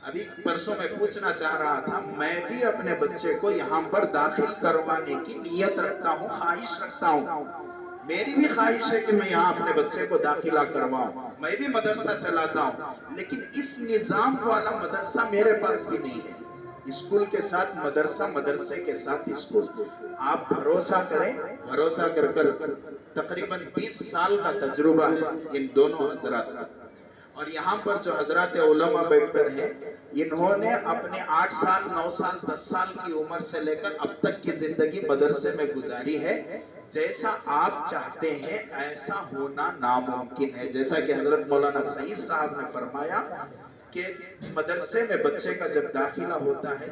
ابھی پرسوں میں پوچھنا چاہ رہا تھا, میں بھی اپنے بچے کو یہاں پر داخل کروانے کی نیت رکھتا ہوں, خواہش رکھتا ہوں. میری بھی خواہش ہے کہ میں یہاں اپنے بچے کو داخلہ کرواؤں. میں بھی مدرسہ چلاتا ہوں, لیکن اس نظام والا مدرسہ میرے پاس بھی نہیں ہے. اسکول کے ساتھ مدرسہ, مدرسے کے ساتھ اسکول. آپ بھروسہ کریں, بھروسہ کر کر تقریباً 20 سال کا تجربہ ہے ان دونوں حضرات کا. اور یہاں پر جو حضرات علماء بیٹھ کر ہیں, انہوں نے اپنے 8 سال 9 سال 10 سال کی عمر سے لے کر اب تک کی زندگی مدرسے میں گزاری ہے. جیسا آپ چاہتے ہیں ایسا ہونا ناممکن ہے. جیسا کہ حضرت مولانا سعید صاحب نے فرمایا کہ مدرسے میں بچے کا جب داخلہ ہوتا ہے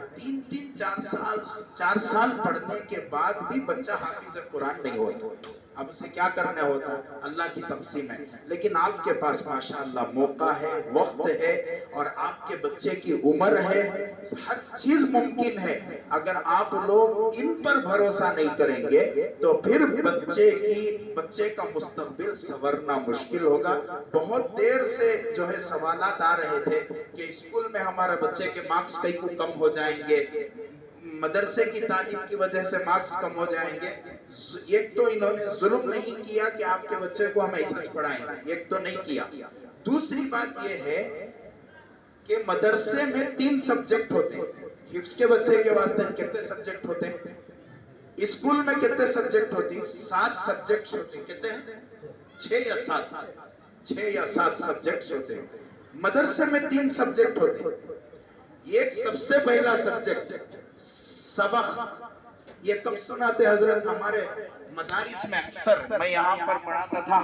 4 سال پڑھنے کے بعد بھی بچہ حافظ قرآن نہیں ہوتا. اب اسے کیا کرنا ہوتا ہے؟ اللہ کی تقسیم ہے. لیکن آپ کے پاس ماشاءاللہ موقع ہے, وقت ہے, اور آپ کے بچے کی عمر ہے, ہر چیز ممکن ہے. اگر آپ لوگ ان پر بھروسہ نہیں کریں گے تو پھر بچے کا مستقبل سنورنا مشکل ہوگا. بہت دیر سے جو ہے سوالات آ رہے تھے کہ اسکول میں ہمارے بچے کے مارکس کئی کو کم ہو جائیں گے, مدرسے کی تعلیم کی وجہ سے مارکس کم ہو جائیں گے. ایک تو انہوں نے ظلم نہیں کیا کہ آپ کے بچے کو ہم ایسا پڑھائیں, ایک تو نہیں کیا. دوسری بات یہ ہے کہ مدرسے میں 3 سبجیکٹ ہوتے ہیں. حفظ کے بچے کے واسطے کتنے سبجیکٹ ہوتے ہیں؟ स्कूल में कितने सब्जेक्ट होते हैं? 7 सब्जेक्ट होते हैं। कितने हैं? 6 या 7 सब्जेक्ट होते हैं। मदरसे में 3 सब्जेक्ट होते हैं। एक सबसे पहला सब्जेक्ट सबक, ये कब सुनाते हजरत? हमारे मदारिस में अक्सर मैं यहाँ पर पढ़ाता था।